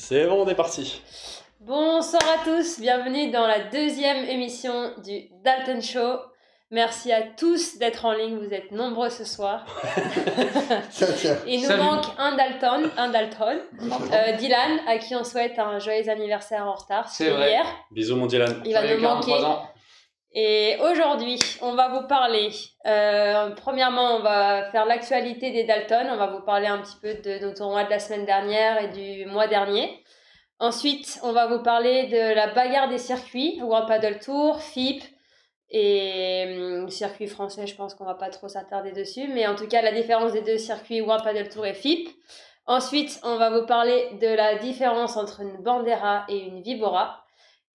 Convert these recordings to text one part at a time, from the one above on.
C'est bon, on est parti. Bonsoir à tous, bienvenue dans la deuxième émission du Dalton Show. Merci à tous d'être en ligne, vous êtes nombreux ce soir. Il nous manque un Dalton, Dylan, à qui on souhaite un joyeux anniversaire en retard. C'est vrai. Hier. Bisous mon Dylan. Il va nous manquer. Et aujourd'hui, on va vous parler. Premièrement, on va faire l'actualité des Dalton. On va vous parler un petit peu de nos tournois de la semaine dernière et du mois dernier. Ensuite, on va vous parler de la bagarre des circuits, World Padel Tour, FIP et circuit français. Je pense qu'on va pas trop s'attarder dessus, mais en tout cas, la différence des deux circuits, World Padel Tour et FIP. Ensuite, on va vous parler de la différence entre une Bandera et une Vibora.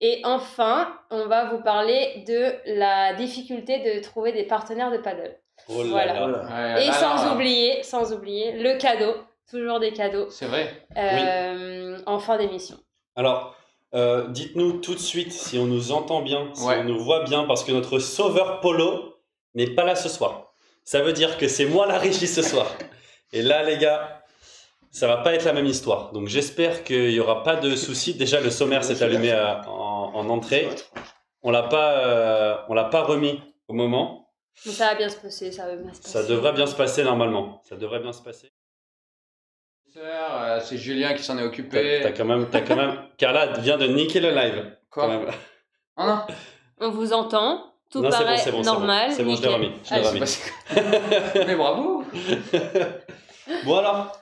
Et enfin, on va vous parler de la difficulté de trouver des partenaires de paddle. Oh là voilà. là. Et sans oublier le cadeau, toujours des cadeaux. C'est vrai. En fin d'émission. Alors, dites-nous tout de suite si on nous entend bien, si Ouais. on nous voit bien, parce que notre sauveur Polo n'est pas là ce soir. Ça veut dire que c'est moi la régie ce soir. Et là, les gars, ça va pas être la même histoire. Donc, j'espère qu'il y aura pas de soucis. Déjà, le sommaire s'est allumé en entrée. On l'a pas remis au moment. Mais ça va bien se passer, ça va bien se passer. Ça devrait bien se passer normalement. Ça devrait bien se passer. C'est Julien qui s'en est occupé. T'as quand même. Carla vient de niquer le live. Quoi? Quand même. Oh non. On vous entend, tout Non, paraît c'est bon, normal. c'est bon, je l'ai remis. Allez. Mais bravo. Bon alors,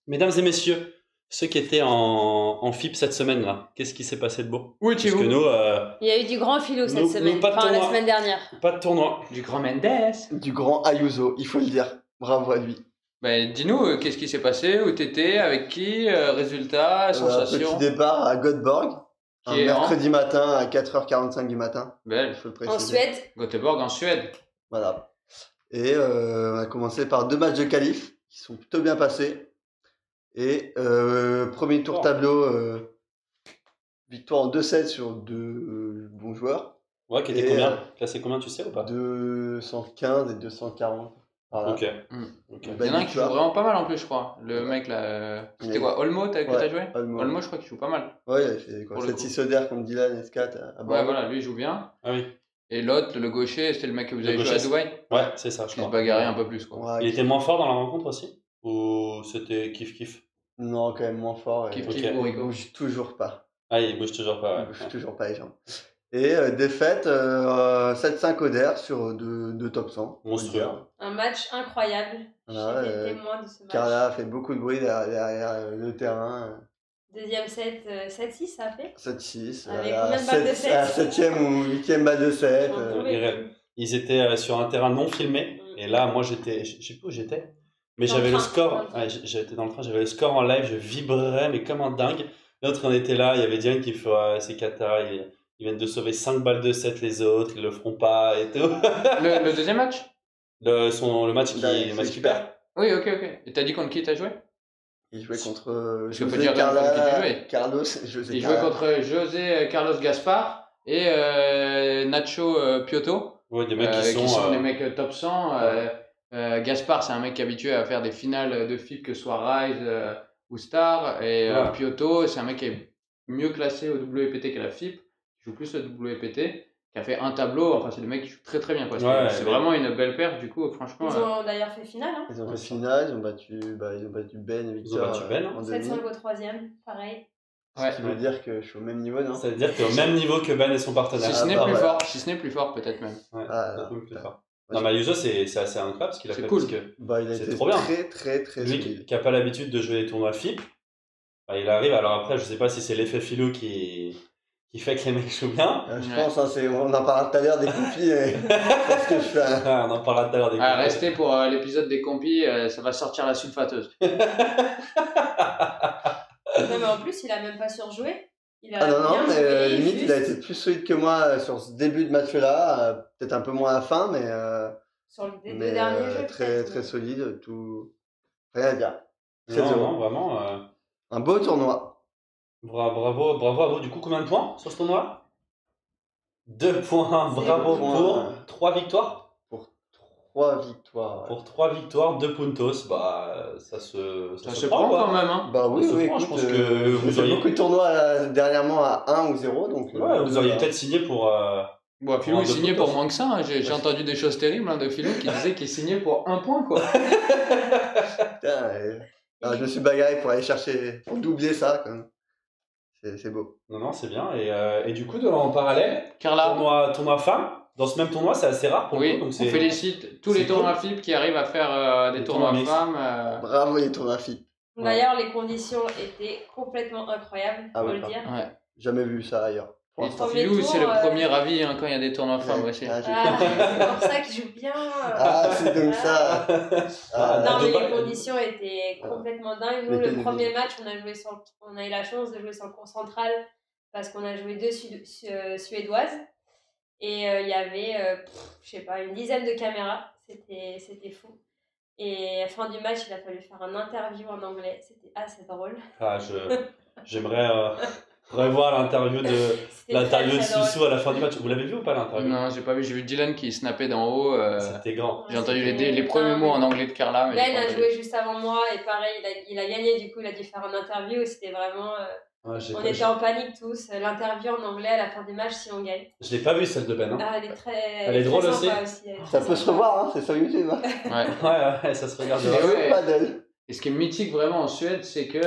mesdames et messieurs, ceux qui étaient en FIP cette semaine là, qu'est-ce qui s'est passé de beau? Oui, Parce que nous, Il y a eu du grand philo cette Nous, semaine, pas de enfin la tournoi. semaine dernière. pas de tournoi. Du grand Mendes. Du grand Ayuso, il faut le dire. Bravo à lui. Dis-nous, qu'est-ce qui s'est passé? Où t'étais? Avec qui? Résultats? Sensations? Petit départ à Göteborg, un Qui est mercredi matin à 4h45 du matin. Belle. Il faut le préciser. En Suède. Göteborg en Suède. Voilà. Et on a commencé par 2 matchs de qualif qui sont plutôt bien passés. Et premier tour tableau, victoire en 2-7 sur 2 bons joueurs. Ouais, qui était Et, combien? Classé combien, tu sais ou pas? 215 et 240. Voilà. Ok. Il y en a un qui joue vraiment pas mal en plus, je crois. Le mec là. C'était Ouais. quoi? Olmo que t'as joué? Olmo. Olmo, je crois qu'il joue pas mal. Ouais, il avait fait quoi, Pour le 7-6 Oder contre Dylan S4 à Ouais, Bordeaux. voilà, lui il joue bien. Ah oui. Et l'autre, le gaucher, c'était le mec que vous Le avez joué à gaucher, Dubaï. Ouais, c'est ça, je Qui se crois. bagarrait un peu plus, quoi. Ouais, Il était moins fort dans la rencontre aussi? Ou c'était kiff-kiff? Non, quand même moins fort. Kiff, Il kiff, bourrico. bouge toujours pas. Ah, il bouge toujours pas, Il ouais. bouge toujours pas les jambes. Et défaite 7-5 Oder sur 2 top 100. Monstrueux. Un match incroyable. Voilà, J'étais témoin de ce match. Carla a fait beaucoup de bruit derrière le terrain. Deuxième set, 7-6 ça a fait. 7-6. Avec combien de balles de 7? À 7ème ou 8ème balle de 7. J'en pouvais plus. Ils étaient sur un terrain non filmé. Et là, moi, je sais plus où j'étais. Mais Dans j'avais le le train, score. dans le train. Ouais, j'étais dans le train, j'avais le score en live, je vibrais, mais comme un dingue. L'autre, on était là, il y avait Diane qui fait c'est Qatar, ils viennent de sauver 5 balles de 7 les autres, ils le feront pas et tout. Le deuxième match? Le match qui perd. Oui, ok. Et t'as dit contre qui t'as joué? Il jouait contre Parce que faut José dire contre qui tu Carla, jouais. Carlos, José Il jouait Carla. contre José Carlos Gaspar et Nacho Piotto. Ouais, des mecs qui sont des euh, mecs top 100. Gaspar, c'est un mec qui est habitué à faire des finales de FIP, que ce soit Rise ou Star. Et Ouais. Piotto, c'est un mec qui est mieux classé au WPT qu'à la FIP, qui joue plus au WPT, qui a fait un tableau. Enfin, c'est des mecs qui jouent très très bien. Quoi. Ouais, C'est mais- vraiment une belle perf, du coup, franchement. Ils ont d'ailleurs fait finale. Hein. Ils ont fait finale, ils ont battu Ben et Victor battu Ben. en 7 demi. au troisième, pareil. Ouais. Ce qui veut dire que je suis au même niveau, non? Ça veut dire que t'es au même niveau que Ben et son partenaire. Si ce n'est bah, plus voilà. fort, si ce n'est plus fort, peut-être même. Ouais, Ah, peut-être même plus là. fort. Non, mais Ayuso, c'est assez incroyable ce qu'il a C'est fait. cool. Parce que Bah, il a C'est été trop bien. très lui solide. qui n'a pas l'habitude de jouer les tournois FIP, bah, il arrive. Alors après, je sais pas si c'est l'effet philo qui fait que les mecs jouent bien. Je Ouais. pense, hein, on en parlera tout à l'heure des copies. Parce que je fais un... Ah, on en parlera tout à l'heure des Ah, coupes. restez pour l'épisode des compis, ça va sortir la sulfateuse. Non, mais en plus, il a même pas surjoué. Il a Ah non, bien mais joué, limite, juste il a été plus solide que moi sur ce début de match-là. Peut-être un peu moins à la fin, mais, sur les deux derniers jeux. très peut-être. solide. Tout... Rien à dire. Très Non, heureux. non, vraiment. Un beau tournoi. Bravo à vous. Du coup, combien de points sur ce tournoi? 2 points. Bravo points. pour 3 victoires. Pour 3 victoires. Ouais. Pour 3 victoires, 2 puntos, bah ça se prend quoi. quand même. Hein. Bah oui, Ça se oui, prend, je écoute, pense que vous j'ai fait auriez- beaucoup de tournois dernièrement à 1 ou 0, donc... Ouais, vous auriez peut-être signé pour... Bon, Philou, Pour il un signait de pour Puntos. moins que ça. Hein. J'ai entendu des choses terribles hein, de Philou qui disait qu'il signait pour 1 point, quoi. Putain, alors, je me suis bagarré pour aller chercher, pour doubler ça, quand même. C'est beau. Non, c'est bien. Et du coup, en parallèle, Carla, tournoi femmes. Dans ce même tournoi, c'est assez rare pour oui, nous. Donc on c'est... félicite tous c'est les tournois cool. FIP qui arrivent à faire des Les tournois tournois mixtes. femmes. Bravo les tournois filles. D'ailleurs, les conditions étaient complètement incroyables, Ah faut oui, le pas. dire. Ouais. Jamais vu ça ailleurs. Pour Et l'instant. Premier Philou, tour, c'est le premier avis hein, quand il y a des tournois femmes aussi. Ah, j'ai- Ah, c'est pour ça qu'il joue bien. Ah, c'est donc ça. Ah, Non, mais Dubaï- les conditions étaient complètement dingues. Nous, Les le télévisions. premier match, on a eu la chance de jouer sur le court central parce qu'on a joué 2 Suédoises. Et il y avait, je sais pas, une dizaine de caméras. C'était fou. Et à la fin du match, il a fallu faire un interview en anglais. C'était assez drôle. J'aimerais revoir l'interview de C'était très, très drôle. Soussou à la fin du match. Vous l'avez vu ou pas l'interview? Non, j'ai pas vu. J'ai vu Dylan qui snappait d'en haut. C'était grand. J'ai entendu C'était- les premiers mots en anglais de Carla. Mais j'ai Ben pas a entendu. joué juste avant moi et pareil, il a gagné, du coup il a dû faire une interview et c'était vraiment... Ouais, on était en panique tous, l'interview en anglais à la fin du match si on gagne. Je l'ai pas vu celle de Ben. Hein. Ah, elle est très, Elle est drôle très aussi. sympa elle est Ça très peut se sympa. revoir, hein, c'est sur YouTube. Hein. Ouais. Ouais, ça se regarde. Mais ouais. Paddle. Et ce qui est mythique vraiment en Suède, c'est que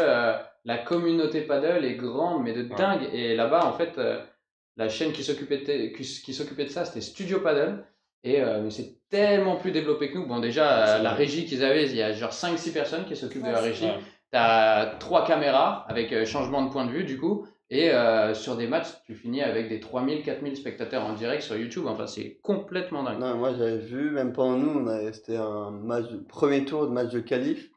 la communauté paddle est grande, mais de dingue. Et là-bas, en fait, la chaîne qui s'occupait de ça, c'était Studio Paddle. Et mais c'est tellement plus développé que nous. Bon, déjà, la régie qu'ils avaient, il y a genre 5-6 personnes qui s'occupent de la régie. Ouais. T'as 3 caméras avec changement de point de vue, du coup. Et sur des matchs, tu finis avec des 3000-4000 spectateurs en direct sur YouTube. Enfin, c'est complètement dingue. Non, moi j'avais vu, même pendant nous, c'était un match, premier tour de match de qualif.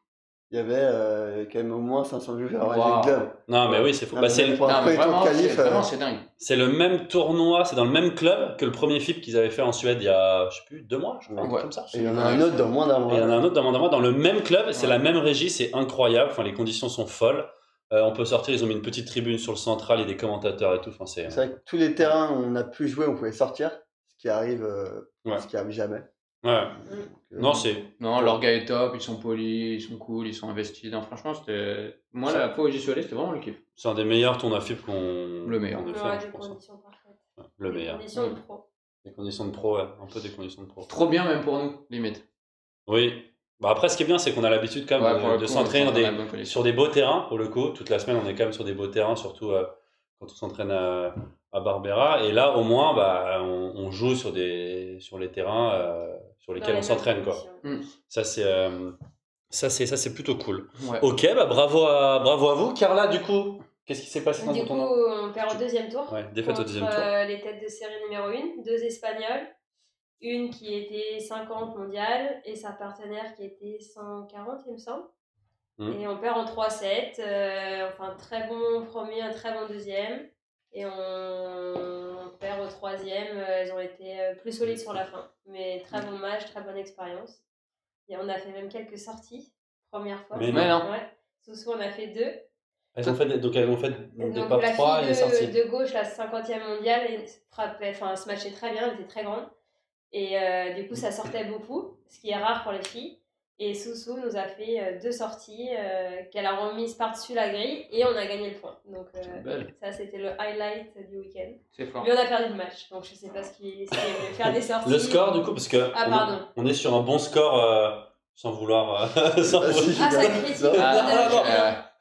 Il y avait quand même au moins 500 vues sur Wow. Magic Club. Non, mais oui, c'est fou. Non, Bah, mais c'est même pour un Non, mais premier tour de vraiment, qualif. vraiment, c'est dingue. c'est le même tournoi, c'est dans le même club que le premier FIP qu'ils avaient fait en Suède il y a, je sais plus, 2 mois, je crois, un truc Ouais. comme ça. Et il y en a un autre dans moins d'un Et il y en a mois. un autre dans dans le même club, c'est Ouais. la même régie, c'est incroyable. Enfin, les conditions sont folles. On peut sortir, ils ont mis une petite tribune sur le central et des commentateurs et tout. Enfin, c'est... C'est vrai que tous les terrains où on a pu jouer, on pouvait sortir, ce qui arrive, Ouais. ce qui arrive jamais. Ouais. Donc, Non, c'est. Non, leur gars est top, ils sont polis, ils sont cool, ils sont investis. Non, franchement, c'était. Moi, la fois où j'y suis allé, c'était vraiment le kiff. C'est un des meilleurs tournois FIP qu'on Le meilleur. qu'on ait fait, Ouais, je des pense. conditions parfaites. Ouais, le Des meilleur. conditions de pro. Des conditions de pro, ouais. Un peu des conditions de pro. Trop bien, même pour nous, limite. Oui. Bah après, ce qui est bien, c'est qu'on a l'habitude quand Ouais, même pour le de coup, s'entraîner on dans s'entraîne à la bonne condition. sur des beaux terrains, pour le coup. Toute la semaine, on est quand même sur des beaux terrains, surtout quand on s'entraîne à Barbera. Et là, au moins, bah, on joue sur les terrains sur lesquels Dans on les s'entraîne, mêmes quoi. conditions. Ça, c'est plutôt cool. Ouais. Ok, bah bravo à vous. Carla, du coup, qu'est-ce qui s'est passé dans Du ton coup, tournoi? on perd au deuxième tour. Ouais, défaite au contre, deuxième tour. Les têtes de série numéro 1, 2 Espagnols, une qui était 50 mondiale et sa partenaire qui était 140, il me semble. Et on perd en 3-7. Enfin, très bon premier, un très bon deuxième. Et on perd au troisième. Elles ont été plus solides sur la fin. Mais très bon match, très bonne expérience. Et on a fait même quelques sorties, première fois. Mais non. Ouais. Sous on a fait 2. Elles ont fait des Donc top la 3 et fille sorties. de gauche, la 50e mondiale, elle se matchait très bien, elle était très grande. Et du coup, ça sortait beaucoup, ce qui est rare pour les filles. Et Soussou nous a fait 2 sorties qu'elle a remises par-dessus la grille et on a gagné le point. Donc Belle. ça, c'était le highlight du week-end. C'est fort. Mais on a perdu le match, donc je sais pas ce qu'il voulait faire des sorties. Le score, du coup, parce que Ah, pardon. on est sur un bon score sans vouloir. Sans Ah, si, Ah, ça j'ai- critique. Non,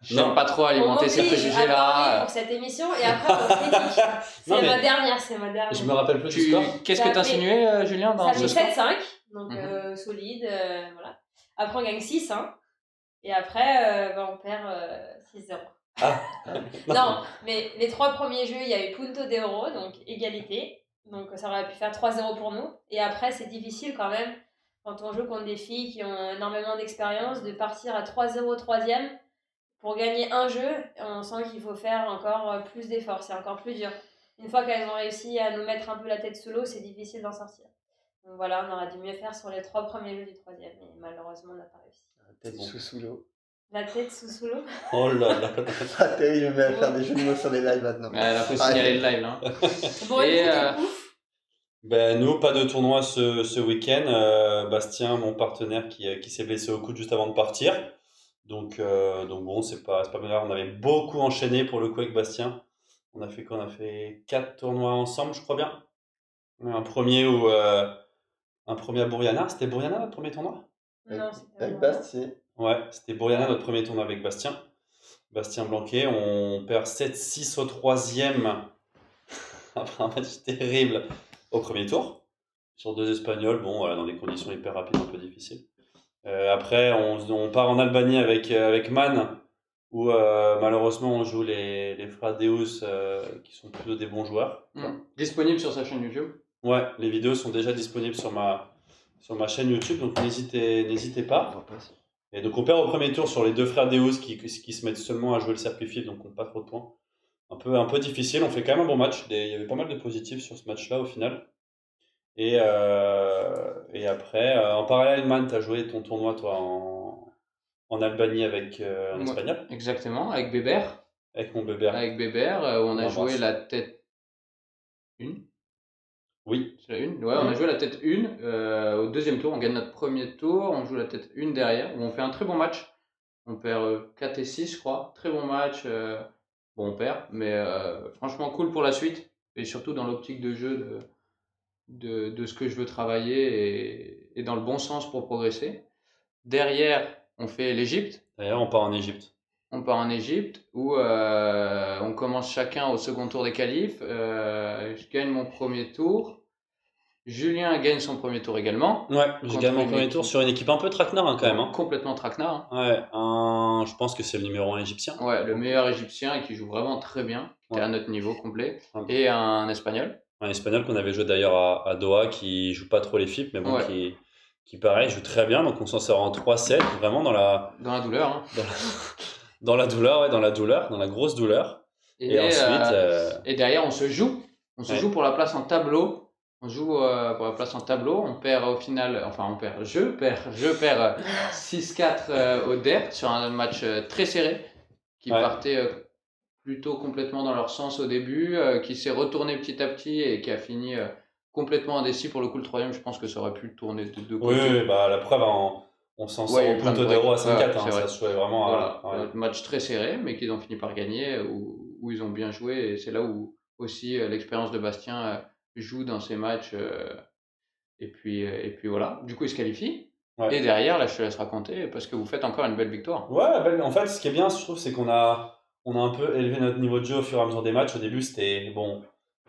J'aime pas trop On alimenter ces m'oblige à parler préjugés-là. pour cette émission et après on critique. Non, C'est mais- ma dernière, c'est ma dernière. Je me rappelle plus du score. Qu'est-ce Ça que t'as fait- insinué, Julien, dans Ça ce fait score 7-5, donc Mhm. solide, voilà. Après, on gagne 6-1. Et après, on perd 6-0. Ah. Non, mais les 3 premiers jeux, il y a eu Punto de Oro, donc égalité. Donc ça aurait pu faire 3-0 pour nous. Et après, c'est difficile quand même, quand on joue contre des filles qui ont énormément d'expérience, de partir à 3-0 troisième. Pour gagner un jeu, on sent qu'il faut faire encore plus d'efforts, c'est encore plus dur. Une fois qu'elles ont réussi à nous mettre un peu la tête sous l'eau, c'est difficile d'en sortir. Donc voilà, on aurait dû mieux faire sur les 3 premiers jeux du troisième, mais malheureusement, on n'a pas réussi. Tête sous l'eau. La tête sous l'eau. Oh là là. Ah, terrible, je vais faire des jeux de mots sur les lives maintenant. Elle a faut signaler le live là. Bon, Et, écoute, du coup, Ben, nous, pas de tournoi ce week-end. Bastien, mon partenaire, qui s'est blessé au coude juste avant de partir. Donc bon, c'est pas bien grave. On avait beaucoup enchaîné pour le coup avec Bastien. On a fait quoi? On a fait 4 tournois ensemble, je crois bien. Un premier un premier à Bouriana. C'était Bouriana notre premier tournoi? Non, c'était Avec moi. Bastien. Ouais, c'était Bouriana notre premier tournoi avec Bastien. Bastien Blanquet. On perd 7-6 au troisième. Après un match terrible au premier tour. Sur 2 Espagnols, bon, voilà, dans des conditions hyper rapides, un peu difficiles. Après, on part en Albanie avec Man, où malheureusement on joue les frères Deus, qui sont plutôt des bons joueurs. Disponible sur sa chaîne YouTube. Ouais, les vidéos sont déjà disponibles sur ma chaîne YouTube, donc n'hésitez pas. Et donc on perd au premier tour sur les 2 frères Deus qui se mettent seulement à jouer le circuit FIF, donc on n'a pas trop de points. Un peu difficile, on fait quand même un bon match. Il y avait pas mal de positifs sur ce match-là au final. Et après, en parallèle, Man, tu as joué ton tournoi, toi, en Albanie avec un Espagnol. Exactement, avec Bébert. Avec mon bébé. Avec Bébert, où on a joué la tête 1. Oui. C'est la 1. Ouais, on a joué la tête 1 au deuxième tour. On gagne notre premier tour, on joue la tête 1 derrière, où on fait un très bon match. On perd 4 et 6, je crois. Très bon match. Bon, on perd, mais franchement cool pour la suite. Et surtout dans l'optique de jeu de ce que je veux travailler et dans le bon sens pour progresser. Derrière, on fait l'Égypte. D'ailleurs, on part en Égypte. On part en Égypte où on commence chacun au second tour des qualifs. Je gagne mon premier tour. Julien gagne son premier tour également. Ouais, je gagne mon premier tour sur une équipe un peu traquenard quand même. Complètement traquenard. Ouais, je pense que c'est le numéro 1 égyptien. Ouais, le meilleur égyptien et qui joue vraiment très bien, qui est à notre niveau complet. Et un espagnol. Un espagnol qu'on avait joué d'ailleurs à Doha, qui joue pas trop les FIP, mais bon, qui pareil joue très bien. Donc on s'en sort en 3-7, vraiment dans la douleur. Dans la douleur, dans la grosse douleur. Et ensuite. Et derrière, on se joue. On se joue pour la place en tableau. On joue pour la place en tableau. On perd au final. Enfin, on perd. Je perds 6-4 au DER sur un match très serré qui partait plutôt complètement dans leur sens au début, qui s'est retourné petit à petit et qui a fini complètement indécis. Pour le coup, le troisième, je pense que ça aurait pu tourner de deux côtés. Oui, bah la preuve, on s'en sort au punto d'euro à 5-4. Ça se jouait vraiment à... match très serré, mais qu'ils ont fini par gagner, où ils ont bien joué. Et c'est là où aussi l'expérience de Bastien joue dans ces matchs. Et puis voilà. Du coup, il se qualifie. Et derrière, là, je te laisse raconter, parce que vous faites encore une belle victoire. Ouais, en fait, ce qui est bien, je trouve, c'est qu'on a un peu élevé notre niveau de jeu au fur et à mesure des matchs. Au début, c'était bon,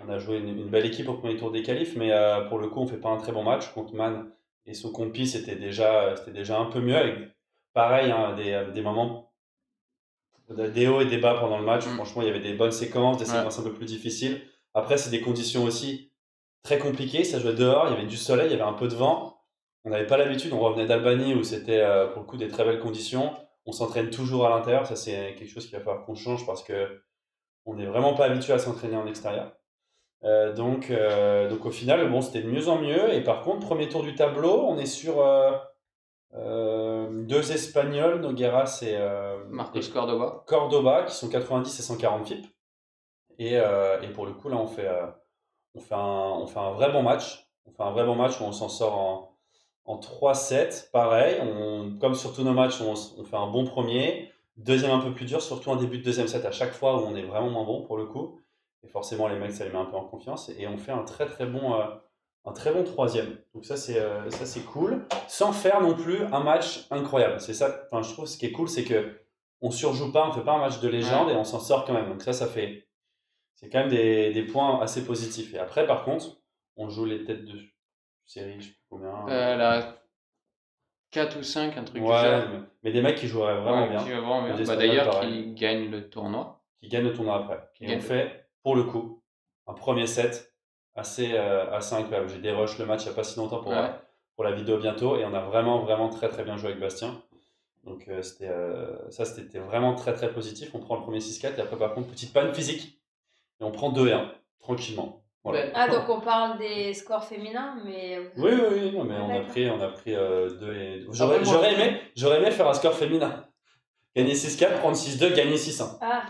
on a joué une belle équipe au premier tour des qualifs, mais pour le coup, on fait pas un très bon match contre Man et son compi. C'était déjà un peu mieux, avec pareil, des moments, des hauts et des bas pendant le match. Franchement, il y avait des bonnes séquences, des séquences un peu plus difficiles. Après, c'est des conditions aussi très compliquées. Ça jouait dehors, il y avait du soleil, il y avait un peu de vent. On n'avait pas l'habitude, on revenait d'Albanie où c'était pour le coup des très belles conditions. On s'entraîne toujours à l'intérieur, ça c'est quelque chose qu'il va falloir qu'on change parce que on n'est vraiment pas habitué à s'entraîner en extérieur. Donc au final, bon, c'était de mieux en mieux. Et par contre, premier tour du tableau, on est sur 2 Espagnols, Nogueras et Marcos Cordoba, qui sont 90 et 140 FIP. Et pour le coup, là, on fait un vrai bon match. On fait un vrai bon match où on s'en sort en 3-7, pareil, comme sur tous nos matchs, on fait un bon premier, deuxième un peu plus dur, surtout en début de deuxième set à chaque fois où on est vraiment moins bon pour le coup, et forcément les mecs ça les met un peu en confiance, et on fait un très bon troisième, donc ça c'est cool, sans faire non plus un match incroyable, c'est ça, enfin je trouve ce qui est cool c'est que on surjoue pas, on fait pas un match de légende et on s'en sort quand même, donc c'est quand même des points assez positifs, et après par contre, on joue les têtes de série, je sais plus combien. La 4 ou 5, un truc du genre. Mais des mecs qui joueraient vraiment bien. D'ailleurs, qui gagnent le tournoi. Qui gagnent le tournoi après. Et on fait, pour le coup, un premier set assez incroyable. J'ai dérush le match il n'y a pas si longtemps pour la vidéo bientôt. Et on a vraiment, vraiment très, très bien joué avec Bastien. Donc c'était vraiment très, très positif. On prend le premier 6-4 et après, par contre, petite panne physique. Et on prend 2-1, tranquillement. Voilà. Ah, donc on parle des scores féminins, mais... Oui, non, mais on a pris 2 et... J'aurais aimé faire un score féminin. Gagner 6-4, prendre 6-2, gagner 6-1. Ah.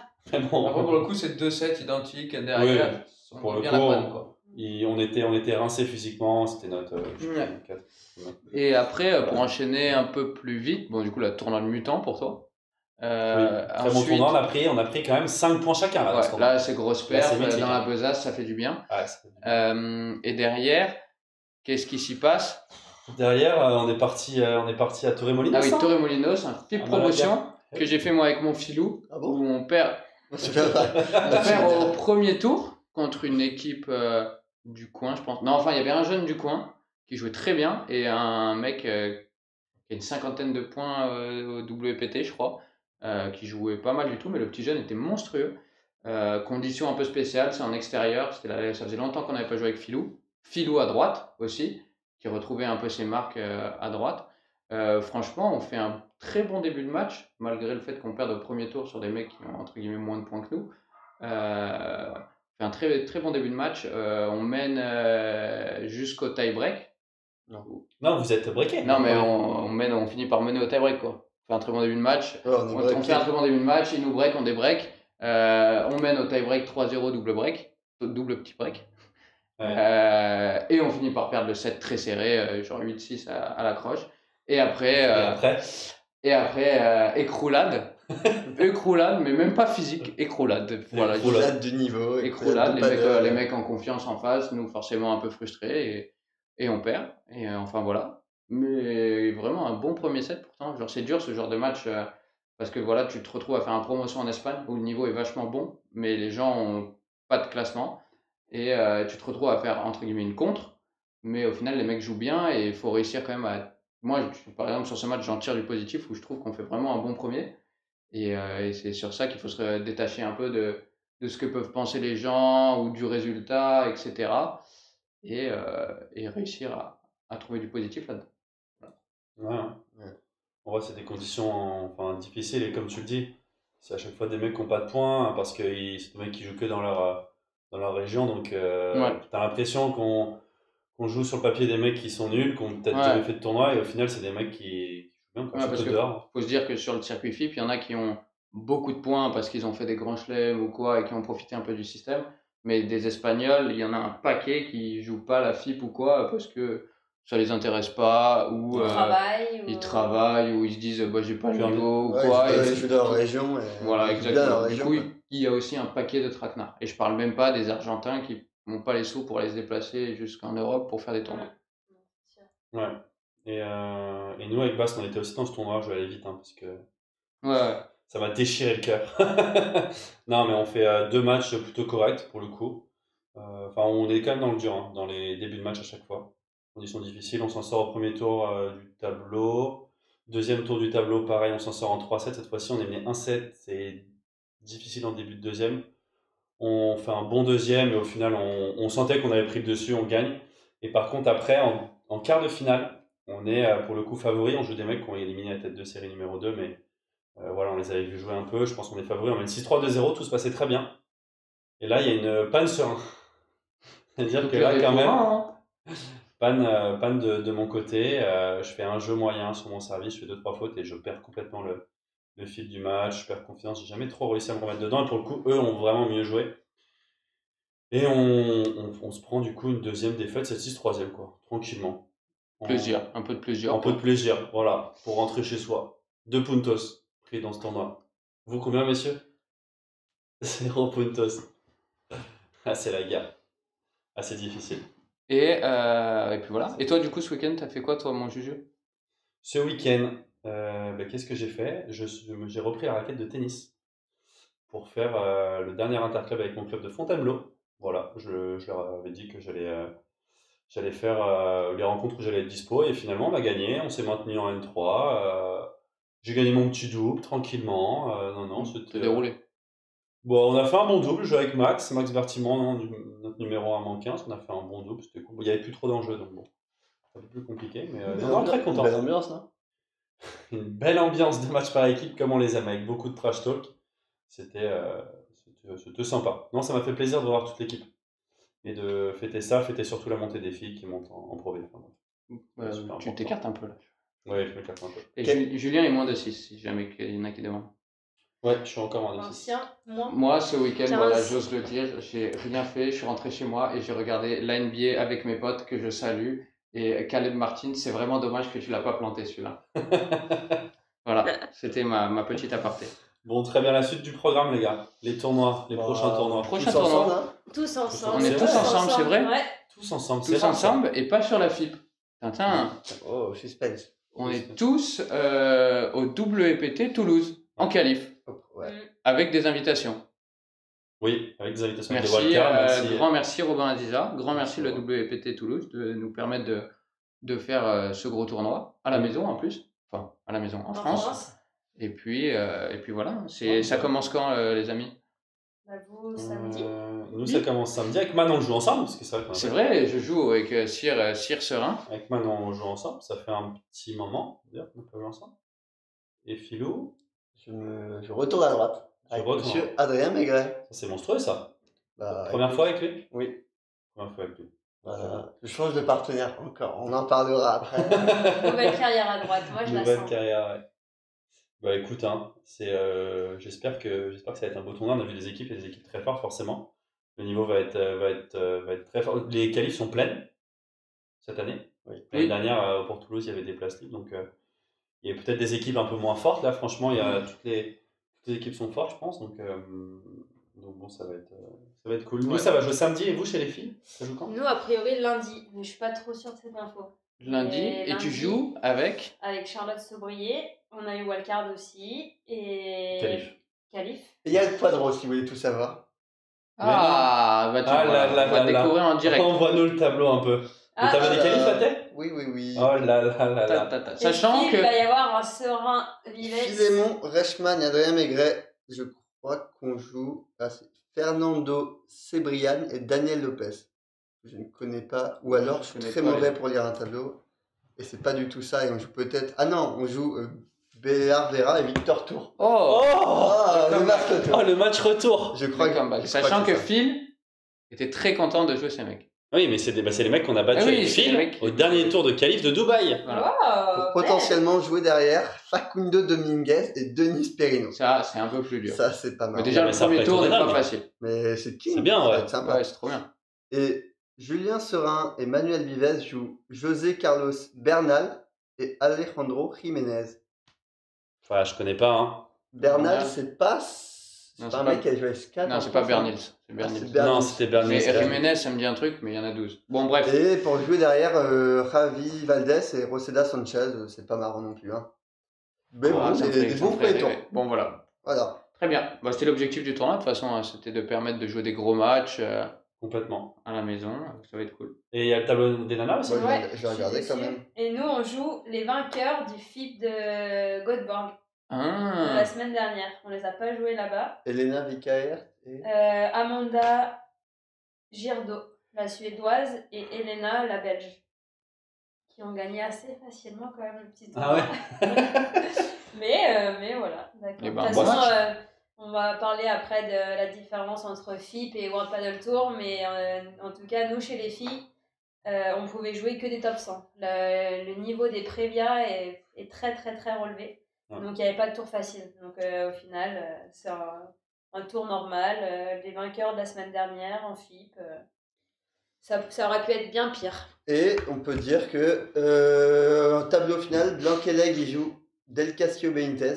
Bon, pour le coup, c'est 2 sets identiques derrière. Oui, pour le coup, On était rincés physiquement, c'était notre. Ouais. 4. Et après, pour enchaîner un peu plus vite, bon, du coup, la tournoi de mutant pour toi. Oui, très bon Ensuite, tournoi, on a pris quand même 5 points chacun là, dans ce ouais, tournoi. là, c'est grosse Là, c'est perf, mythique, dans hein. la besace, ça fait du bien. Ouais, ça fait du bien. Et derrière, qu'est-ce qui s'y passe? Derrière, on est parti à Torremolinos. Ah oui, hein. Torremolinos, un FIP À promotion Malaga. que j'ai fait moi avec mon filou, Ah bon où on perd C'est bien pas. On perd au premier tour contre une équipe du coin, je pense. Non, enfin, il y avait un jeune du coin qui jouait très bien et un mec qui a une cinquantaine de points au WPT, je crois, qui jouait pas mal du tout, mais le petit jeune était monstrueux. Condition un peu spéciale, c'est en extérieur. Ça faisait longtemps qu'on n'avait pas joué avec Filou. Filou à droite aussi, qui retrouvait un peu ses marques à droite. Franchement, on fait un très bon début de match, malgré le fait qu'on perde au premier tour sur des mecs qui ont entre guillemets moins de points que nous. On fait un très, très bon début de match. On mène jusqu'au tie-break. Non, vous êtes breaké. Non, mais on finit par mener au tie-break, quoi. On fait un très bon début de match. Ouais, on est On breaké. fait un très bon début de match, ils nous break, on débreak. On mène au tie-break 3-0, double break, double petit break. Ouais. Et on finit par perdre le set très serré, genre 8-6 à la croche. Et après, écroulade. Écroulade, mais même pas physique, écroulade. Voilà, Écroulade du niveau. écroulade, de les mecs en confiance en face, nous forcément un peu frustrés et on perd. Et enfin voilà. Mais vraiment un bon premier set pourtant. Genre c'est dur ce genre de match parce que voilà, tu te retrouves à faire une promotion en Espagne où le niveau est vachement bon, mais les gens ont pas de classement. Et tu te retrouves à faire entre guillemets une contre, mais au final les mecs jouent bien et il faut réussir quand même à. Moi, par exemple, sur ce match, j'en tire du positif où je trouve qu'on fait vraiment un bon premier. Et c'est sur ça qu'il faut se détacher un peu de ce que peuvent penser les gens ou du résultat, etc. Et réussir à trouver du positif là-dedans. Ouais. Ouais. En vrai, c'est des conditions difficiles et comme tu le dis, c'est à chaque fois des mecs qui n'ont pas de points parce que c'est des mecs qui jouent que dans leur région. Donc, Ouais. t'as l'impression qu'on joue sur le papier des mecs qui sont nuls, qui n'ont peut-être Ouais. jamais fait de tournoi et au final, c'est des mecs qui jouent bien, quoi, Ouais, parce surtout que dehors. faut se dire que sur le circuit FIP, il y en a qui ont beaucoup de points parce qu'ils ont fait des grands chelems ou quoi et qui ont profité un peu du système. Mais des Espagnols, il y en a un paquet qui jouent pas la FIP ou quoi parce que ça les intéresse pas ou ils travaillent ou ils se disent bah, j'ai pas le Puis niveau ou Ouais, quoi. ils jouent dans leur région. Voilà, ils jouent bien dans leur exactement. Du région, coup, quoi. il y a aussi un paquet de traquenards. Et je parle même pas des Argentins qui n'ont pas les sous pour aller se déplacer jusqu'en Europe pour faire des tournois. Ouais. Et nous, avec Bast, on était aussi dans ce tournoi. Je vais aller vite hein, parce que Ouais. ça m'a déchiré le cœur. Non, mais on fait 2 matchs plutôt corrects pour le coup. Enfin, on est quand même dans le dur, hein, dans les débuts de match à chaque fois. Conditions difficiles, on s'en sort au premier tour du tableau. Deuxième tour du tableau, pareil, on s'en sort en 3-7. Cette fois-ci, on est mené 1-7. C'est difficile en début de deuxième. On fait un bon deuxième et au final, on sentait qu'on avait pris le dessus, on gagne. Et par contre, après, en quart de finale, on est pour le coup favori. On joue des mecs qui ont éliminé la tête de série numéro 2, mais voilà, on les avait vu jouer un peu. Je pense qu'on est favori. On mène 6-3, 2-0, tout se passait très bien. Et là, il y a une panne sur un. C'est-à-dire que là, quand même, panne de mon côté. Je fais un jeu moyen sur mon service, je fais 2-3 fautes et je perds complètement le fil du match. Je perds confiance. J'ai jamais trop réussi à me remettre dedans. Et pour le coup, eux ont vraiment mieux joué. Et on se prend du coup une deuxième défaite, 7-6, troisième, quoi, tranquillement. Plaisir, un peu de plaisir. Un peu de plaisir, voilà, pour rentrer chez soi. 2 puntos pris dans ce tournoi. Vous combien, messieurs? 0 puntos. Ah, c'est la guerre. Ah, c'est difficile. Et puis voilà. Et toi, du coup, ce week-end, t'as fait quoi, toi, mon Juju? Ce week-end, qu'est-ce que j'ai fait? J'ai repris la raquette de tennis pour faire le dernier interclub avec mon club de Fontainebleau. Voilà, je leur avais dit que j'allais faire les rencontres où j'allais être dispo et finalement on a gagné, on s'est maintenu en N3. J'ai gagné mon petit double tranquillement. Non, C'est c'était. déroulé. Bon, on a fait un bon double, je jouais avec Max Bertimont, notre numéro 1 en 15. On a fait un bon double, c'était cool. Il n'y avait plus trop d'enjeux donc bon, c'est un peu plus compliqué, mais non, très content. Une belle ambiance, non? Une belle ambiance de match par équipe comme on les aime, avec beaucoup de trash talk. C'était sympa. Non, ça m'a fait plaisir de voir toute l'équipe et de fêter ça, fêter surtout la montée des filles qui montent en Pro V. Enfin, bref. Super Tu important. t'écartes un peu là. Ouais, je m'écarte un peu. Et Julien est moins de 6, si jamais il y en a qui demandent. Ouais, je suis encore en déficit. Ancien, moins. Moi, ce week-end, 15. voilà, j'ose le dire, j'ai rien fait. Je suis rentré chez moi et j'ai regardé la NBA avec mes potes que je salue. Et Caleb Martin, c'est vraiment dommage que tu l'as pas planté celui-là. Voilà, c'était ma petite aparté. Bon, très bien, la suite du programme, les gars. Les tournois, les prochains tournois. Prochain Tous ensemble, tournoi. hein. Tous ensemble. On est tous ensemble, c'est vrai Ouais. Tous ensemble, c'est Tous rare, ça. ensemble et pas sur la FIP. Tintin, Oh, suspense. on est tous au WPT Toulouse, en qualif, Hop, ouais. avec des invitations. Oui, avec des invitations de Merci, wildcard. Merci. grand merci Robin Aziza, grand merci le WPT Toulouse de nous permettre de faire ce gros tournoi, à la maison en plus, enfin à la maison en France. Et puis voilà, ça commence quand les amis? Bah, vous, samedi. Nous, ça commence samedi. Avec Manon, on joue ensemble. Parce que c'est vrai, C'est vrai, je joue avec Cyr Serein. Avec Manon, on joue ensemble. Ça fait un petit moment, d'ailleurs, qu'on peut jouer ensemble. Et Philou, Je retourne à droite. Avec retourne. monsieur Adrien Maigret. c'est monstrueux, ça. Bah, Première fois avec lui Oui. Première fois avec lui. Voilà. Je change de partenaire encore. On en parlera après. Nouvelle carrière à droite, moi je la Nouvelle sens. carrière, ouais. Bah écoute, hein, j'espère que ça va être un beau tournoi. On a vu des équipes, il y a des équipes très fortes forcément. Le niveau va être très fort. Les qualifs sont pleines cette année. Oui. L'année dernière, pour Toulouse, il y avait des places libres. Donc il y a peut-être des équipes un peu moins fortes. Là, franchement, toutes les équipes sont fortes, je pense. Donc bon, ça va être cool. Nous, Ouais. ça va jouer samedi. Et vous, chez les filles, ça joue quand? Nous, a priori, lundi, mais je suis pas trop sûre de cette info. Lundi, et tu joues avec Avec Charlotte Sobrier, on a eu Wildcard aussi, et Calif. Et il y a le quadro si vous voulez tout savoir. Ah, bah tu Ah vois, là là on va là là. découvrir en direct. Envoie-nous le tableau un peu. Ah, Mais t'avais des qualifs à tête? Oui, oui, oui. Oh là là là là. Et Sachant puis, que il va y avoir un Serein Vives. Philémon, Reichmann et Adrien Maigret. Je crois qu'on joue à Fernando Cebrian et Daniel Lopez. Je ne connais pas. Ou alors je suis connais très pas, mauvais les- pour lire un tableau. Et c'est pas du tout ça. Et on joue peut-être. Ah non, on joue Béard Vera et Victor Tour. oh, Ah, le match retour. Oh, le match retour. Je crois le comeback. je crois Sachant que c'est ça. Phil était très content de jouer ces mecs. Oui, mais c'est les mecs qu'on a battus Ah oui, avec c'est Phil les mecs- au dernier tour de qualif de Dubaï. Voilà. Wow, Pour potentiellement jouer derrière Facundo Dominguez et Denis Perino. Ça, c'est un peu plus dur. Ça, c'est pas mal. Mais déjà, mais le ça premier peut tour être n'est pas dingue. facile. Mais c'est king. C'est bien, Ça va ouais. être sympa. Ouais, c'est trop bien. Et Julien Serin et Manuel Vives jouent José Carlos Bernal et Alejandro Jiménez. Enfin, je connais pas, hein. Bernal, Bernal. c'est pas Non, un c'est mec pas- qui a joué S4. Non, c'est pas Bernils. C'est Bernils. c'est Bernal. Non, c'était Bernal. Mais c'était- Jiménez, ça me dit un truc, mais il y en a 12. Bon, bref. Et pour jouer derrière Javi Valdez et Roseda Sanchez, c'est pas marrant non plus. Hein. Mais Ah, bon, ça me c'est ferait- des ça me bons ferait premiers tours. rêver. Bon, voilà. Voilà. Très bien. Bah, c'était l'objectif du tournoi. De toute façon, hein, c'était de permettre de jouer des gros matchs Complètement. à la maison. Ça va être cool. Et il y a le tableau des nanas aussi. Ouais, Ouais, je vais regarder suis quand dessus. même. Et nous, on joue les vainqueurs du FIP de Göteborg de Ah, la semaine dernière. On les a pas joués là-bas. Elena Vicaert et... Amanda Girdo, la suédoise, et Elena, la belge, qui ont gagné assez facilement quand même le petit tournoi. Ah ouais. mais voilà, d'accord. Eh De ben, toute bon façon, match. on va parler après de la différence entre FIP et World Padel Tour, mais en tout cas, nous, chez les filles, on pouvait jouer que des top 100. Le niveau des Prévia est très très très relevé. Ouais. Donc il n'y avait pas de tour facile. Donc au final, c'est un tour normal. Les vainqueurs de la semaine dernière en FIP, ça aurait pu être bien pire. Et on peut dire que en tableau final, Blanqueleg il joue Del Castillo Benitez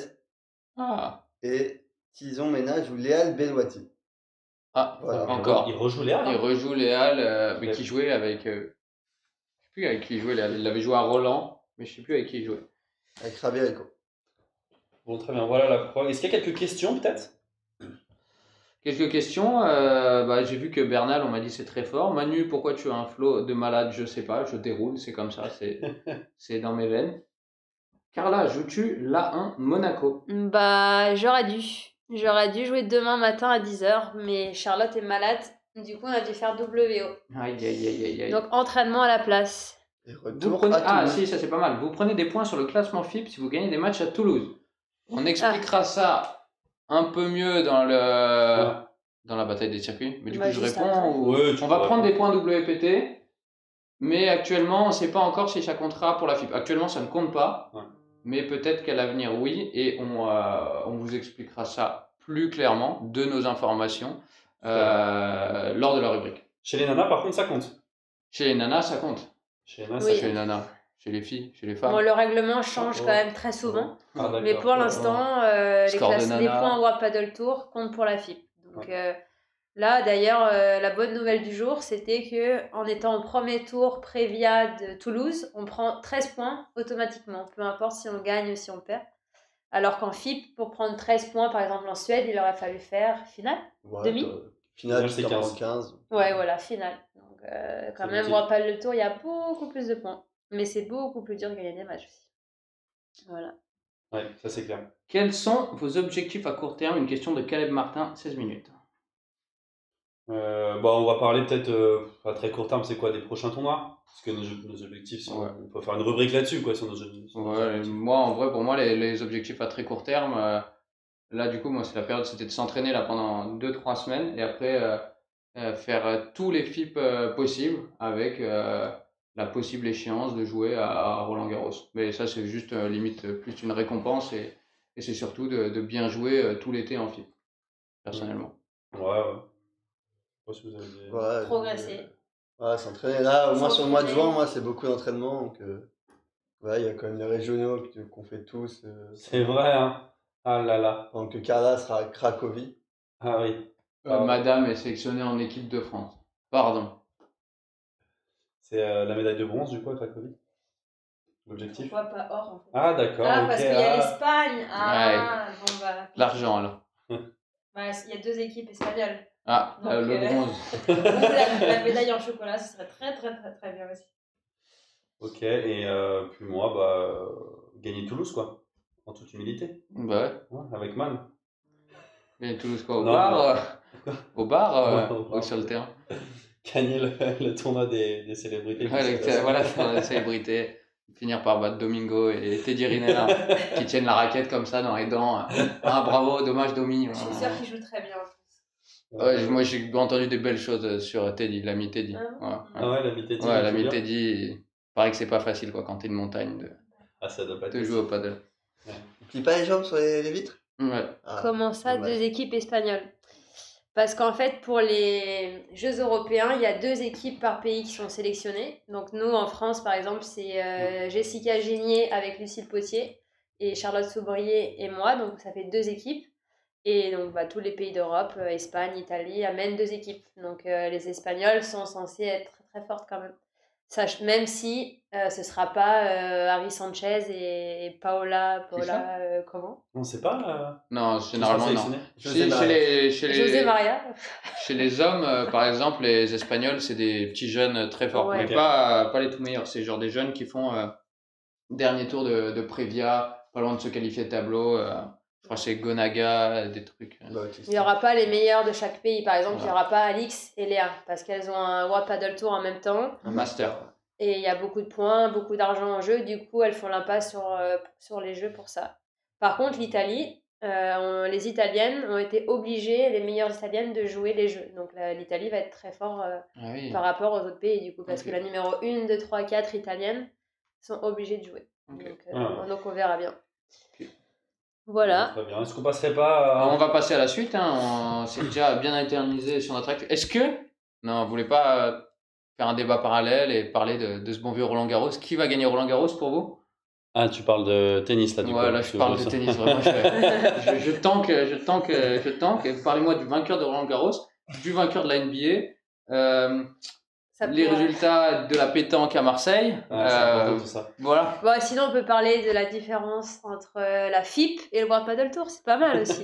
Ah, et Tison Mena joue Léal Belouati. ah, Voilà. encore. Il rejoue Léa. Il là. rejoue Léal, mais Ouais. qui jouait avec. Je sais plus avec qui il jouait. Léal. Il avait joué à Roland, mais je sais plus avec qui il jouait. Avec Raberico. Bon, très bien. Voilà la prog. Est-ce qu'il y a quelques questions peut-être? Quelques questions. J'ai vu que Bernal, on m'a dit c'est très fort. Manu, pourquoi tu as un flow de malade? Je sais pas, je déroule, c'est comme ça, c'est dans mes veines. Carla, joues-tu l'A1 Monaco? Bah, j'aurais dû jouer demain matin à 10h, mais Charlotte est malade. Du coup, on a dû faire WO. Aïe, aïe, aïe, aïe, aïe. Donc, entraînement à la place. Et Vous retour prenez... à Ah Toulouse. si, ça c'est pas mal. Vous prenez des points sur le classement FIP si vous gagnez des matchs à Toulouse. On expliquera ça un peu mieux dans la bataille des circuits. Mais du Bah, coup, je juste réponds. après. Ou... Ouais, tu on va pourras prendre répondre. des points WPT, mais actuellement, on ne sait pas encore si ça comptera pour la FIP. Actuellement, ça ne compte pas. Ouais. mais peut-être qu'à l'avenir, oui, et on vous expliquera ça plus clairement de nos informations lors de la rubrique. Chez les nanas, par contre, ça compte. Chez les nanas, ça compte. Chez les nanas, Oui. ça Chez les compte. nanas, chez les filles, chez les femmes. Bon, le règlement change Oh. quand même très souvent. Ah, d'accord. Mais pour l'instant, Score de les nana. points World Paddle Tour comptent pour la FIP. Donc là, d'ailleurs, la bonne nouvelle du jour, c'était que en étant au premier tour Previa de Toulouse, on prend 13 points automatiquement, peu importe si on gagne ou si on perd. Alors qu'en FIP, pour prendre 13 points, par exemple en Suède, il aurait fallu faire finale. Ouais, Demi. Finale, C'est c'est 15. 15. Ouais, voilà, finale. Donc quand C'est même, utile. World Paddle Tour, il y a beaucoup plus de points. Mais c'est beaucoup plus dur de gagner des matchs aussi. Voilà. Ouais, ça c'est clair. Quels sont vos objectifs à court terme? Une question de Caleb Martin, 16 minutes. On va parler peut-être à très court terme, c'est quoi, des prochains tournois? Parce que nos objectifs, si Ouais. on peut faire une rubrique là-dessus, quoi, sur nos objectifs. Ouais, moi, en vrai, pour moi, les objectifs à très court terme, là, du coup, moi, c'est la période, c'était de s'entraîner là pendant 2-3 semaines et après faire tous les FIP possibles avec la possible échéance de jouer à Roland-Garros. Mais ça, c'est juste limite plus une récompense et c'est surtout de bien jouer tout l'été en FIP, personnellement. Ouais. Je sais pas si vous avez des... Ouais, Progresser. Ouais, s'entraîner. Là, au moins sur le mois de S'entraîner. juin, moi, c'est beaucoup d'entraînement. Donc, ouais, il y a quand même les régionaux qu'on fait tous. C'est vrai, hein. Ah là là. Donc, Carla sera à Cracovie. Ah oui. Pardon. Madame est sélectionnée en équipe de France. Pardon. C'est la médaille de bronze, du coup, à Cracovie. L'objectif. Pourquoi pas or en fait? Ah d'accord, Ah, ok. parce qu'il y a l'Espagne. Ah, bon bah. L'argent, alors. Ouais, il y a 2 équipes espagnoles. Ah, Donc, le bronze. la médaille en chocolat, ce serait très très très très bien aussi. Ok, et puis moi, gagner Toulouse, quoi. En toute humilité. Bah ouais. Ouais, avec Man. Mais Toulouse quoi, au Non, bar au bar Ouais, au bar. ou sur le terrain? Gagner le tournoi des célébrités. Ouais, voilà, dans la célébrité. Finir par battre Domingo et Teddy Riner qui tiennent la raquette comme ça dans les dents. Ah, bravo, dommage Domi. Je suis sûre qu'il joue très bien en plus. Ouais, moi j'ai entendu des belles choses sur Teddy, l'ami Teddy. Ah Ouais, Ah ouais, l'ami Teddy. ouais, il l'ami joue bien. Teddy, il paraît que c'est pas facile quoi, quand t'es une montagne Ah, ça doit pas être de jouer au paddle. Tu plies pas les jambes sur les vitres? Ouais. Ah, Comment ça, dommage. 2 équipes espagnoles? Parce qu'en fait, pour les Jeux européens, il y a 2 équipes par pays qui sont sélectionnées. Donc nous, en France, par exemple, c'est Jessica Gigné avec Lucille Potier et Charlotte Saubrier et moi. Donc ça fait 2 équipes. Et donc tous les pays d'Europe, Espagne, Italie, amènent 2 équipes. Donc les Espagnols sont censés être très très fortes quand même. Même si ce sera pas Harry Sanchez et Paola, comment? On sait pas. Non, qui généralement sera non. sélectionné. José Maria. Chez les hommes, par exemple, les Espagnols, c'est des petits jeunes très forts, Ouais. mais pas les tout meilleurs. C'est genre des jeunes qui font dernier tour de Previa, pas loin de se qualifier de tableau. Je crois que c'est Gonaga, des trucs. Bah, ok, Il n'y aura pas les meilleurs de chaque pays. Par exemple, il n'y Voilà. aura pas Alix et Léa parce qu'elles ont un World Paddle Tour en même temps. Un master. Et il y a beaucoup de points, beaucoup d'argent en jeu. Du coup, elles font l'impasse sur les jeux pour ça. Par contre, l'Italie, les Italiennes ont été obligées, les meilleures Italiennes, de jouer les jeux. Donc l'Italie va être très fort Ah oui. par rapport aux autres pays, du coup, parce Ok. que la numéro 1, 2, 3, 4 italiennes sont obligées de jouer. Ok. Donc on verra bien. Ok. Voilà. Très bien. Est-ce qu'on passerait pas Alors, on va passer à la suite. Hein. C'est déjà bien éternisé sur notre acte. Est-ce que. Non, vous voulez pas faire un débat parallèle et parler de ce bon vieux Roland Garros? Qui va gagner Roland Garros pour vous? Ah, tu parles de tennis là, du coup. Ouais, là je parle de tennis. Vraiment, je tank. Et parlez-moi du vainqueur de Roland Garros, du vainqueur de la NBA. Ça Les pourrait- résultats de la pétanque à Marseille. Ouais, c'est important tout ça. Voilà. Bon, sinon, on peut parler de la différence entre la FIP et le World Paddle Tour. C'est pas mal aussi.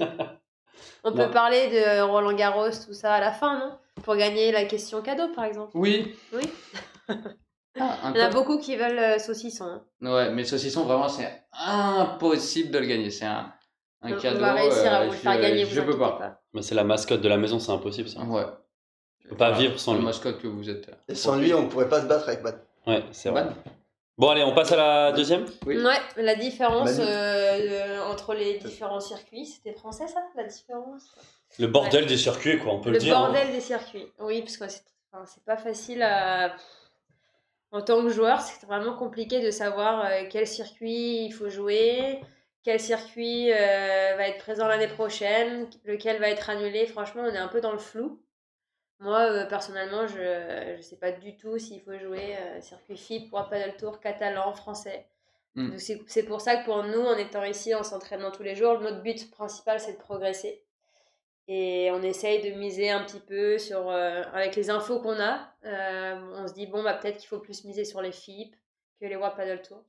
On peut Non. parler de Roland Garros, tout ça à la fin, non? Pour gagner la question cadeau, par exemple. Oui. Oui. Ah, un Il y en a top. beaucoup qui veulent saucisson. Hein. Ouais, mais saucisson, vraiment, c'est impossible de le gagner. C'est un On cadeau. va réussir à vous le faire gagner, vous je peux inquiétez pas. Mais c'est la mascotte de la maison, c'est impossible ça. Ouais. On peut pas vivre sans Le lui. mascotte que vous êtes. Et sans lui, on pourrait pas se battre avec Matt. Ouais, c'est vrai. Ban. Bon, allez, on passe à la deuxième. Oui. Ouais, la différence Manu. entre les différents circuits, c'était français ça, la différence? Le bordel des circuits, quoi, on peut le Le dire. bordel des circuits. Oui, parce que c'est pas facile à... en tant que joueur, c'est vraiment compliqué de savoir quel circuit il faut jouer, quel circuit va être présent l'année prochaine, lequel va être annulé. Franchement, on est un peu dans le flou. Moi, personnellement, je sais pas du tout s'il faut jouer circuit FIP, World Padel Tour, catalan, français. Donc c'est pour ça que pour nous, en étant ici, en s'entraînant tous les jours, notre but principal, c'est de progresser. Et on essaye de miser un petit peu sur, avec les infos qu'on a. On se dit, bon, bah, peut-être qu'il faut plus miser sur les FIP que les World Padel Tour.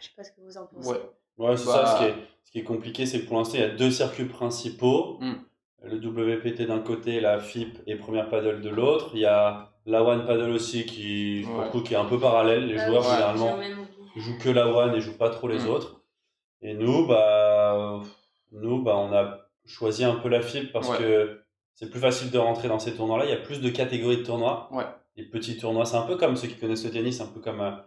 Je sais pas ce que vous en pensez. Ouais, c'est ça. Ce qui est compliqué, c'est que pour l'instant, il y a 2 circuits principaux. Le WPT d'un côté, la FIP et Première Paddle de l'autre. Il y a la One Paddle aussi qui est un peu parallèle. Les joueurs, généralement, jouent que la One et jouent pas trop les autres. Et nous, on a choisi un peu la FIP parce que c'est plus facile de rentrer dans ces tournois-là. Il y a plus de catégories de tournois. Les petits tournois, c'est un peu comme ceux qui connaissent le tennis, un peu comme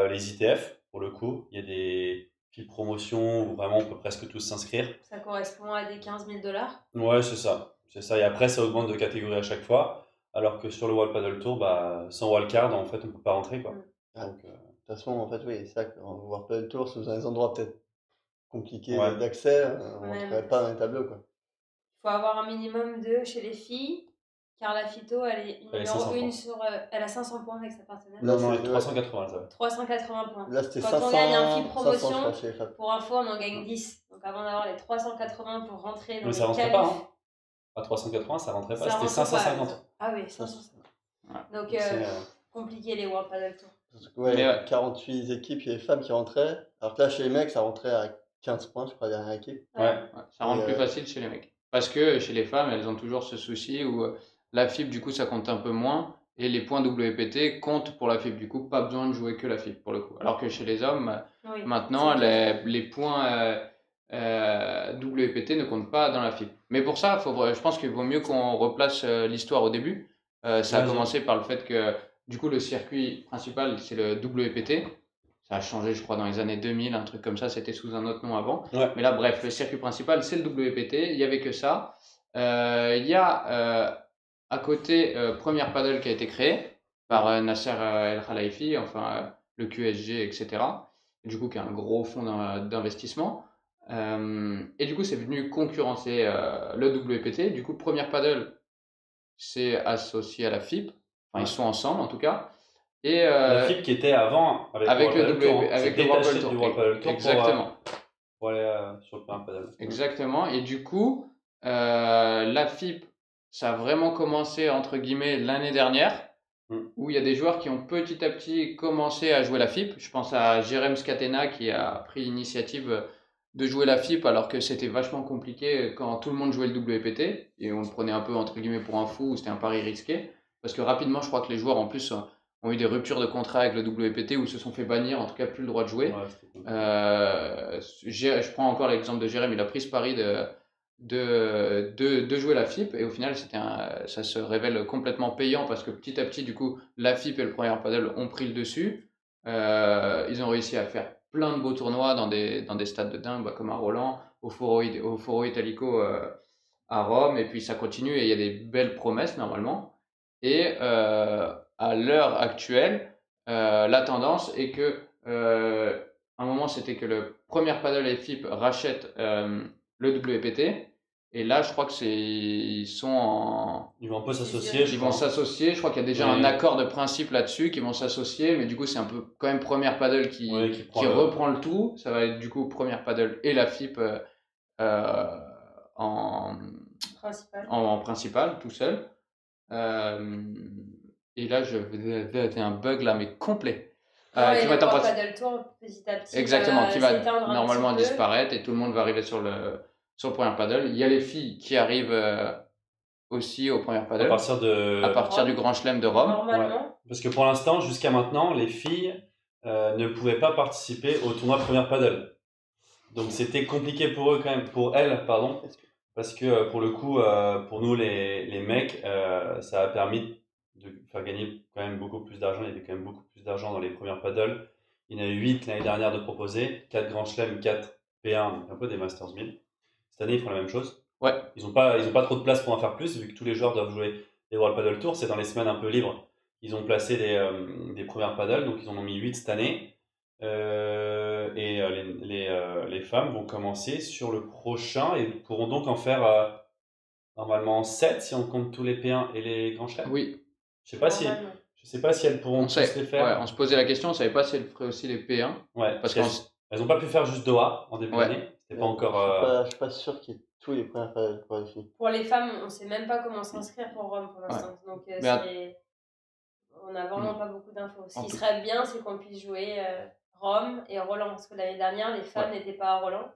les ITF, pour le coup. Il y a des FIP promotions où vraiment on peut presque tous s'inscrire. Ça correspond à des 15 000 $. Ouais, c'est ça. Et après, ça augmente de catégorie à chaque fois. Alors que sur le World Padel Tour, sans wildcard, en fait, on peut pas rentrer, quoi. Donc, de toute façon, en fait, oui, c'est ça qu'en World Padel Tour, c'est dans des endroits peut-être compliqués d'accès, on ne rentrerait pas dans les tableaux, quoi. Il faut avoir un minimum de chez les filles. Carla Fito, elle est numéro 1 sur. Elle a 500 points avec sa partenaire. Non, 380, ça va. 380 points. Là, c'était Quand 500, on gagne un FIP promotion, 500, chez les femmes. pour info, on en gagne 10. Donc avant d'avoir les 380 pour rentrer dans les ça rentrait pas, hein. À 380, ça rentrait pas, c'était 550. Ah oui, 550. Donc, compliqué les World Padel Tour. Ouais, 48 équipes, il y a les femmes qui rentraient. Alors que là, chez les mecs, ça rentrait à 15 points, je crois, la dernière équipe. Ça rentre plus facile chez les mecs. Parce que chez les femmes, elles ont toujours ce souci où la FIP, du coup, ça compte un peu moins. Et les points WPT comptent pour la FIP. Du coup, pas besoin de jouer que la FIP pour le coup. Alors que chez les hommes, maintenant, les points WPT ne comptent pas dans la FIP. Mais pour ça, je pense qu'il vaut mieux qu'on replace l'histoire au début. Ça a commencé par le fait que, du coup, le circuit principal, c'est le WPT. Ça a changé, je crois, dans les années 2000, un truc comme ça. C'était sous un autre nom avant. Mais là, bref, le circuit principal, c'est le WPT. Il n'y avait que ça. Il y a à côté Première Paddle qui a été créé par Nasser El Khelaifi, enfin le QSG, etc. Du coup, qui est un gros fonds d'investissement. Et du coup, c'est venu concurrencer le WPT. Du coup, Première Paddle s'est associé à la FIP. Enfin, ils sont ensemble en tout cas. Et la FIP qui était avant avec le World Padel Tour. Exactement. Pour aller sur le Première Paddle. Exactement. Et du coup, la FIP, ça a vraiment commencé entre guillemets l'année dernière, où il y a des joueurs qui ont petit à petit commencé à jouer la FIP. Je pense à Jérém Scatena qui a pris l'initiative de jouer la FIP alors que c'était vachement compliqué quand tout le monde jouait le WPT et on le prenait un peu entre guillemets pour un fou, c'était un pari risqué parce que rapidement je crois que les joueurs en plus ont eu des ruptures de contrat avec le WPT ou se sont fait bannir, en tout cas plus le droit de jouer. Je prends encore l'exemple de Jérém, il a pris ce pari de jouer la FIP et au final ça se révèle complètement payant parce que petit à petit du coup la FIP et le Premier Padel ont pris le dessus. Ils ont réussi à faire plein de beaux tournois dans des stades de dingue comme à Roland, au Foro Italico à Rome, et puis ça continue et il y a des belles promesses normalement. Et à l'heure actuelle, la tendance est que à un moment c'était que le Premier Padel et FIP rachètent le WPT. Et là, je crois que ils vont un peu s'associer. Ils vont s'associer. Je crois qu'il y a déjà un accord de principe là-dessus, qu'ils vont s'associer. Mais du coup, c'est un peu quand même Première Paddle qui reprend le tout. Ça va être du coup Première Paddle et la FIP en principal, tout seul. Et là, c'est un bug là, mais complet. Qui va Paddle Tour petit à petit. Exactement, qui va normalement disparaître et tout le monde va arriver sur le Premier Paddle. Il y a les filles qui arrivent aussi au Premier Paddle à partir du Grand Chelem de Rome. Normalement. Parce que pour l'instant, jusqu'à maintenant, les filles ne pouvaient pas participer au tournoi Premier Paddle. Donc c'était compliqué pour eux quand même, pour elles, pardon, parce que pour le coup, pour nous les mecs, ça a permis de faire gagner quand même beaucoup plus d'argent. Il y avait quand même beaucoup plus d'argent dans les premières paddles. Il y en a eu 8 l'année dernière de proposés, 4 Grand Chelem, 4 P1, donc un peu des Masters 1000. Cette année, ils font la même chose. Ouais. Ils ont pas trop de place pour en faire plus, vu que tous les joueurs doivent jouer les World Padel Tour. C'est dans les semaines un peu libres ils ont placé des premières paddles, donc ils en ont mis 8 cette année. Les femmes vont commencer sur le prochain et pourront donc en faire normalement 7 si on compte tous les P1 et les grands chelems. Oui. Je sais pas si elles pourront tous les faire. Ouais, on se posait la question, on savait pas si elles feraient aussi les P1. Ouais, parce qu'elles n'ont pas pu faire juste Doha en début d'année. C'était pas encore. Je suis pas sûr qu'il y ait tous les premières paddles pour les filles. Pour les femmes, on sait même pas comment s'inscrire pour Rome pour l'instant. Donc on n'a vraiment pas beaucoup d'infos. Ce qui serait bien, c'est qu'on puisse jouer Rome et Roland. Parce que l'année dernière, les femmes n'étaient pas à Roland.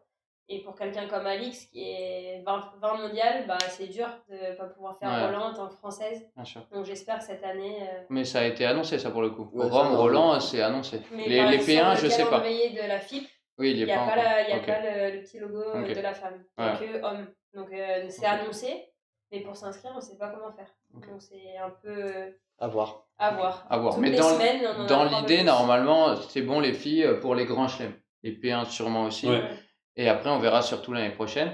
Et pour quelqu'un comme Alix, qui est 20 mondial, bah, c'est dur de ne pas pouvoir faire Roland en tant que française. Bien sûr. Donc j'espère que cette année... Mais ça a été annoncé, ça, pour le coup. Ouais, Rome, Roland, c'est annoncé. Mais les P1, je sais pas. Le calendrier de la FIP, oui, il n'y a pas le petit logo de la femme. Il n'y a que homme. Donc c'est annoncé, mais pour s'inscrire, on ne sait pas comment faire. Donc c'est un peu... À voir. À voir. Toutes mais dans l'idée, normalement, c'est bon les filles pour les grands chelems. Les P1 sûrement aussi. Ouais. Et après, on verra surtout l'année prochaine.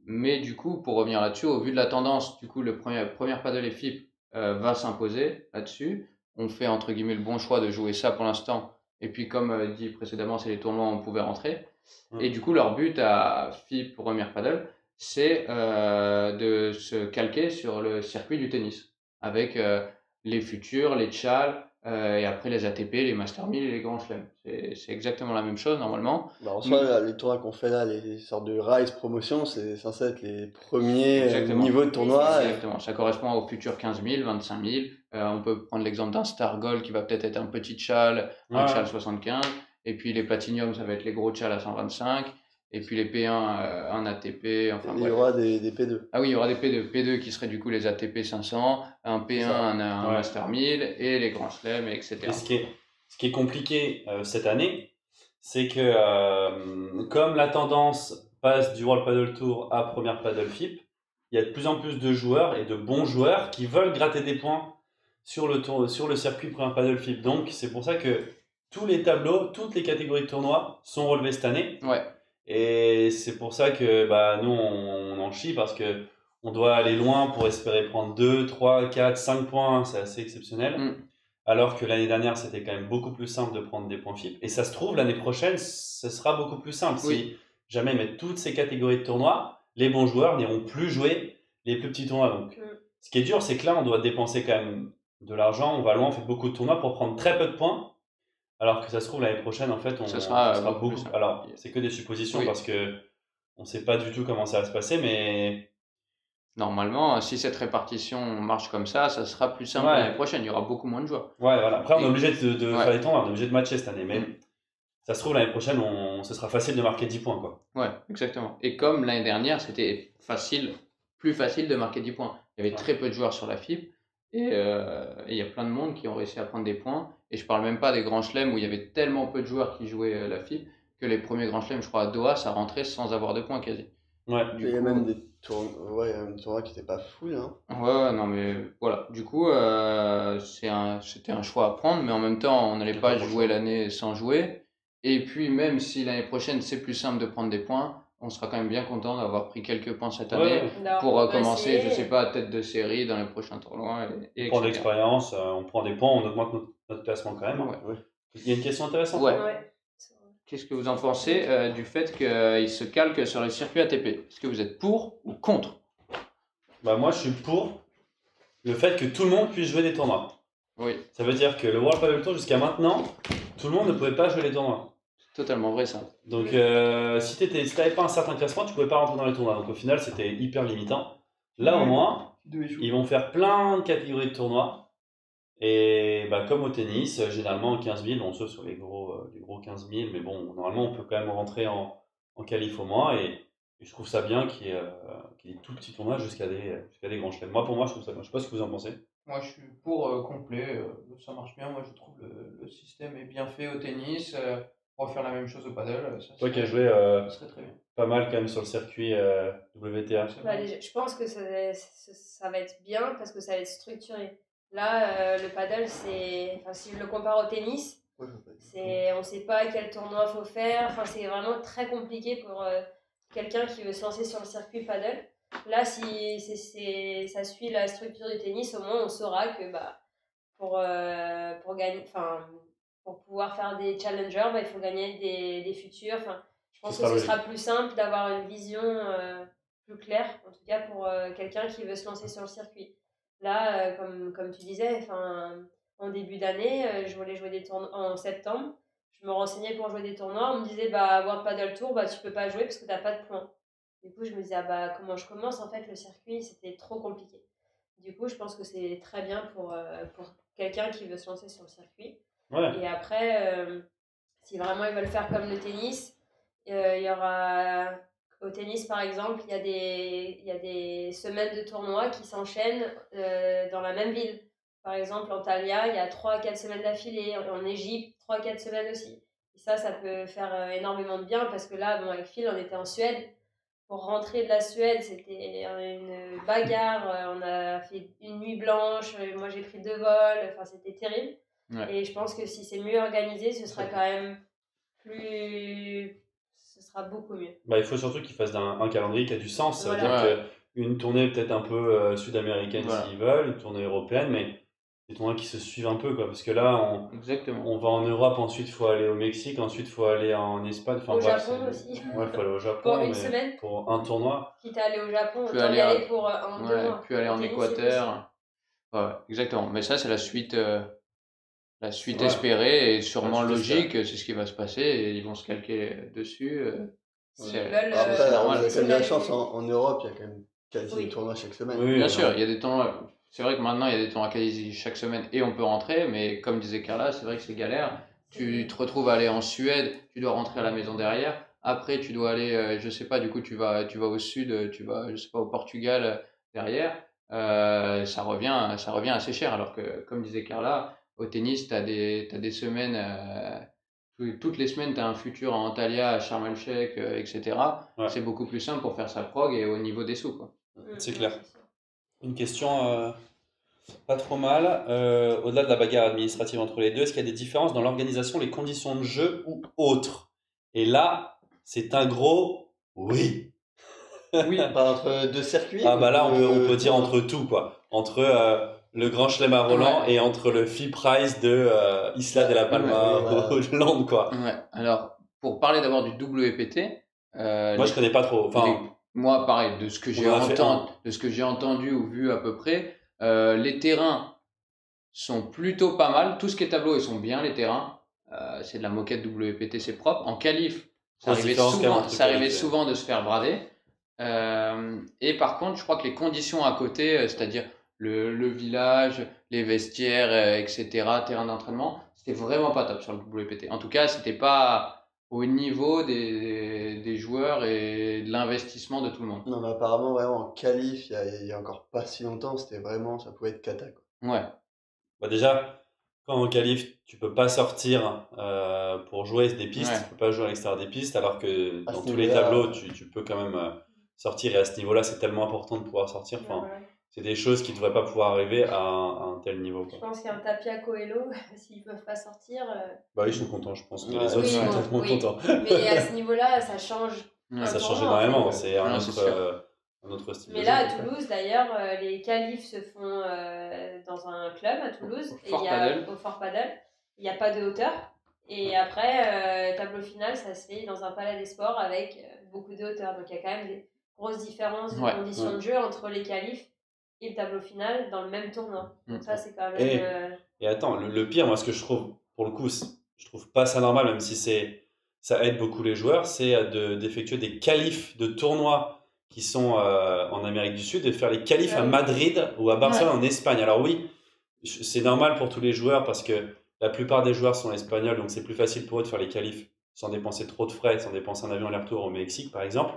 Mais du coup, pour revenir là-dessus, au vu de la tendance, du coup, le première paddle et FIP va s'imposer là-dessus. On fait entre guillemets le bon choix de jouer ça pour l'instant. Et puis, comme dit précédemment, c'est les tournois où on pouvait rentrer. Et du coup, leur but à FIP première paddle, c'est de se calquer sur le circuit du tennis. Avec les futurs, les Chal, et après les ATP, les Master 1000 et les Grands Chelems. C'est exactement la même chose normalement. Bah, en soi, les tournois qu'on fait là, les sortes de Rise Promotion, c'est censé être les premiers niveaux de tournoi. Exactement, ça correspond aux futurs 15 000, 25 000. On peut prendre l'exemple d'un Star Gold qui va peut-être être un petit Chal, un Chal 75. Et puis les Platinum, ça va être les gros Chal à 125. Et puis les P1, un ATP, enfin il y aura des P2. Ah oui, il y aura des P2. P2 qui seraient du coup les ATP 500, un P1, un Master 1000 et les Grands Chelems, etc. Et ce qui est compliqué cette année, c'est que comme la tendance passe du World Paddle Tour à Première Paddle FIP, il y a de plus en plus de joueurs et de bons joueurs qui veulent gratter des points sur le circuit Première Paddle FIP. Donc c'est pour ça que tous les tableaux, toutes les catégories de tournois sont relevés cette année. Ouais. Et c'est pour ça que nous, on en chie parce que on doit aller loin pour espérer prendre 2, 3, 4, 5 points. C'est assez exceptionnel. Alors que l'année dernière, c'était quand même beaucoup plus simple de prendre des points FIP. Et ça se trouve, l'année prochaine, ce sera beaucoup plus simple. Si jamais ils mettent toutes ces catégories de tournois, les bons joueurs n'iront plus jouer les plus petits tournois. Donc, ce qui est dur, c'est que là, on doit dépenser quand même de l'argent. On va loin, on fait beaucoup de tournois pour prendre très peu de points. Alors que ça se trouve, l'année prochaine, en fait, ça sera beaucoup. Alors, c'est que des suppositions parce que on ne sait pas du tout comment ça va se passer, mais. Normalement, si cette répartition marche comme ça sera plus simple l'année prochaine. Il y aura beaucoup moins de joueurs. Ouais, voilà. Après, on est obligé de faire les tournois, on est obligé de matcher cette année. Mais ça se trouve, l'année prochaine, ce sera facile de marquer 10 points, quoi. Ouais, exactement. Et comme l'année dernière, c'était plus facile de marquer 10 points. Il y avait très peu de joueurs sur la FIP. Et il y a plein de monde qui ont réussi à prendre des points. Et je parle même pas des grands chelems où il y avait tellement peu de joueurs qui jouaient la FIP que les premiers grands chelems, je crois, à Doha, ça rentrait sans avoir de points quasi. Ouais. Il y a même des tournois qui n'étaient pas fous. Hein. Ouais, non, mais voilà. Du coup, c'était un choix à prendre, mais en même temps, on n'allait pas jouer l'année sans jouer. Et puis, même si l'année prochaine, c'est plus simple de prendre des points, on sera quand même bien content d'avoir pris quelques points cette année pour commencer, je sais pas, tête de série dans les prochains tournois. On prend de l'expérience, on prend des points, on augmente notre classement quand même. Ouais. Il y a une question intéressante. Ouais. Qu'est-ce que vous en pensez du fait qu'il se calque sur le circuit ATP? Est-ce que vous êtes pour ou contre? Moi, je suis pour le fait que tout le monde puisse jouer des tournois. Oui. Ça veut dire que le World Paddle Tour, jusqu'à maintenant, tout le monde ne pouvait pas jouer les tournois. Totalement vrai ça. Donc si tu n'avais pas un certain classement, tu ne pouvais pas rentrer dans les tournois. Donc au final, c'était hyper limitant. Là au moins, ils vont faire plein de catégories de tournois. Et comme au tennis, généralement 15 000, sauf sur les gros 15 000, mais bon, normalement on peut quand même rentrer en qualif au moins. Et je trouve ça bien qu'il y ait des tout petits tournois jusqu'à des grands chelems. Pour moi, je trouve ça bien. Je ne sais pas ce que vous en pensez. Moi, je suis pour complet. Ça marche bien. Moi, je trouve le système est bien fait au tennis. Refaire la même chose au paddle. Toi qui as joué très bien. pas mal quand même sur le circuit WTA. Je pense que ça va être bien parce que ça va être structuré. Là, le paddle, si je le compare au tennis, on ne sait pas quel tournoi il faut faire. C'est vraiment très compliqué pour quelqu'un qui veut se lancer sur le circuit paddle. Là, si ça suit la structure du tennis, au moins on saura que pour gagner, enfin, pour pouvoir faire des challengers, il faut gagner des futurs. Enfin, je pense que ce sera plus simple d'avoir une vision plus claire, en tout cas pour quelqu'un qui veut se lancer sur le circuit. Là, comme tu disais, en début d'année, je voulais jouer des tournois en septembre. Je me renseignais pour jouer des tournois. On me disait, World Padel Tour, tu peux pas jouer parce que tu n'as pas de points. Du coup, je me disais, comment je commence? En fait, le circuit, c'était trop compliqué. Du coup, je pense que c'est très bien pour quelqu'un qui veut se lancer sur le circuit. Ouais. Et après, si vraiment ils veulent faire comme le tennis, il y aura au tennis par exemple, il y a des semaines de tournois qui s'enchaînent dans la même ville. Par exemple, en Antalya, il y a 3 à 4 semaines d'affilée. En Égypte, 3 à 4 semaines aussi. Et ça peut faire énormément de bien parce que là, avec Phil, on était en Suède. Pour rentrer de la Suède, c'était une bagarre. On a fait une nuit blanche. Moi, j'ai pris 2 vols. Enfin, c'était terrible. Ouais. Et je pense que si c'est mieux organisé, ce sera quand même ce sera beaucoup mieux. Il faut surtout qu'ils fassent un calendrier qui a du sens. Ça veut Voilà. dire qu'une tournée peut-être un peu sud-américaine s'ils veulent, une tournée européenne, mais des tournois qui se suivent un peu, quoi. Parce que là, Exactement. on va en Europe, ensuite il faut aller au Mexique, ensuite il faut aller en Espagne. Enfin, au bref, Japon aussi. Ouais, il faut aller au Japon. Pour une semaine. Pour un tournoi. Quitte à aller au Japon, Puis autant y aller pour 2 mois. Puis aller en tennis, Équateur. Ouais, exactement. Mais ça, c'est la suite Ouais. espérée et sûrement Ouais, je logique. C'est ce qui va se passer et ils vont se calquer dessus. S'ils c'est- veulent, Après, c'est on a normal. quand même de la professionnels, chance en Europe, il y a quand même quasi Oui. des tournois chaque semaine. Oui, Bien non. sûr, il y a des tournois. C'est vrai que maintenant, il y a des tournois quasi chaque semaine et on peut rentrer, mais comme disait Carla, c'est vrai que c'est galère. Tu te retrouves à aller en Suède, tu dois rentrer à la maison derrière. Après, tu dois aller, je sais pas, du coup, tu vas au sud, tu vas, je sais pas, au Portugal derrière. Ça revient assez cher. Alors que, comme disait Carla, au tennis, t'as des semaines, toutes les semaines, tu as un futur à Antalya, à Sharm el-Sheikh, etc. Ouais. C'est beaucoup plus simple pour faire sa prog et au niveau des sous, quoi. C'est clair. Une question pas trop mal. Au-delà de la bagarre administrative entre les deux, est-ce qu'il y a des différences dans l'organisation, les conditions de jeu ou autres? Et là, c'est un gros oui. Oui, Pas entre 2 circuits. Ah bah là, on peut dire tournois. entre tout, quoi. Entre le Grand Chelem à Roland et entre le FIP Prize de Isla de la Palma Ouais, voilà. au Hollande, quoi. ouais. Alors, pour parler d'abord du WPT, Moi, je connais pas trop. Enfin, moi, pareil, de ce que on en a fait un. de ce que j'ai entendu ou vu à peu près, les terrains sont plutôt pas mal. Tout ce qui est tableau, ils sont bien, les terrains. C'est de la moquette WPT, c'est propre. En qualif, ça Grosse arrivait différence quand même souvent, entre ça arrivait qualif et- souvent de se faire brader. Et par contre, je crois que les conditions à côté, c'est-à-dire le village, les vestiaires, etc., terrain d'entraînement, c'était vraiment pas top sur le WPT. En tout cas, c'était pas au niveau des joueurs et de l'investissement de tout le monde. Non, mais apparemment, vraiment, en qualif, il y a encore pas si longtemps, c'était vraiment, ça pouvait être cata, quoi. Ouais, Bah déjà, quand en qualif, tu peux pas sortir pour jouer des pistes, Ouais. tu peux pas jouer à l'extérieur des pistes, alors que À dans ce tous les niveau-là, tableaux, tu peux quand même sortir. Et à ce niveau-là, c'est tellement important de pouvoir sortir. Enfin, Ouais. c'est des choses qui ne devraient pas pouvoir arriver à un tel niveau, Je quoi. pense qu'il y a un tapis à Coelho, s'ils peuvent pas sortir. Bah ils sont contents, je pense que Ouais. les autres Oui, sont bon, tellement oui. contents. Mais à ce niveau-là, ça change. ouais. Ça change tournoi, en énormément, fait. c'est un Ouais, c'est sûr. autre style Mais de là, jeu. à Toulouse, d'ailleurs, les qualifs se font dans un club à Toulouse, Au Fort Padel. au Fort Padel. Il n'y a pas de hauteur. Et après, tableau final, ça se fait dans un palais des sports avec beaucoup de hauteur. Donc il y a quand même des grosses différences de Ouais, conditions de jeu entre les qualifs et le tableau final dans le même tournoi. Donc ça, c'est quand même. Et- Et attends, le pire, moi, ce que je trouve, pour le coup, je trouve pas ça normal, même si ça aide beaucoup les joueurs, c'est d'effectuer des qualifs de tournois qui sont en Amérique du Sud, et de faire les qualifs à Ouais. Madrid ou à Barcelone en Espagne. Alors oui, c'est normal pour tous les joueurs parce que la plupart des joueurs sont espagnols, donc c'est plus facile pour eux de faire les qualifs sans dépenser trop de frais, sans dépenser un avion aller-retour au Mexique, par exemple.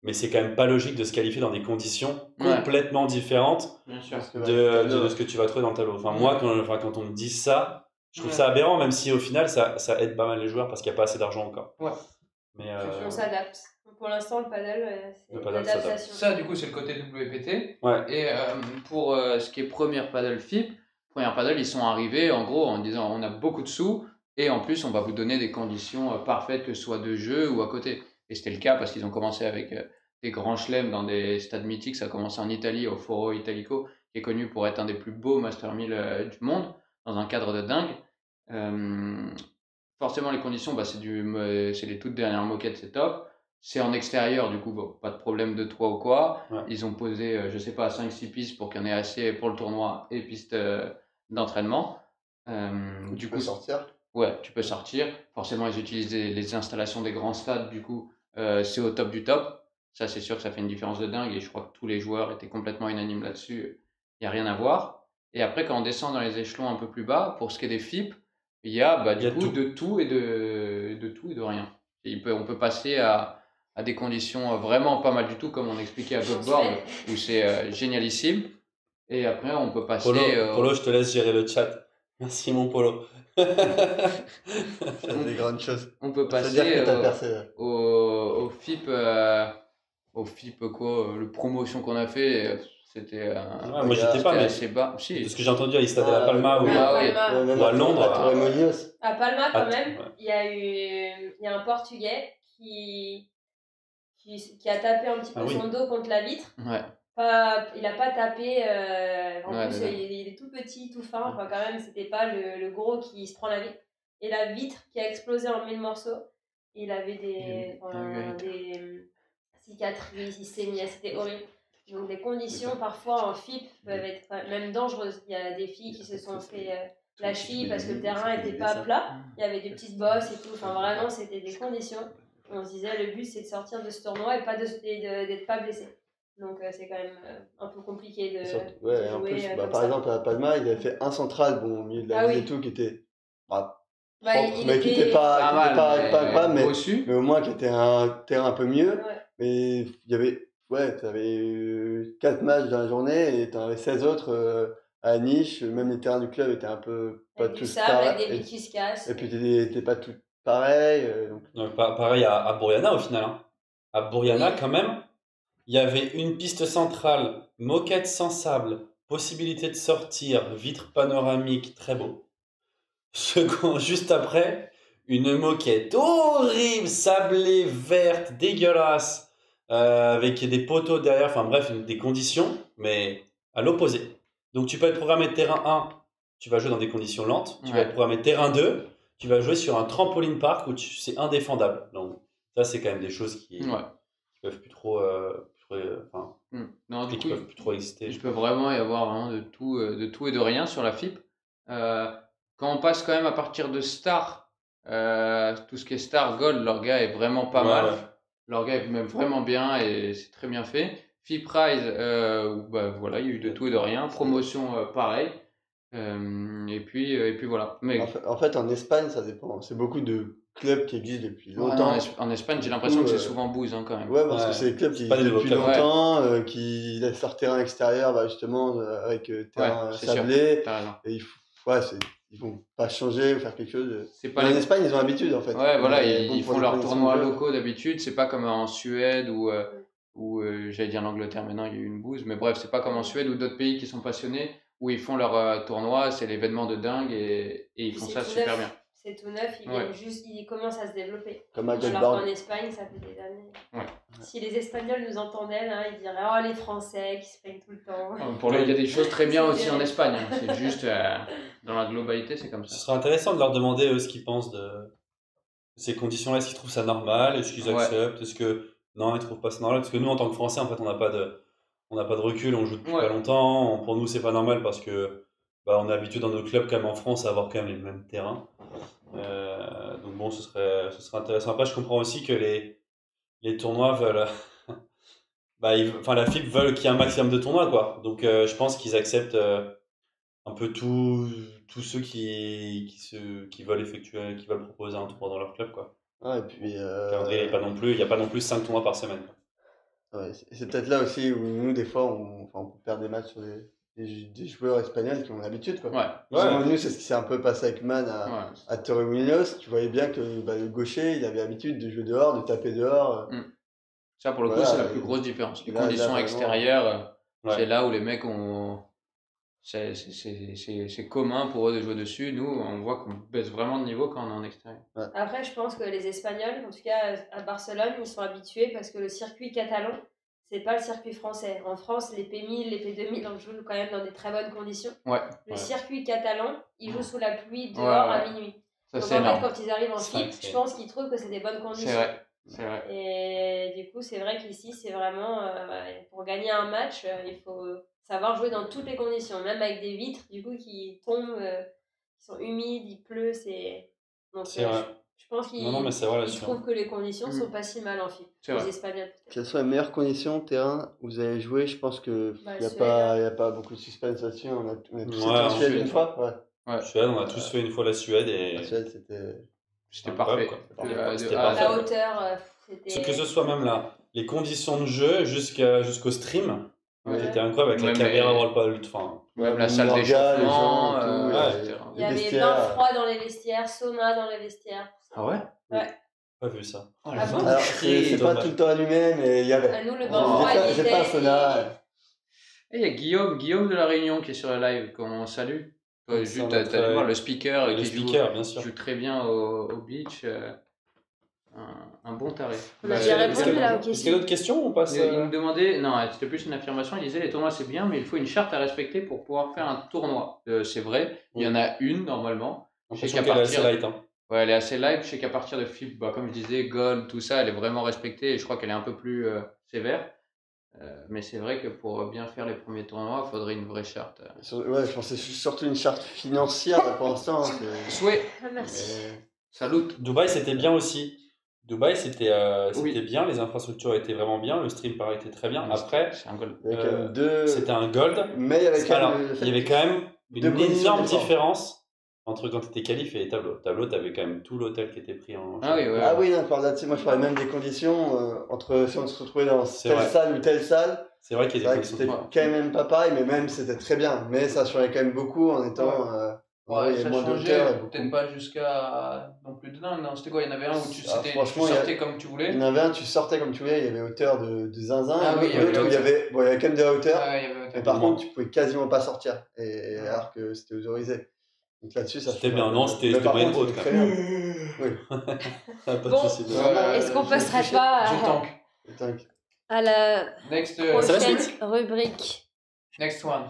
Mais c'est quand même pas logique de se qualifier dans des conditions Ouais. complètement différentes Bien sûr. Parce que, de ce que tu vas trouver dans le tableau. Enfin, moi, quand on me dit ça, je trouve ça aberrant, même si au final, ça aide pas mal les joueurs parce qu'il n'y a pas assez d'argent encore. Ouais. Mais On s'adapte. Pour l'instant, le paddle, c'est Le une paddle s'adapte. adaptation. Ça, du coup, c'est le côté WPT. ouais, Et Pour ce qui est première paddle FIP, première paddle, ils sont arrivés en gros en disant on a beaucoup de sous et en plus on va vous donner des conditions parfaites, que ce soit de jeu ou à côté. Et c'était le cas parce qu'ils ont commencé avec des grands chelems dans des stades mythiques. Ça a commencé en Italie, au Foro Italico. qui est connu pour être un des plus beaux Master 1000 du monde, dans un cadre de dingue. Forcément, les conditions, c'est les toutes dernières moquettes, c'est top. C'est en extérieur, du coup, pas de problème de toit ou quoi. Ouais. Ils ont posé, je sais pas, 5-6 pistes pour qu'il y en ait assez pour le tournoi et pistes d'entraînement. Tu peux sortir. Ouais, tu peux sortir. Forcément, ils utilisent les installations des grands stades, du coup, c'est au top du top. Ça, c'est sûr que ça fait une différence de dingue et je crois que tous les joueurs étaient complètement unanimes là-dessus. Il n'y a rien à voir. Et après, quand on descend dans les échelons un peu plus bas, pour ce qui est des FIP, il y a Il y a tout. de tout et de rien. Et on peut passer à des conditions vraiment pas mal du tout, comme on expliquait à Godboard, où c'est génialissime. Et après, on peut passer. Polo, je te laisse gérer le chat. Merci, mon Polo. C'est des grandes choses. On peut passer C'est-à-dire que t'as percé. au FIP, le promotion qu'on a fait, c'était moi, j'étais pas, mais assez bas. Si. de ce que j'ai entendu à Stade de la Palma ou oui. ou à Londres. À Torremolinos. À Palma, quand même, ouais. il y a un Portugais qui a tapé un petit peu son dos contre la vitre. Ouais. Il a pas tapé. En Ouais, plus, il est tout petit, tout fin. Enfin, quand même, c'était pas le gros qui se prend la vitre. Et la vitre qui a explosé en 1000 morceaux. Il avait des cicatrices, il saignait, c'était horrible. Donc, les conditions, parfois, en FIP, peuvent être même dangereuses. Il y a des filles qui se sont fait la cheville parce que le terrain n'était pas plat. Il y avait des petites bosses et tout. Enfin, vraiment, c'était des conditions. On se disait, le but, c'est de sortir de ce tournoi et d'être pas blessé. Donc, c'est quand même un peu compliqué de Ouais, jouer en plus, comme par ça. exemple, à Palma, il avait fait un central, au milieu de la ligne et tout, qui était propre, mais qui était était pas incroyable, reçu. mais au moins qui était un terrain un peu mieux. Ouais. Mais il y avait, t'avais 4 matchs dans la journée et t'en avais 16 autres à Niche. Même les terrains du club étaient un peu pas Avec du tous sable, pareils. avec des billes qui se cassent. Et puis t'étais pas tous pareils. Donc... Pareil à Bouriana au final. Hein. À Bouriana, Oui. quand même, il y avait une piste centrale, moquette sans sable, possibilité de sortir, vitre panoramique, très beau. Juste après, une moquette horrible, sablée, verte, dégueulasse, avec des poteaux derrière, enfin bref, des conditions, mais à l'opposé. Donc tu peux être programmé terrain 1, tu vas jouer dans des conditions lentes, tu vas être programmé terrain 2, tu vas jouer sur un trampoline park où c'est indéfendable. Donc ça, c'est quand même des choses qui peuvent plus trop... Non, du coup, peuvent plus trop exister. Il peut vraiment y avoir vraiment de tout et de rien sur la FIP. Quand on passe quand même à partir de Star, tout ce qui est Star, Gold, leur gars est vraiment pas mal. Ouais. Leur gars est même vraiment bien et c'est très bien fait. FIP Rise, voilà, il y a eu de tout et de rien. Promotion, pareil. Et puis voilà. Mais... En fait, en Espagne, ça dépend. C'est beaucoup de clubs qui existent depuis longtemps. En Espagne, j'ai l'impression que c'est souvent bouse quand même. Ouais, parce que c'est des clubs qui existent depuis longtemps, qui laissent leur terrain extérieur justement avec terrain sablé. Et ils vont pas changer ou faire quelque chose. En Espagne, ils ont l'habitude en fait. Ouais, voilà, ils font leurs tournois locaux d'habitude. C'est pas comme en Suède ou j'allais dire l'Angleterre, maintenant il y a eu une bouse. Mais bref, c'est pas comme en Suède ou d'autres pays qui sont passionnés où ils font leur tournoi, c'est l'événement de dingue et ils font ça super bien. C'est tout neuf, ils commencent à se développer. Comme à alors qu'en Espagne, ça fait des années. Ouais. Si les Espagnols nous entendaient, là, ils diraient « Oh, les Français qui se plaignent tout le temps. » Pour lui, il y a des choses très bien aussi en Espagne. C'est juste, dans la globalité, c'est comme ça. Ce serait intéressant de leur demander eux ce qu'ils pensent de ces conditions-là. Est-ce qu'ils trouvent ça normal? Est-ce qu'ils acceptent? Est-ce que non, ils trouvent pas ça normal? Parce que nous, en tant que Français, en fait, on n'a pas de recul, on joue depuis pas longtemps. Pour nous, c'est pas normal parce que on est habitué dans nos clubs, comme en France, à avoir quand même les mêmes terrains. Donc bon, ce serait intéressant. Après, je comprends aussi que les tournois veulent... la FIP veut qu'il y ait un maximum de tournois, quoi. Donc je pense qu'ils acceptent un peu tous ceux qui veulent proposer un tournoi dans leur club, quoi. Et puis... il n'y a pas non plus 5 tournois par semaine, quoi. Ouais, c'est peut-être là aussi où nous, des fois, on peut perdre des matchs sur des joueurs espagnols qui ont l'habitude, quoi. Nous, c'est ce qui s'est un peu passé avec Man à Torremolinos. Tu voyais bien que le gaucher, il avait l'habitude de jouer dehors, de taper dehors. Ça, pour le coup, c'est la plus grosse différence. Les conditions extérieures, c'est là où les mecs ont... C'est commun pour eux de jouer dessus. Nous, on voit qu'on baisse vraiment de niveau quand on est en extérieur. Après, je pense que les Espagnols, en tout cas à Barcelone, ils sont habitués parce que le circuit catalan, c'est pas le circuit français. En France, les P1000, les P2000, on joue quand même dans des très bonnes conditions. Ouais. Le circuit catalan, il joue sous la pluie dehors à minuit. Ça, Donc c'est en fait, énorme. quand ils arrivent en C'est FIP, vrai que je pense qu'ils trouvent que c'est des bonnes conditions. C'est vrai. Et du coup, c'est vrai qu'ici, c'est vraiment pour gagner un match, il faut savoir jouer dans toutes les conditions, même avec des vitres du coup qui tombent, qui sont humides, il pleut, donc C'est vrai. je pense qu'ils Non, mais c'est vrai ils là-dessus. trouvent que les conditions sont pas si mal en FIP. C'est Les vrai. Espagnols peut-être. Quelles sont les meilleures conditions terrain où vous avez joué? Je pense qu'il Bah, n'y a, Suède, hein. y a pas beaucoup de suspense là-dessus. On a tous Ouais, été en en Suède Suède. une fois. Ouais. Suède, on a tous fait une fois la Suède et. La Suède, c'était. C'était Incroyable, parfait. quoi. De C'était A à parfait. La Z. hauteur, c'était. Que ce soit même là, les conditions de jeu jusqu'au stream, Ouais. c'était incroyable avec la Même caméra les- World enfin, Même la Les salle orgas, les d'échauffement, gens, tout, ouais. etc. Il y avait vestiaires. bain froid dans les vestiaires, sauna dans les vestiaires. Ah ouais? pas vu ça. Oh, Ah bon Alors, c'est pas dommage. tout le temps allumé, mais il y avait. À nous, le Oh. bain froid, il J'ai fait un était. sauna. Et il y a Guillaume de la Réunion qui est sur le live, qu'on salue. Toi, C'est juste, notre, t'as dû voir le speaker Le qui speaker, bien joue, sûr. qui joue très bien au beach. Un bon taré. On a bien répondu là aux Est-ce qu'il y a questions. d'autres questions ou on passe Il me demandait, non, c'était plus une affirmation, il disait les tournois c'est bien, mais il faut une charte à respecter pour pouvoir faire un tournoi. C'est vrai, il y en a une normalement. J'ai Je sais l'impression qu'à qu'elle est assez partir, light. Hein. ouais, elle est assez live, je sais qu'à partir de FIP, comme je disais, Gold, tout ça, elle est vraiment respectée et je crois qu'elle est un peu plus sévère. Mais c'est vrai que pour bien faire les premiers tournois, il faudrait une vraie charte. Ouais, je pensais surtout une charte financière là, pour l'instant. Souhait, Ah, merci. salut. Dubaï, c'était bien aussi. Dubaï, c'était Oui. bien, les infrastructures étaient vraiment bien, le stream pareil était très bien. Après, C'est un gold. Il y avait quand même deux. c'était un gold. Mais il y avait quand Alors, même. le fait il y avait que- quand même deux une conditions énorme différentes. différence entre quand tu étais qualif et les tableaux. Tableau, tu avais quand même tout l'hôtel qui était pris en Ah oui, ouais. Ah oui, non, par là, tu sais, moi je parlais même des conditions entre si on se retrouvait dans C'est telle vrai. salle ou telle salle. C'est vrai qu'il y C'est a vrai des que conditions c'était différentes. quand même pas pareil, mais même c'était très bien. Mais ça changeait quand même beaucoup en étant. Ouais, il y ça avait moins changeait, d'auteur. et peut-être pas jusqu'à non plus de dingue. Non, c'était quoi? Il y en avait un où tu, Ah, tu franchement, il y a- sortais comme tu voulais. Il y en avait un, tu sortais comme tu voulais, il y avait hauteur de zinzin. Ah oui, il y avait L'autre, la il y avait quand même de la hauteur. Ouais, il y avait Mais par Moins. contre, tu pouvais quasiment pas sortir. Alors que c'était autorisé. Donc là-dessus, ça C'était change bien, un peu. non, c'était Mais par moyenne contre, haute, c'était quand très même. bien. Pas de Bon. soucis. Ouais. Est-ce qu'on je passerait suis- pas Je tank. Putain, à la Next, C'est la prochaine suite rubrique? next one.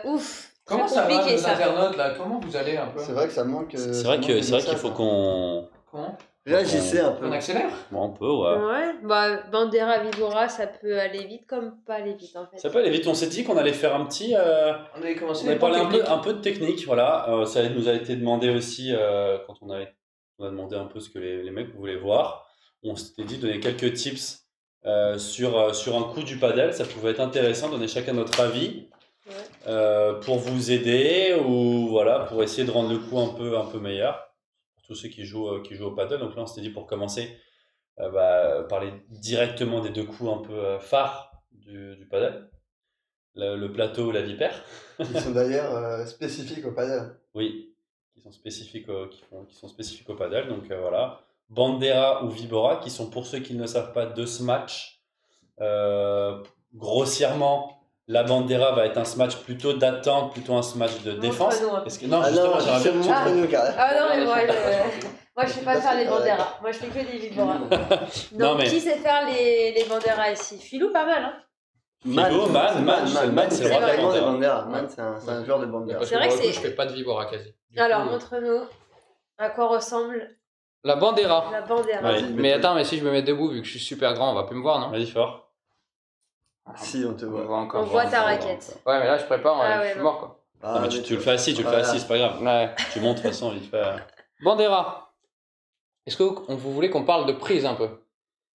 Ouf, Comment très ça va, compliqué nos ça. internautes là? Comment vous allez un peu? C'est vrai que ça manque. C'est vrai qu'il faut qu'on. Comment? Réagissez un peu. On accélère? Bon, un peu, ouais. Ouais, bah Bandera Vibora, ça peut aller vite comme pas aller vite en fait. Ça peut aller vite. On s'est dit qu'on allait faire un petit. On avait commencé On avait les points parlé techniques. un peu de technique, voilà. Ça nous a été demandé aussi quand on a demandé un peu ce que les mecs voulaient voir. On s'était dit de donner quelques tips sur un coup du padel. Ça pouvait être intéressant, donner chacun notre avis pour vous aider ou voilà, pour essayer de rendre le coup un peu meilleur pour tous ceux qui jouent au padel. Donc là, on s'était dit pour commencer, parler directement des deux coups un peu phares du padel. Le plateau ou la vipère. Qui sont d'ailleurs spécifiques au padel. Oui, qui sont spécifiques au padel. Donc voilà, Bandera ou Vibora, qui sont pour ceux qui ne le savent pas deux smatchs. Grossièrement, la Bandera va être un smash plutôt d'attente, plutôt un smash de défense. Montre-nous un peu. Est-ce que non, Ah justement, non, j'aimerais bien. c'est montre-nous carrément. Ah non, mais Ouais, moi je sais pas faire les Bandera. Moi je fais que des Vibora. Non, Donc mais- qui sait faire les Bandera ici? Filou, pas mal hein. Fibo, Man, c'est le roi de la vraiment des Bandera. Bandera. Man, c'est un joueur de Bandera. Parce C'est que vrai pour que le coup, c'est- je fais pas de Vibora quasi. Du Alors coup, montre-nous à quoi ressemble la Bandera. la Bandera. Ouais. Mais attends, mais si je me mets debout, vu que je suis super grand, on va plus me voir, non? Vas-y, fort. Si, on te On voit. voit encore. On voit ta raquette. Ouais, mais là, je prépare, Ah je ouais, suis non. mort, quoi. Ah, Non, mais tu le fais assis, Voilà. c'est pas grave. Ouais. Tu montes de toute façon, vite fait. Bandera. Est-ce que vous voulez qu'on parle de prise un peu?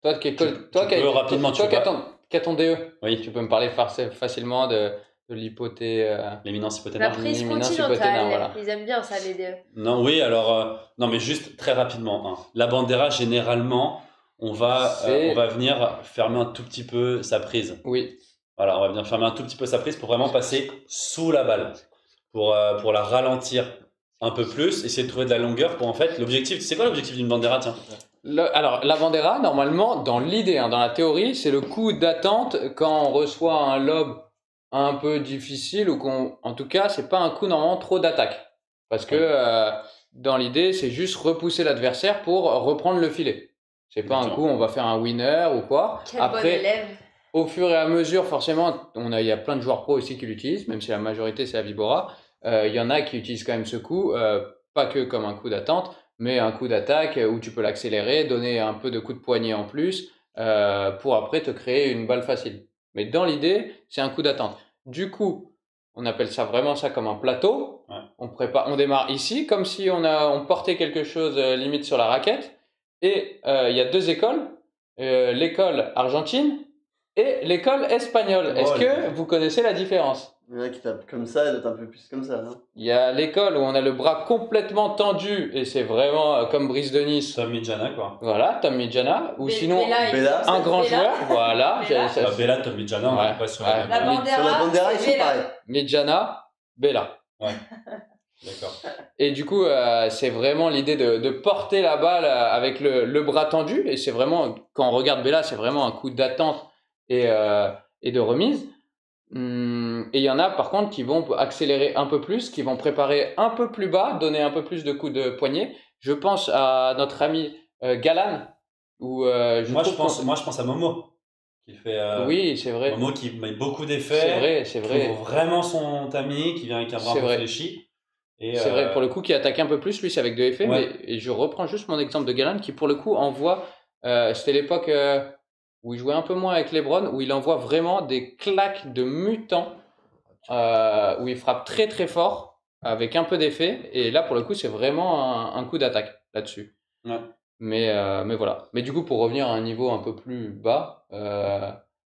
Toi qui peux rapidement, tu peux as ton DE. Oui, Tu peux me parler facilement de l'hypothé. l'éminence La hypothénaire. prise L'éminence continentale, hypothénaire, voilà. ils aiment bien ça les deux. Non, oui, alors, non, mais juste très rapidement. Hein. La Bandera, généralement, on va venir fermer un tout petit peu sa prise. Oui. Voilà, on va venir fermer un tout petit peu sa prise pour vraiment passer sous la balle, pour la ralentir un peu plus, essayer de trouver de la longueur pour en fait l'objectif. C'est quoi l'objectif d'une Bandera, tiens? Alors, la Bandera, normalement, dans l'idée, dans la théorie, c'est le coup d'attente quand on reçoit un lob un peu difficile ou en tout cas, c'est pas un coup normalement trop d'attaque. Parce que dans l'idée, c'est juste repousser l'adversaire pour reprendre le filet. C'est pas un Exactement. coup, on va faire un winner ou quoi. Quel bon élève. au fur et à mesure, forcément, il y a plein de joueurs pro aussi qui l'utilisent, même si la majorité c'est la Vibora. Il y en a qui utilisent quand même ce coup, pas que comme un coup d'attente, mais un coup d'attaque où tu peux l'accélérer, donner un peu de coup de poignet en plus, pour après te créer une balle facile. Mais dans l'idée, c'est un coup d'attente. Du coup, on appelle ça vraiment ça comme un plateau. Ouais. On démarre ici, comme si on portait quelque chose limite sur la raquette. Et il y a 2 écoles, l'école argentine et l'école espagnole. Est-ce que vous connaissez la différence? Il y en a qui tapent comme ça et d'autres un peu plus comme ça. Hein. Il y a l'école où on a le bras complètement tendu et c'est vraiment comme Brice de Nice. Tom Midjana, quoi. Voilà, Tom Midjana. Ou sinon, Bella. un grand joueur. Voilà. Bella. Bella, Tom Midjana, on Ouais. n'est pas sur Ouais. La bandera, Sur la bandera, ils c'est sont Bella. pareils. Midjana, Bella. D'accord. Et du coup, c'est vraiment l'idée de porter la balle avec le bras tendu. Et c'est vraiment, quand on regarde Bella, c'est vraiment un coup d'attente et de remise. Et il y en a par contre qui vont accélérer un peu plus, qui vont préparer un peu plus bas, donner un peu plus de coups de poignet. Je pense à notre ami Galan. Moi, je pense à Momo. Qui fait, oui, c'est vrai. Momo qui met beaucoup d'effets. C'est Qui vrai. ouvre vraiment son tamis, qui vient avec un bras C'est vrai. réfléchi. C'est vrai, pour le coup, qui attaque un peu plus, lui, c'est avec 2 effets. Ouais. Et je reprends juste mon exemple de Galan, qui pour le coup envoie, c'était l'époque où il jouait un peu moins avec LeBron, où il envoie vraiment des claques de mutant, où il frappe très très fort, avec un peu d'effet. Et là, pour le coup, c'est vraiment un coup d'attaque là-dessus. Ouais. Mais voilà. Mais du coup, pour revenir à un niveau un peu plus bas,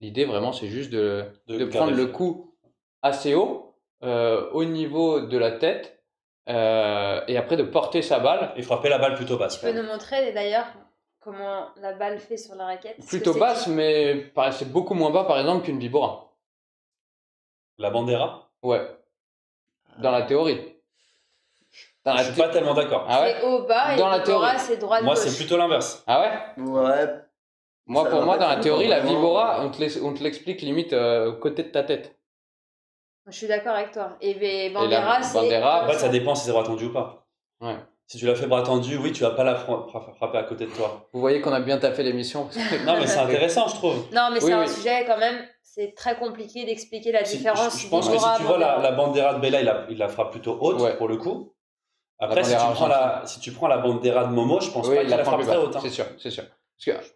l'idée vraiment, c'est juste de prendre le coup assez haut, au niveau de la tête, et après de porter sa balle. Et frapper la balle plutôt basse. Tu peux nous montrer d'ailleurs comment la balle fait sur la raquette? Plutôt basse, mais c'est beaucoup moins bas par exemple qu'une Vibora. La bandera? Ouais. Dans la théorie. Je suis pas tellement d'accord. Ah ouais? C'est haut, bas, et Dans la Vibora, théorie. c'est droite, Moi, gauche. c'est plutôt l'inverse. Ah ouais? Ouais. Moi, Ça pour va moi, pas dans la être théorie, la vraiment- Vibora, on te l'explique limite au côté de ta tête. Je suis d'accord avec toi. Et la Bandera, c'est... Bandera, En fait, ça dépend si c'est bras tendu ou pas. Ouais. Si tu l'as fait bras tendu, oui, tu vas pas la frapper à côté de toi. Vous voyez qu'on a bien taffé l'émission. Non, mais c'est intéressant, je trouve. Non, mais Oui, c'est un oui. sujet quand même, c'est très compliqué d'expliquer la différence. Je pense que Vibora, si tu vois Bandera. la bandera de Bella, il la frappe plutôt haute Ouais. pour le coup. Après, si bandera tu prends la bandera de Momo, je pense Oui, pas il qu'il la frappe plus très bas. haute. Hein. C'est sûr, c'est sûr. Parce que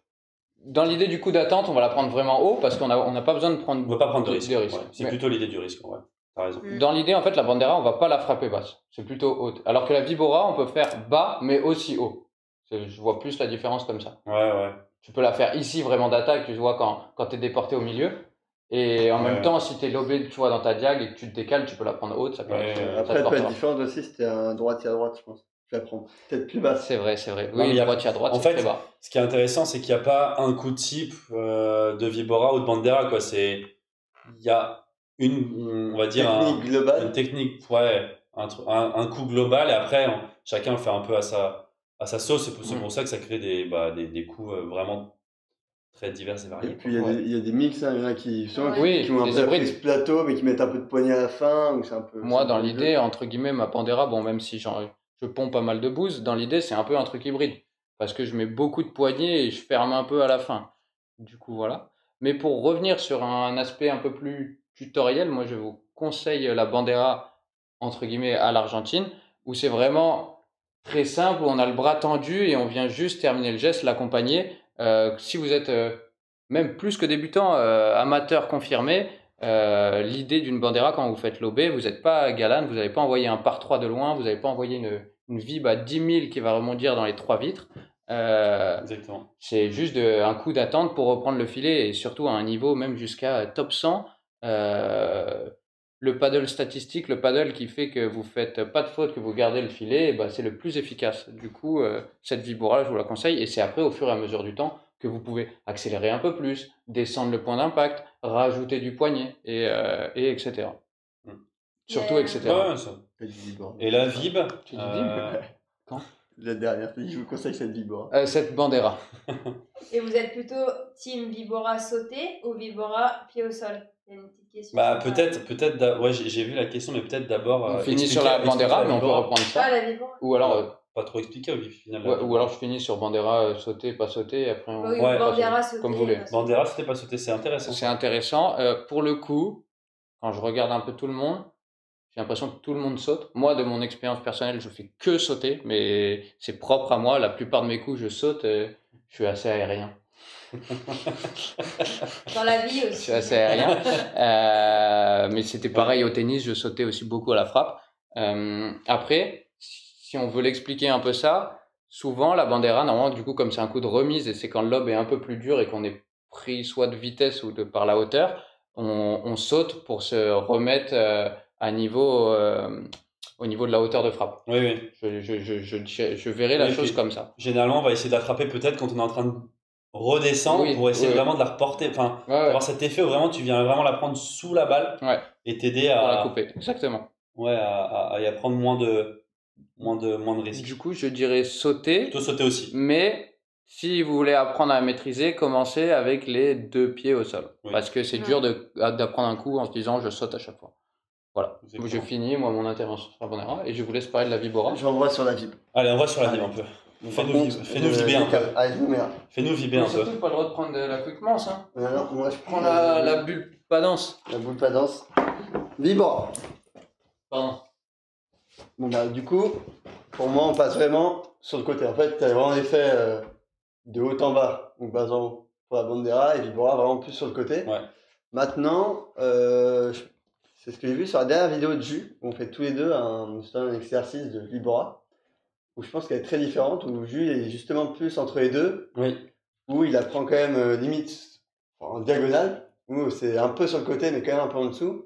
dans l'idée du coup d'attente, on va la prendre vraiment haut parce qu'on n'a pas besoin de prendre On ne veut pas prendre de risque. Ouais. C'est Mais plutôt l'idée du risque. Ouais. T'as raison. dans l'idée, en fait, la bandera, on va pas la frapper basse. C'est plutôt haute. Alors que la Vibora, on peut faire bas, mais aussi haut. Je vois plus la différence comme ça. Ouais. Tu peux la faire ici vraiment d'attaque, tu vois, quand tu es déporté au milieu. Et en même temps, si tu es lobé, tu vois, dans ta diag et que tu te décales, tu peux la prendre haute. Ça peut Après, elle peut être différente aussi si t'es un droitier à droite, je pense. Tu la prends peut-être plus basse. C'est vrai. Non, Oui, mais droitier à droite, en c'est fait, très bas. ce qui est intéressant, c'est qu'il n'y a pas un coup de type de Vibora ou de Bandera. Quoi. Il y a on va dire, Technique globale. une technique, ouais, un coup global, et après, chacun le fait un peu à sa sauce. C'est pour ça que ça crée des coups vraiment très divers et variés. Et puis il y a des mix, hein, il y en a qui ont un des peu hybrides. prise plateau, mais qui mettent un peu de poignet à la fin. Ou c'est un peu, Moi, c'est un dans peu l'idée, bleu. entre guillemets, ma Pandera, bon, même si je pompe pas mal de boost, dans l'idée, c'est un peu un truc hybride. Parce que je mets beaucoup de poignées et je ferme un peu à la fin. Du coup, voilà. Mais pour revenir sur un aspect un peu plus tutoriel, moi, je vous conseille la Bandera, entre guillemets, à l'Argentine, où c'est vraiment très simple, où on a le bras tendu et on vient juste terminer le geste, l'accompagner. Si vous êtes même plus que débutant, amateur confirmé, l'idée d'une bandera quand vous faites l'OB, vous n'êtes pas Galan, vous n'allez pas envoyer un par 3 de loin, vous n'allez pas envoyer une vib à 10 000 qui va rebondir dans les 3 vitres. Exactement. C'est juste un coup d'attente pour reprendre le filet et surtout à un niveau même jusqu'à top 100. Le paddle statistique, le paddle qui fait que vous faites pas de faute, que vous gardez le filet, bah, c'est le plus efficace. Du coup, cette Vibora, je vous la conseille et c'est après au fur et à mesure du temps que vous pouvez accélérer un peu plus, descendre le point d'impact, rajouter du poignet et etc. Surtout etc. Ouais, ça. Et la vib, Tu dis vib Quand La dernière, je vous conseille cette Vibora. cette bandera. Et vous êtes plutôt team Vibora sauté ou Vibora pied au sol? Il y a une petite question. peut-être, ouais, j'ai vu la question, mais peut-être d'abord. On finit sur la bandera, mais on peut reprendre ça. Ah, la Vibora. Ou alors pas trop expliqué au final. Ouais, ou alors je finis sur Bandera, sauter, pas sauter, et après on... Oui, Ouais, Bandera sauter. comme vous voulez. Bandera, c'était pas sauté, c'est intéressant. C'est intéressant. Pour le coup, quand je regarde un peu tout le monde, j'ai l'impression que tout le monde saute. Moi, de mon expérience personnelle, je fais que sauter, mais c'est propre à moi. La plupart de mes coups, je saute. Je suis assez aérien. Dans la vie Je aussi. suis assez aérien. Mais c'était pareil au tennis, je sautais aussi beaucoup à la frappe. Après, si on veut l'expliquer un peu ça, souvent la bandera, normalement, du coup, comme c'est un coup de remise et c'est quand le lob est un peu plus dur et qu'on est pris soit de vitesse ou par la hauteur, on saute pour se remettre à niveau, au niveau de la hauteur de frappe. Oui, oui. Je verrais la Oui, chose puis, comme ça. Généralement, on va essayer d'attraper peut-être quand on est en train de redescendre Oui, pour essayer oui. vraiment de la reporter. Enfin, Ouais, ouais. avoir cet effet où vraiment tu viens vraiment la prendre sous la balle Ouais, et t'aider pour la à, couper. Exactement. ouais, à y apprendre moins de risques. Du coup, je dirais sauter. Plutôt sauter aussi. Mais si vous voulez apprendre à maîtriser, commencez avec les 2 pieds au sol. Oui. Parce que c'est dur d'apprendre un coup en se disant je saute à chaque fois. Voilà. Exactement. Je finis moi mon intervention sur la Bandera et je vous laisse parler de la Vibora. J'envoie sur la vib. Allez, on va sur la vibe un peu. Fais-nous vibrer un peu. Allez, je vous mets là. Fais-nous vibrer un peu. Surtout pas le droit de prendre de la quick manche. Hein. Non, moi je Prends la bulle pas dense. La boule pas dense. Vibra. Pardon. Bon bah du coup, pour moi on passe vraiment sur le côté. En fait, tu as vraiment l'effet de haut en bas, donc bas en haut pour la Bandera et Vibra vraiment plus sur le côté. Ouais. Maintenant, c'est ce que j'ai vu sur la dernière vidéo de Jus, où on fait tous les deux un exercice de Vibra, où je pense qu'elle est très différente, où Jus est justement plus entre les deux, Oui. où il apprend quand même limite en diagonale, où c'est un peu sur le côté mais quand même un peu en dessous.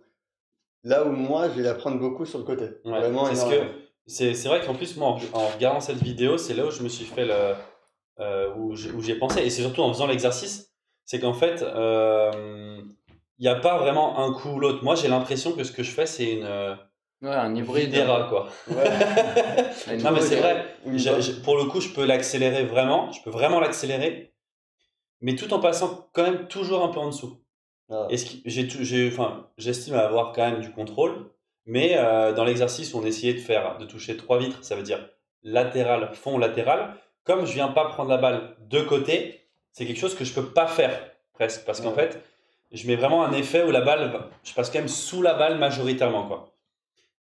Là où moi, je vais la prendre beaucoup sur le côté. Ouais. Vraiment C'est énormément. c'est vrai qu'en plus, moi, en regardant cette vidéo, c'est là où je me suis fait où j'ai pensé. Et c'est surtout en faisant l'exercice, c'est qu'en fait, il n'y a pas vraiment un coup ou l'autre. Moi, j'ai l'impression que ce que je fais, c'est une Ouais, un hybride. Videra, quoi. Ouais. Non, mais c'est vrai. Oui, Pour le coup, je peux l'accélérer vraiment. Je peux vraiment l'accélérer, mais tout en passant quand même toujours un peu en dessous. Ah. Et j'estime avoir quand même du contrôle, mais dans l'exercice où on essayait de toucher 3 vitres, ça veut dire latéral, fond, latéral. Comme je viens pas prendre la balle de côté, c'est quelque chose que je peux pas faire presque, parce qu'en fait, je mets vraiment un effet où je passe quand même sous la balle majoritairement, quoi.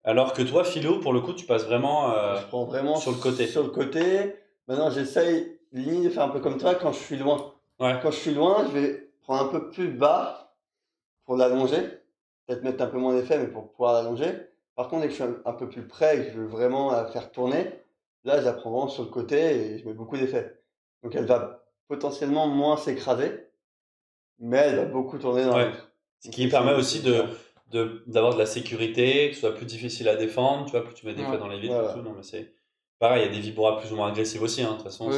Alors que toi, Philo, pour le coup, tu passes vraiment je prends vraiment sur le côté. Sur le côté. Maintenant, j'essaye limite de faire un peu comme toi quand je suis loin. Ouais. Quand je suis loin, je vais prendre un peu plus bas pour l'allonger. Peut-être mettre un peu moins d'effet, mais pour pouvoir l'allonger. Par contre, dès que je suis un peu plus près et que je veux vraiment la faire tourner, là, je la prends vraiment sur le côté et je mets beaucoup d'effet. Donc, elle va potentiellement moins s'écraser, mais elle va beaucoup tourner dans Ouais. la vitre. Ce qui permet aussi d'avoir de la sécurité, que ce soit plus difficile à défendre, tu vois, plus tu mets des Ouais. faits dans les vitres Voilà. et tout. Non, mais c'est pareil, il y a des vibora plus ou moins agressifs aussi, hein. De toute façon, Oui.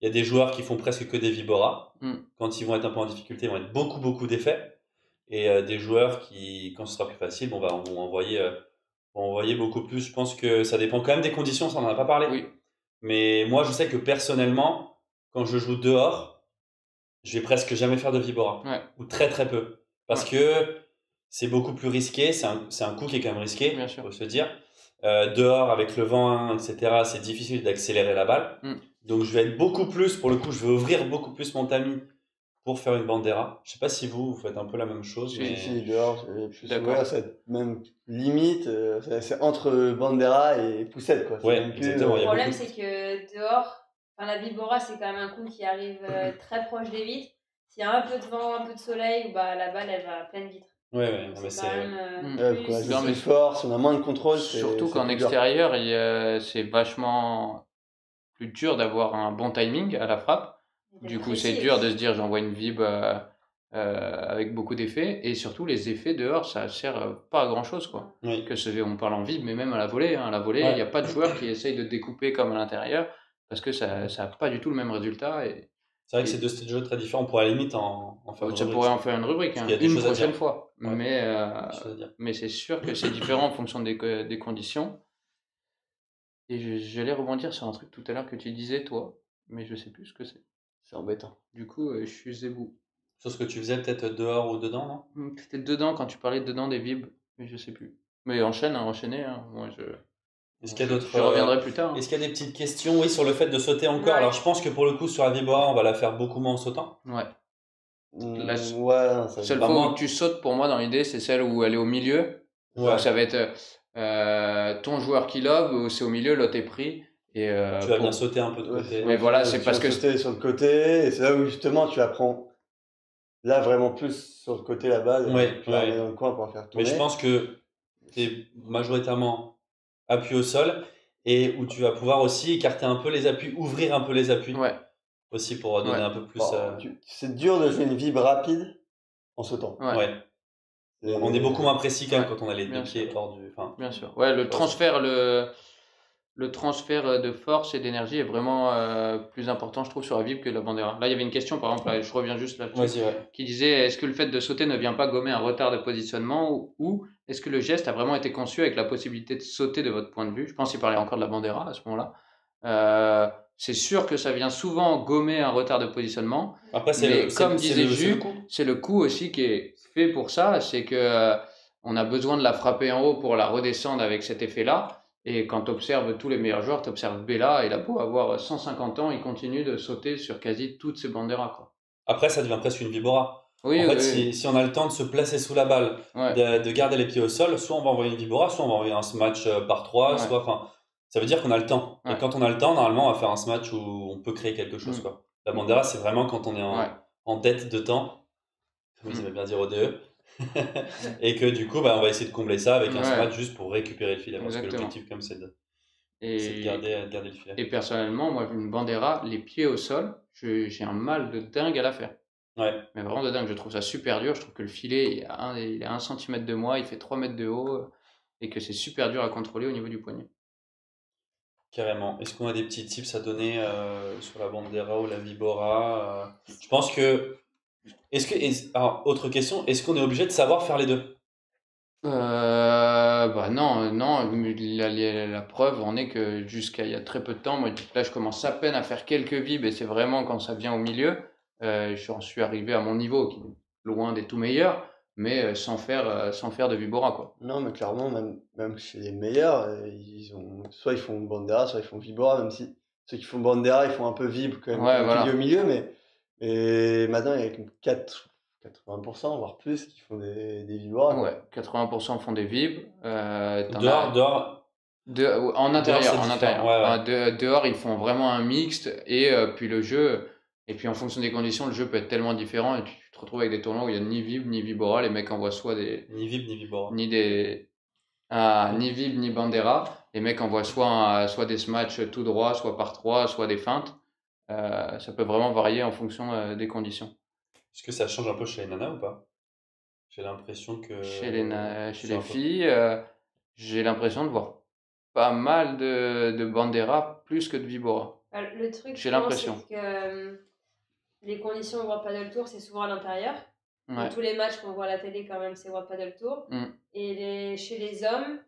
il y a des joueurs qui font presque que des vibora. Mm. Quand ils vont être un peu en difficulté, ils vont être beaucoup d'effets. Et des joueurs qui, quand ce sera plus facile, vont envoyer beaucoup plus. Je pense que ça dépend quand même des conditions, ça on en a pas parlé. Oui. Mais moi, je sais que personnellement, quand je joue dehors, je vais presque jamais faire de vibora. Ouais. Ou très peu. Parce que c'est beaucoup plus risqué, c'est un coup qui est quand même risqué, Bien sûr. faut se dire. Dehors, avec le vent, etc., c'est difficile d'accélérer la balle. Mm. Donc je vais être beaucoup plus, pour le coup, je vais ouvrir beaucoup plus mon tamis pour faire une bandera. Je sais pas si vous faites un peu la même chose. Mais... Si, dehors, j'ai plus D'accord. ouvert cette même limite, c'est entre Bandera et Poussette, quoi. C'est Ouais, même plus, exactement, il y Le a problème, beaucoup. c'est que dehors, la Vibora, c'est quand même un coup qui arrive très proche des vitres. S'il y a un peu de vent, un peu de soleil, bah, la balle, elle va à pleine vitre. Ouais, non, Donc mais c'est quand même Ouais, quoi, plus... Non, c'est mais plus fort, si on a moins de contrôle, Surtout c'est qu'en plus dur. extérieur, c'est vachement plus dur d'avoir un bon timing à la frappe. Du coup, c'est dur de se dire j'envoie une vib avec beaucoup d'effets. Et surtout, les effets dehors, ça sert pas à grand chose, quoi. Oui. On parle en vib, mais même à la volée. Hein. À la volée, il Ouais. n'y a pas de joueur qui essaye de découper comme à l'intérieur parce que ça n'a pas du tout le même résultat. Et C'est vrai que c'est deux styles de jeu très différents. On pourrait à la limite en faire une ça rubrique. pourrait en faire une rubrique, Parce hein, qu'il y a des une choses à prochaine dire. fois. Ouais. Mais, Des choses à dire. mais c'est sûr que c'est différent en fonction des conditions. Et j'allais rebondir sur un truc tout à l'heure que tu disais, toi, mais je sais plus ce que c'est. C'est embêtant. Du coup, je suis zébou. Sur ce que tu faisais peut-être dehors ou dedans, non? C'était dedans quand tu parlais dedans des vibes, mais je sais plus. Mais enchaînez, hein. Moi Est-ce qu'il y a d'autres, Je reviendrai plus tard. est-ce qu'il y a des petites questions, oui, sur le fait de sauter encore? Ouais. Alors, je pense que pour le coup, sur la Vibora, on va la faire beaucoup moins en sautant. Ouais. La Ouais, non, ça seule Bah, fois moi- où tu sautes, pour moi, dans l'idée, c'est celle où elle est au milieu. Ouais. Donc, ça va être ton joueur qui lobe, ou c'est au milieu, l'autre est pris. Et, Tu vas pour- bien sauter un peu de Ouais, côté. Mais voilà, c'est tu parce vas que- sauter sur le côté, et c'est là où justement tu apprends. Là, vraiment plus sur le côté là-bas, Ouais, tu vas ouais. aller dans le coin pour faire tourner. Mais je pense que tu es majoritairement appuyé au sol et où tu vas pouvoir aussi écarter un peu les appuis, ouvrir un peu les appuis Ouais. aussi pour donner Ouais. un peu plus. Bon, c'est dur de jouer une vibre rapide en sautant. Ouais. Ouais. On est beaucoup moins précis quand même Ouais, quand on a les bien deux pieds hors du. Enfin, Bien sûr. Ouais, le transfert de force et d'énergie est vraiment plus important, je trouve, sur la vibre que la bandera. Là, il y avait une question, par exemple, là, je reviens juste là-dessus, vas-y, ouais. qui disait est-ce que le fait de sauter ne vient pas gommer un retard de positionnement ou est-ce que le geste a vraiment été conçu avec la possibilité de sauter de votre point de vue? Je pense qu'il parlait encore de la bandera à ce moment-là. C'est sûr que ça vient souvent gommer un retard de positionnement. Après, c'est Mais le, comme c'est disait le- c'est le Jus, coup. c'est le coup aussi qui est fait pour ça, c'est que on a besoin de la frapper en haut pour la redescendre avec cet effet-là. Et quand tu observes tous les meilleurs joueurs, tu observes Bella, il a beau avoir 150 ans, il continue de sauter sur quasi toutes ses banderas, quoi. Après, ça devient presque une vibora. Oui, En fait, oui, si on a le temps de se placer sous la balle, ouais. de garder les pieds au sol, soit on va envoyer une vibora, soit on va envoyer un smash par 3, Ouais. soit. Enfin, ça veut dire qu'on a le temps. Ouais. Et quand on a le temps, normalement, on va faire un smash où on peut créer quelque chose. Mm. Quoi. La bandera, c'est vraiment quand on est Ouais. en dette de temps, comme ils Mm. aimaient bien dire au DE. Et que du coup, bah, on va essayer de combler ça avec un Ouais. smash juste pour récupérer le filet. Parce que Exactement. l'objectif, comme c'est de Et, garder le filet. et personnellement, moi, une bandera, les pieds au sol, j'ai un mal de dingue à la faire. Ouais. Mais vraiment de dingue, je trouve ça super dur. Je trouve que le filet, il est à 1 cm de moi, il fait 3 mètres de haut, et que c'est super dur à contrôler au niveau du poignet. Carrément. Est-ce qu'on a des petits tips à donner sur la bandera ou la vibora Je pense que. Alors, autre question, est-ce qu'on est obligé de savoir faire les deux? Bah non, la preuve en est que jusqu'à il y a très peu de temps, moi là je commence à peine à faire quelques vibes et c'est vraiment quand ça vient au milieu, j'en suis arrivé à mon niveau qui est loin des tout meilleurs, mais sans faire de vibora quoi. Non, mais clairement, même chez les meilleurs, soit ils font bandera, soit ils font vibora, même si ceux qui font bandera, ils font un peu vibre quand même, Ouais, comme voilà. pilier au milieu, mais maintenant, il y a 80%, voire plus, qui font des vibora. Ouais, 80% font des vibes. Dehors. En intérieur, c'est en différent, intérieur. ouais, ouais. Enfin, dehors, ils font vraiment un mixte et puis le jeu, et puis en fonction des conditions, le jeu peut être tellement différent et tu te retrouves avec des tournois où il y a ni vib ni vibora, les mecs envoient soit Ni vib ni vibora. ni vib ni bandera, les mecs envoient soit des smatchs tout droit, soit par 3, soit des feintes. Ça peut vraiment varier en fonction des conditions. Est-ce que ça change un peu chez les nanas ou pas? J'ai l'impression que. Chez les c'est les un peu- filles, j'ai l'impression de voir pas mal de bandera plus que de vibora. Le truc, J'ai je pense, l'impression. c'est que les conditions au World Padel Tour, c'est souvent à l'intérieur. Ouais. Dans tous les matchs qu'on voit à la télé, quand même, c'est World Padel Tour. Mm. Et chez les hommes,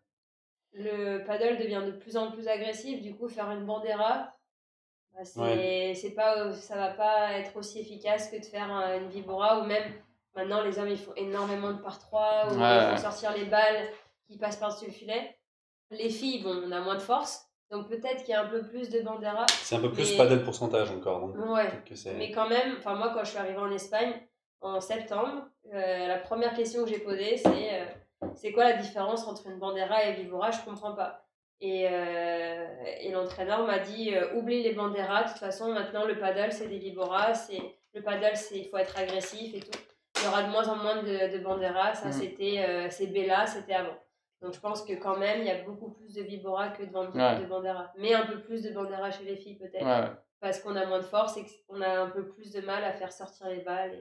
le paddle devient de plus en plus agressif. Du coup, faire une bandera, bah, c'est pas, ça va pas être aussi efficace que de faire une vibora. Ou même, maintenant, les hommes, ils font énormément de par 3, ou Ouais. ils font sortir les balles qui passent par-dessus le filet. Les filles, bon, on a moins de force. Donc peut-être qu'il y a un peu plus de bandera. C'est un peu plus Mais- pas de pourcentage encore. Donc Ouais. peut-être que c'est. Mais quand même, enfin moi quand je suis arrivée en Espagne en septembre, la première question que j'ai posée c'est quoi la différence entre une bandera et une vibora? Je comprends pas. Et l'entraîneur m'a dit oublie les banderas, de toute façon maintenant le paddle c'est des viboras, le paddle il faut être agressif et tout. Il y aura de moins en moins de banderas, ça c'est Bella, c'était avant. Donc je pense que quand même il y a beaucoup plus de vibora que de bandera. Mais un peu plus de bandera chez les filles peut-être. Ouais. Parce qu'on a moins de force et qu'on a un peu plus de mal à faire sortir les balles.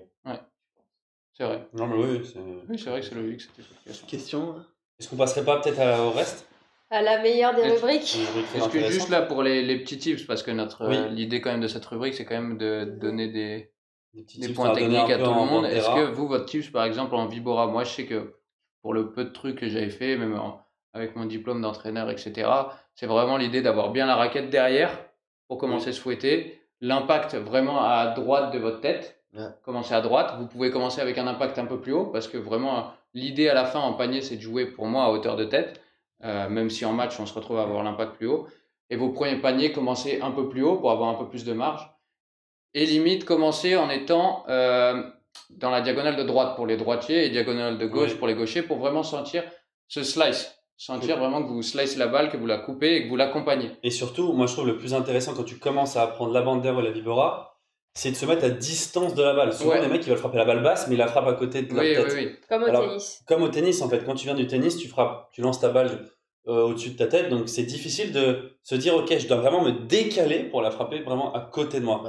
C'est vrai. Non, mais oui. Oui, c'est vrai que c'est logique cette explication. Question hein. Est-ce qu'on passerait pas peut-être au reste? À la meilleure des Est-ce- rubriques. Une rubrique très Est-ce que intéressante. juste là pour les petits tips, parce que Oui. l'idée quand même de cette rubrique, c'est quand même de donner des petits des tips points à donner techniques un à peu tout le en monde. Est-ce bandera. que vous, votre tips par exemple en vibora, moi je sais que pour le peu de trucs que j'avais fait, même avec mon diplôme d'entraîneur, etc., c'est vraiment l'idée d'avoir bien la raquette derrière pour commencer à se fouetter. L'impact vraiment à droite de votre tête. Ouais. Commencez à droite. Vous pouvez commencer avec un impact un peu plus haut parce que vraiment l'idée à la fin en panier, c'est de jouer pour moi à hauteur de tête. même si en match, on se retrouve à avoir l'impact plus haut. Et vos premiers paniers, commencez un peu plus haut pour avoir un peu plus de marge. Et limite, commencez en étant dans la diagonale de droite pour les droitiers et diagonale de gauche pour les gauchers pour vraiment sentir ce slice. Sentir vraiment que vous slicez la balle, que vous la coupez et que vous l'accompagnez. Et surtout, moi je trouve le plus intéressant quand tu commences à apprendre la bandera ou la vibora, c'est de se mettre à distance de la balle. Souvent, les mecs ils veulent frapper la balle basse, mais ils la frappent à côté de leur tête. Comme au tennis. Comme au tennis, en fait. Quand tu viens du tennis, tu lances ta balle au-dessus de ta tête. Donc c'est difficile de se dire, ok, je dois vraiment me décaler pour la frapper vraiment à côté de moi.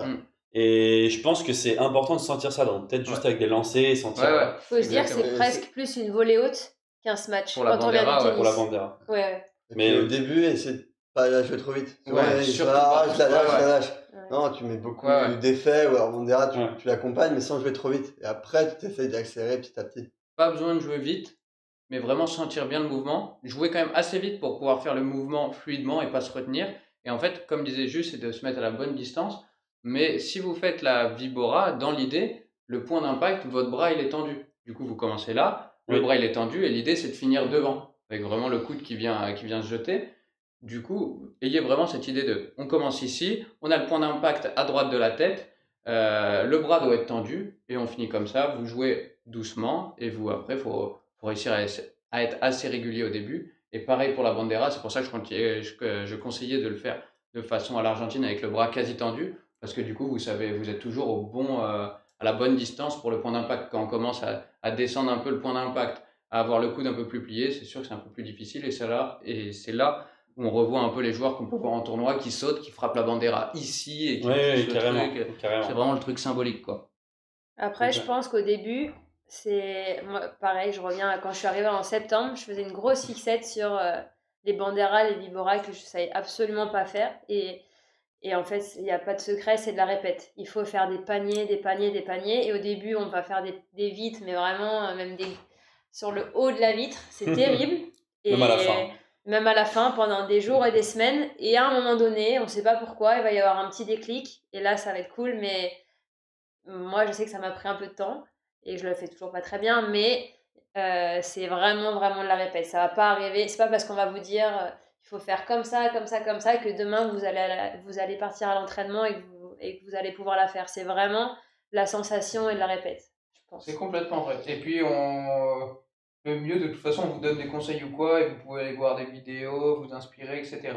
Et je pense que c'est important de sentir ça, donc peut-être juste avec des lancers, sentir. Faut se dire que c'est presque plus une volée haute qu'un smash pour la bandera, pour la bandera. Mais au début, essaie de pas la jouer trop vite. Je la lâche. Non, tu mets beaucoup d'effets, ou alors bandera, tu l'accompagnes, mais sans jouer trop vite. Et après, tu essayes d'accélérer petit à petit. Pas besoin de jouer vite, mais vraiment sentir bien le mouvement. Jouer quand même assez vite pour pouvoir faire le mouvement fluidement et pas se retenir. Et en fait, comme disait Jus, c'est de se mettre à la bonne distance. Mais si vous faites la vibora, dans l'idée, le point d'impact, votre bras il est tendu. Du coup, vous commencez là, le bras il est tendu et l'idée c'est de finir devant, avec vraiment le coude qui vient se jeter. Du coup, ayez vraiment cette idée de, on commence ici, on a le point d'impact à droite de la tête, le bras doit être tendu et on finit comme ça. Vous jouez doucement et vous après, faut réussir à être assez régulier au début. Et pareil pour la bandera, c'est pour ça que je conseillais de le faire de façon à l'Argentine avec le bras quasi tendu. Parce que du coup, vous savez, vous êtes toujours à la bonne distance pour le point d'impact. Quand on commence à descendre un peu le point d'impact, à avoir le coude un peu plus plié, c'est sûr que c'est un peu plus difficile. Et c'est là où on revoit un peu les joueurs qu'on peut voir en tournoi qui sautent, qui frappent la bandera ici. Et qui carrément. C'est vraiment le truc symbolique, quoi. Après, je pense qu'au début, moi, pareil, je reviens à quand je suis arrivée en septembre, je faisais une grosse fixette sur les banderas, les vibora que je savais absolument pas faire. Et en fait, il n'y a pas de secret, c'est de la répète. Il faut faire des paniers. Et au début, on va faire des vitres, mais vraiment, même sur le haut de la vitre. C'est terrible. Et même à la fin, pendant des jours et des semaines. Et à un moment donné, on ne sait pas pourquoi, il va y avoir un petit déclic. Et là, ça va être cool. Mais moi, je sais que ça m'a pris un peu de temps. Et je le fais toujours pas très bien. Mais c'est vraiment, vraiment de la répète. Ça ne va pas arriver. C'est pas parce qu'on va vous dire... il faut faire comme ça, que demain vous allez partir à l'entraînement et que vous allez pouvoir la faire. C'est vraiment la sensation et de la répète, je pense. C'est complètement vrai. Et puis, le mieux, de toute façon, on vous donne des conseils ou quoi, et vous pouvez aller voir des vidéos, vous inspirer, etc.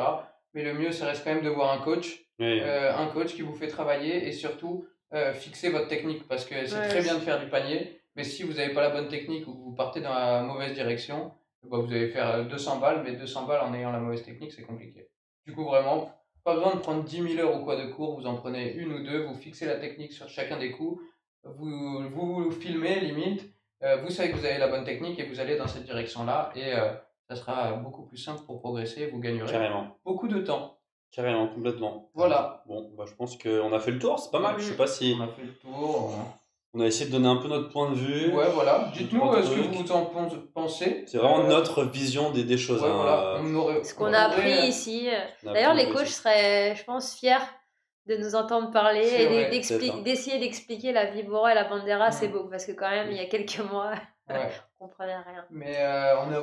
Mais le mieux, ça reste quand même de voir un coach qui vous fait travailler et surtout fixer votre technique. Parce que c'est très bien de faire du panier, mais si vous n'avez pas la bonne technique ou que vous partez dans la mauvaise direction, vous allez faire 200 balles, mais 200 balles en ayant la mauvaise technique, c'est compliqué. Du coup, vraiment, pas besoin de prendre 10 000 heures ou quoi de cours, vous en prenez une ou deux, vous fixez la technique sur chacun des coups, vous filmez limite, vous savez que vous avez la bonne technique et vous allez dans cette direction-là et ça sera beaucoup plus simple pour progresser, vous gagnerez beaucoup de temps. Carrément, complètement. Voilà. Bon, je pense qu'on a fait le tour, c'est pas mal. Je sais pas si... On a fait le tour... On a essayé de donner un peu notre point de vue. Ouais, voilà. Dites-nous ce que vous en pensez. C'est vraiment notre vision des choses. Ouais, voilà. Ce qu'on a appris ici. D'ailleurs, les coachs seraient, je pense, fiers de nous entendre parler et d'essayer d'expliquer la vibora et la bandera. C'est beau parce que quand même, il y a quelques mois, on comprenait rien. Mais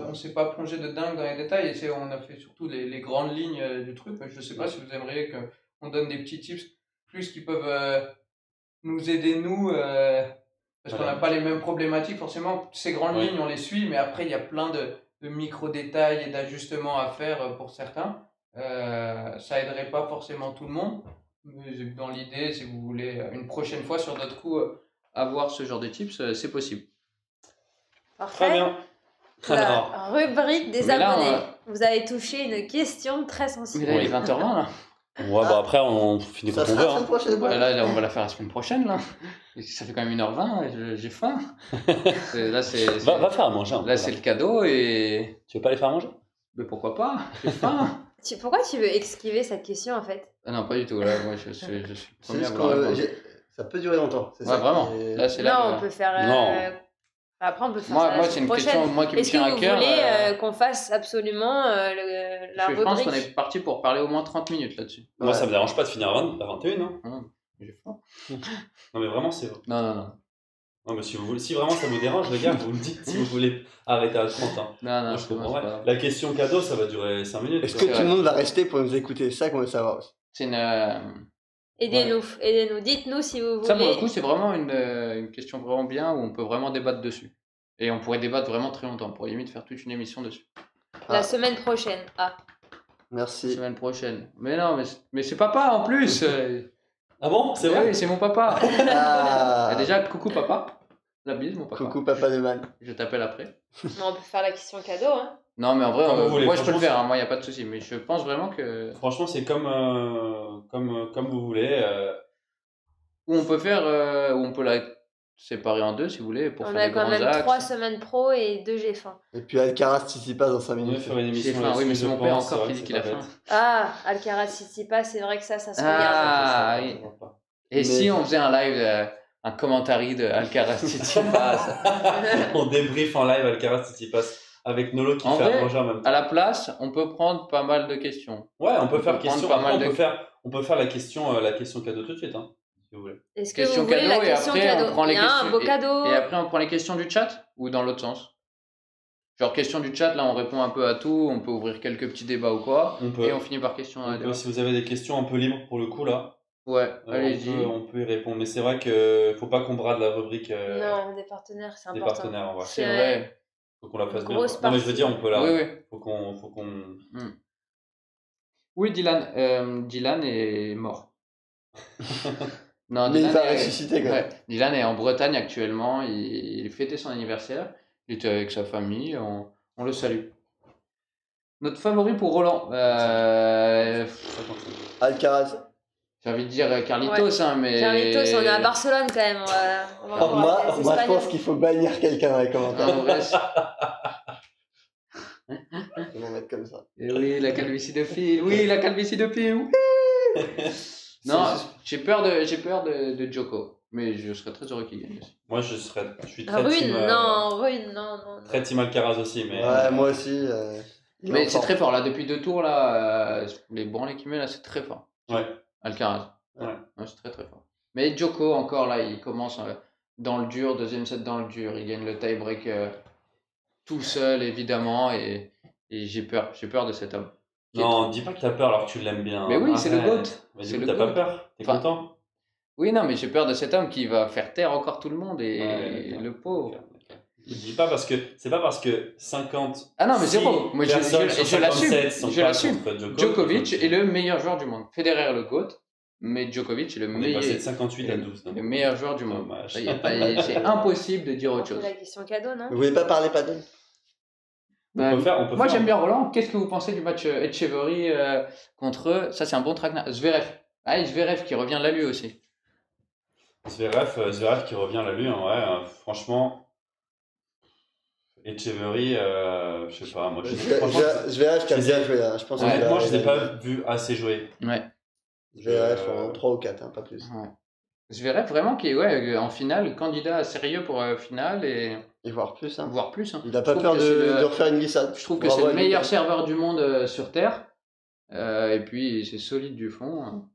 on s'est pas plongé de dingue dans les détails. On a fait surtout les grandes lignes du truc. Mais je sais pas si vous aimeriez qu'on donne des petits tips plus qui peuvent... nous aider parce qu'on n'a pas les mêmes problématiques forcément. Ces grandes lignes on les suit, mais après il y a plein de micro détails et d'ajustements à faire pour certains. Ça aiderait pas forcément tout le monde, mais dans l'idée, si vous voulez une prochaine fois sur d'autres coups avoir ce genre de tips, c'est possible. Parfait. Très bien. La rubrique des abonnés. Vous avez touché une question très sensible. Mais là il est 20h20 là. Ouais, après on finit quand on veut. Là, on va la faire la semaine prochaine. Là. Ça fait quand même 1h20, j'ai faim. Là, va faire à manger. Là, c'est le cadeau et... Tu veux pas les faire à manger? Mais pourquoi pas? J'ai faim. Pourquoi tu veux esquiver cette question en fait? Ah non, pas du tout. Là, moi, je suis premier à vouloir répondre. Ça peut durer longtemps. C'est ça vraiment. Là, c'est là on peut faire... Après, on peut faire moi c'est une question qui me tient à cœur. Est-ce que vous voulez qu'on fasse absolument la rubrique? Je pense qu'on est parti pour parler au moins 30 minutes là-dessus. Moi, ça me dérange pas de finir à 21, non? J'ai faim. Non, mais vraiment, c'est vrai. Non. Non, mais si vraiment ça vous dérange, les gars, vous me dites si vous voulez arrêter à 30. Hein. Non, Moi, je c'est bon, comprends. c'est pas grave. La question cadeau, ça va durer 5 minutes. Est-ce quoi. que tout le monde va rester pour nous écouter? C'est ça qu'on veut savoir aussi. C'est une. Aidez-nous, aidez-nous. Dites-nous si vous voulez. Ça, pour le coup, c'est vraiment une question vraiment bien où on peut vraiment débattre dessus. Et on pourrait débattre vraiment très longtemps. On pourrait limite faire toute une émission dessus. La semaine prochaine. Ah. Merci. Semaine prochaine. Mais non, mais c'est papa en plus. Ah bon, c'est vrai? Oui, c'est mon papa. Ah. Déjà, coucou papa. La bise, mon papa. Coucou papa de man. Je t'appelle après. On peut faire la question cadeau, hein. Non, mais en vrai, Comme vous voulez, moi je peux le franchement, faire, hein, moi il n'y a pas de souci. Mais je pense vraiment que. Franchement, c'est comme vous voulez. Ou on peut faire. Ou on peut la séparer en deux si vous voulez. Pour On faire a les quand grands même axes. 3 semaines pro et 2 G fin. Et puis Alcaraz Tsitsipas dans 5 On va minutes. faire une émission faim, là-dessus, oui, mais c'est je mon père pense, encore c'est qui vrai dit que qu'il a c'est pas faim. bête. Ah, Alcaraz Tsitsipas, c'est vrai que ça se regarde. Ah, Ça, oui. ça va pas. Et Mais- si on faisait un live, un commentary de Alcaraz Tsitsipas On débrief en live Alcaraz Tsitsipas avec Nolo qui En fait à vrai, manger en même temps. à la place, on peut prendre pas mal de questions. Ouais, on peut on faire peut question. prendre pas Après, mal on peut faire la question cadeau tout de suite, hein, si vous voulez. Est-ce que Question vous voulez la cadeau et question après cadeau? on prend les Il y a questions. un beau cadeau. Et après on prend les questions du chat ou dans l'autre sens? Genre question du chat, là on répond un peu à tout, on peut ouvrir quelques petits débats ou quoi. On peut. Et on finit par question à Donc, débat. si vous avez des questions un peu libres pour le coup là, Ouais, on allez-y. peut y répondre. Mais c'est vrai que faut pas qu'on brade la rubrique Non, des partenaires, c'est des important. partenaires. En vrai. C'est vrai. Faut qu'on la fasse bien. Grosse quoi. Non mais je veux partie. dire, on peut la. Oui, oui. Faut qu'on. Oui, Dylan. Dylan est mort. Non, Mais il Dylan va est- ressusciter quand même. Ouais, Dylan est en Bretagne actuellement. Il fêtait son anniversaire. Il était avec sa famille. On le salue. Notre favori pour Roland. Alcaraz. J'ai envie de dire Carlitos, hein, mais. Carlitos, on est à Barcelone quand même. On va Alors, voir moi, les je Espagnols. pense qu'il faut bannir quelqu'un dans les commentaires. En vrai, Ils vont mettre comme ça. et oui, la calvitie de Phil. Oui, la calvitie de Phil. Oui. Non, j'ai peur de Djoko. Mais je serais très heureux qu'il gagne aussi. Moi je suis très Rune, team. Rune, non. Très team Alcaraz aussi, mais. Ouais, moi aussi. il est Mais en c'est forme. très fort là, depuis 2 tours là, les branlés qu'il met là, c'est très fort. Ouais. Alcaraz. Ouais. Ouais, c'est très très fort. Mais Djoko encore là, il commence dans le dur, deuxième set dans le dur, il gagne le tie-break tout seul évidemment et j'ai peur de cet homme. Non, dis pas que t'as peur alors que tu l'aimes bien. Mais oui, c'est le Arrête. GOAT. Mais C'est du coup, le t'as pas GOAT. peur. T'es Enfin, content. Oui, non, mais j'ai peur de cet homme qui va faire taire encore tout le monde et Ouais, le pauvre. D'accord. Dis pas parce que c'est pas parce que 50. Ah non, mais zéro. Moi, je l'assume. Je l'assume. Djokovic est le meilleur joueur du monde. Federer le GOAT, mais Djokovic est le On est passé de meilleur. 58 à 12. donc. Le meilleur joueur du monde. Dommage. Ça, c'est impossible de dire On autre fait chose. la question cadeau, non? Vous voulez pas parler paddle? On peut faire. Moi, j'aime bien Roland. Qu'est-ce que vous pensez du match Etcheverry contre. Ça, c'est un bon traquenard. Zverev. Ah, et Zverev qui revient là lui aussi. Zverev qui revient là lui, hein, ouais, franchement. Echeverry, je sais pas, moi franchement, Je verrai qui a je bien les ai- joué là. Je pense que honnêtement, je les ai pas vus assez jouer. Ouais. Je verrai en 3 ou 4, pas plus. Ouais. Zverev vraiment qui est en finale, candidat sérieux pour finale et Et voir plus. Hein. voire plus. Hein. Il a Je pas trouve peur que c'est de refaire une glissade. Je trouve que Bravo c'est à le lui. meilleur serveur du monde sur Terre. Et puis c'est solide du fond. Hein.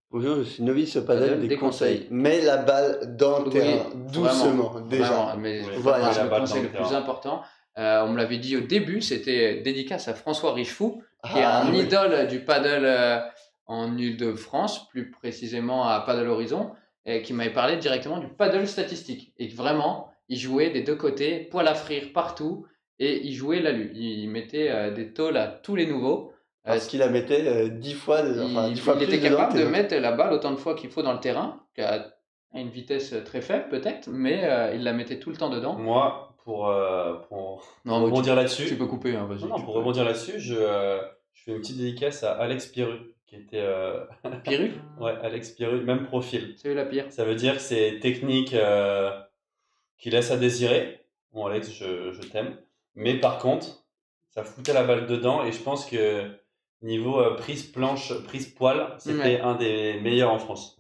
Bonjour, je suis novice au paddle, Paddle, des des conseils. conseils. Mets la balle dans le Oui, terrain, doucement, Vraiment, déjà. vraiment, mais Oui, voilà, c'est la le balle conseil dans le le plus terrain. important. On me l'avait dit au début, c'était dédicace à François Richefou, qui est Ah, un oui. idole du paddle en Île-de-France, plus précisément à Paddle Horizon, et qui m'avait parlé directement du paddle statistique. Et que vraiment, il jouait des deux côtés, poil à frire partout, et il jouait l'alu. Il mettait des tôles à tous les nouveaux. Parce qu'il la mettait 10 fois, enfin, 10 fois il plus était dedans capable que de les autres. mettre la balle autant de fois qu'il faut dans le terrain, à une vitesse très faible peut-être, mais il la mettait tout le temps dedans. Moi, pour Non, mais rebondir tu là-dessus, peux couper, hein, vas-y. non, tu pour peux. rebondir là-dessus, je fais une petite dédicace à Alex Pierru, qui était Pierru, ouais, Alex Pierru, même profil. c'est la pire. Ça veut dire que c'est technique qui laisse à désirer. Bon, Alex, je t'aime. Mais par contre, ça foutait la balle dedans et je pense que niveau prise planche, prise poil, c'était un des meilleurs en France.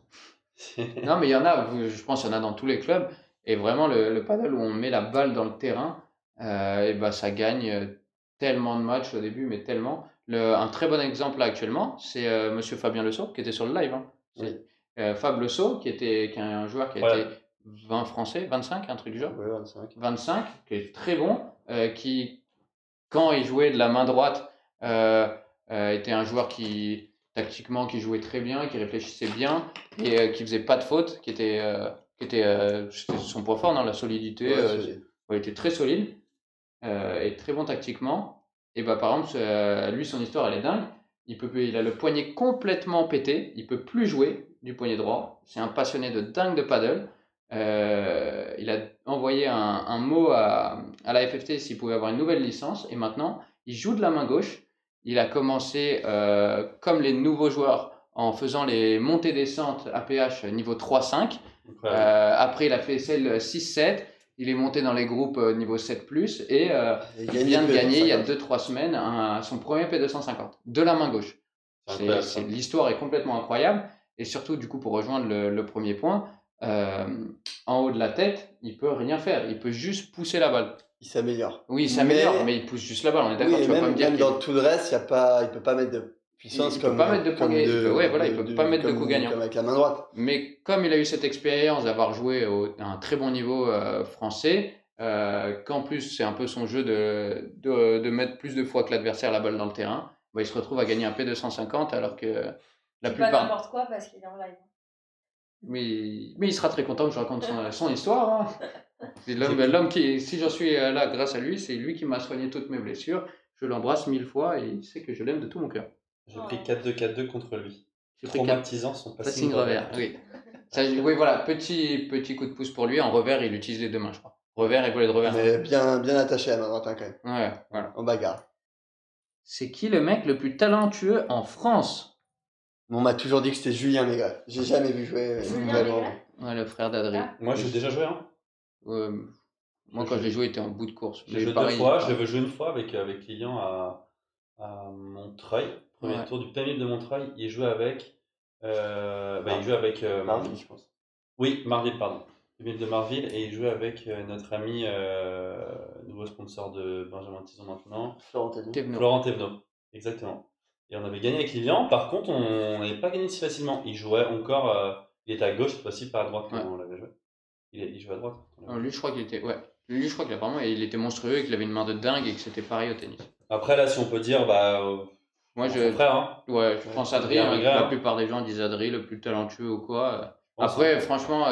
Non, mais il y en a, je pense qu'il y en a dans tous les clubs. Et vraiment, le paddle où on met la balle dans le terrain, et ben, ça gagne tellement de matchs au début, mais tellement. Un très bon exemple là actuellement, c'est Monsieur Fabien Le Saux qui était sur le live. Hein. Oui. Fab Le Saux, qui est un joueur qui a Ouais. été 20 français, 25, un truc du genre. Ouais, 25. 25, qui est très bon, qui, quand il jouait de la main droite, était un joueur qui, tactiquement, qui jouait très bien, qui réfléchissait bien et qui faisait pas de faute, c'était son point fort, non, la solidité. Il était très solide et très bon tactiquement. Et bah, par exemple, lui, son histoire, elle est dingue. Il a le poignet complètement pété, il peut plus jouer du poignet droit. C'est un passionné de dingue de paddle. Il a envoyé un mot à la FFT s'il pouvait avoir une nouvelle licence et maintenant il joue de la main gauche. Il a commencé comme les nouveaux joueurs en faisant les montées-descentes APH niveau 3-5. Après il a fait celle 6-7. Il est monté dans les groupes niveau 7+, et il vient de gagner il y a 2-3 semaines son premier P250 de la main gauche. L'histoire est complètement incroyable et surtout du coup pour rejoindre le premier point, en haut de la tête, il peut rien faire, il peut juste pousser la balle. Il s'améliore. Oui, il s'améliore, mais il pousse juste la balle, on est d'accord, tu vas pas me dire même dans tout le reste, il peut pas mettre de puissance il peut pas mettre de points il peut pas mettre de coups gagnants. Comme avec la main droite. Mais comme il a eu cette expérience d'avoir joué à un très bon niveau français, qu'en plus c'est un peu son jeu de mettre plus de fois que l'adversaire la balle dans le terrain, bah, il se retrouve à gagner un P250 alors que la plupart... pas n'importe quoi parce qu'il est en live. Mais il sera très content que je raconte son histoire. Hein. C'est l'homme qui, si j'en suis là grâce à lui, c'est lui qui m'a soigné toutes mes blessures. Je l'embrasse 1000 fois et il sait que je l'aime de tout mon cœur. J'ai pris 4-2-4-2 contre lui. J'ai pris Traumatisant son passing revers. Oui. Oui, voilà, petit coup de pouce pour lui. En revers, il utilise les deux mains, je crois. Revers et volet de revers. Mais bien attaché à la main droite, hein, quand même. Ouais, voilà. En bagarre. C'est qui le mec le plus talentueux en France? On m'a toujours dit que c'était Julien Maigret. J'ai jamais vu jouer. Ouais, le frère d'Adrien. Moi, j'ai déjà joué. Hein. Moi, quand j'ai joué, il était en bout de course. J'ai joué 2 fois. Je l'avais joué une fois avec Lilian à Montreuil. Premier tour du P1000 de Montreuil. Il jouait avec. Il jouait avec. Marville, je pense. Oui, Marville, pardon. P1000 de Marville. Et il jouait avec notre ami, nouveau sponsor de Benjamin Tison maintenant. Florent Thévenot. Exactement. Et on avait gagné avec Lilian. Par contre, on n'avait pas gagné si facilement. Il jouait encore. Il était à gauche, cette fois-ci, pas à droite comme on l'avait joué. Il jouait à droite. Lui, je crois qu'il était. Ouais. Lui, je crois qu'il a vraiment. Il était monstrueux et qu'il avait une main de dingue et que c'était pareil au tennis. Après, là, si on peut dire, moi, frère, hein. Ouais, je pense Adri. La plupart des gens disent Adri, le plus talentueux ou quoi. Après, franchement,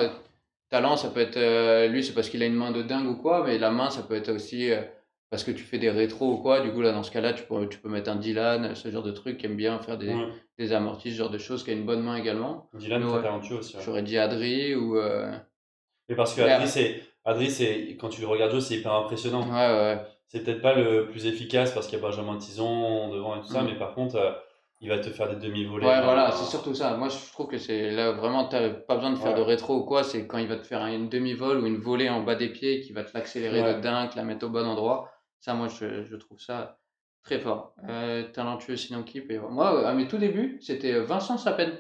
talent, ça peut être. Lui, c'est parce qu'il a une main de dingue ou quoi, mais la main, ça peut être aussi. Parce que tu fais des rétros ou quoi, du coup là dans ce cas-là tu peux mettre un Dylan, ce genre de truc qui aime bien faire des amortis, ce genre de choses, qui a une bonne main également. Dylan très talentueux aussi. J'aurais dit Adri ou... Mais parce que Adri c'est quand tu le regardes jouer c'est hyper impressionnant. Ouais. C'est peut-être pas le plus efficace parce qu'il y a Benjamin Tison devant et tout ça, mais par contre il va te faire des demi-volées. Ouais voilà, c'est surtout ça. Moi je trouve que c'est là vraiment t'as pas besoin de faire de rétro ou quoi, c'est quand il va te faire une demi-vol ou une volée en bas des pieds qui va te l'accélérer de dingue, la mettre au bon endroit. Ça, moi, je trouve ça très fort. Talentueux, sinon qui peut y avoir. Moi, à mes tout débuts, c'était Vincent Sapen,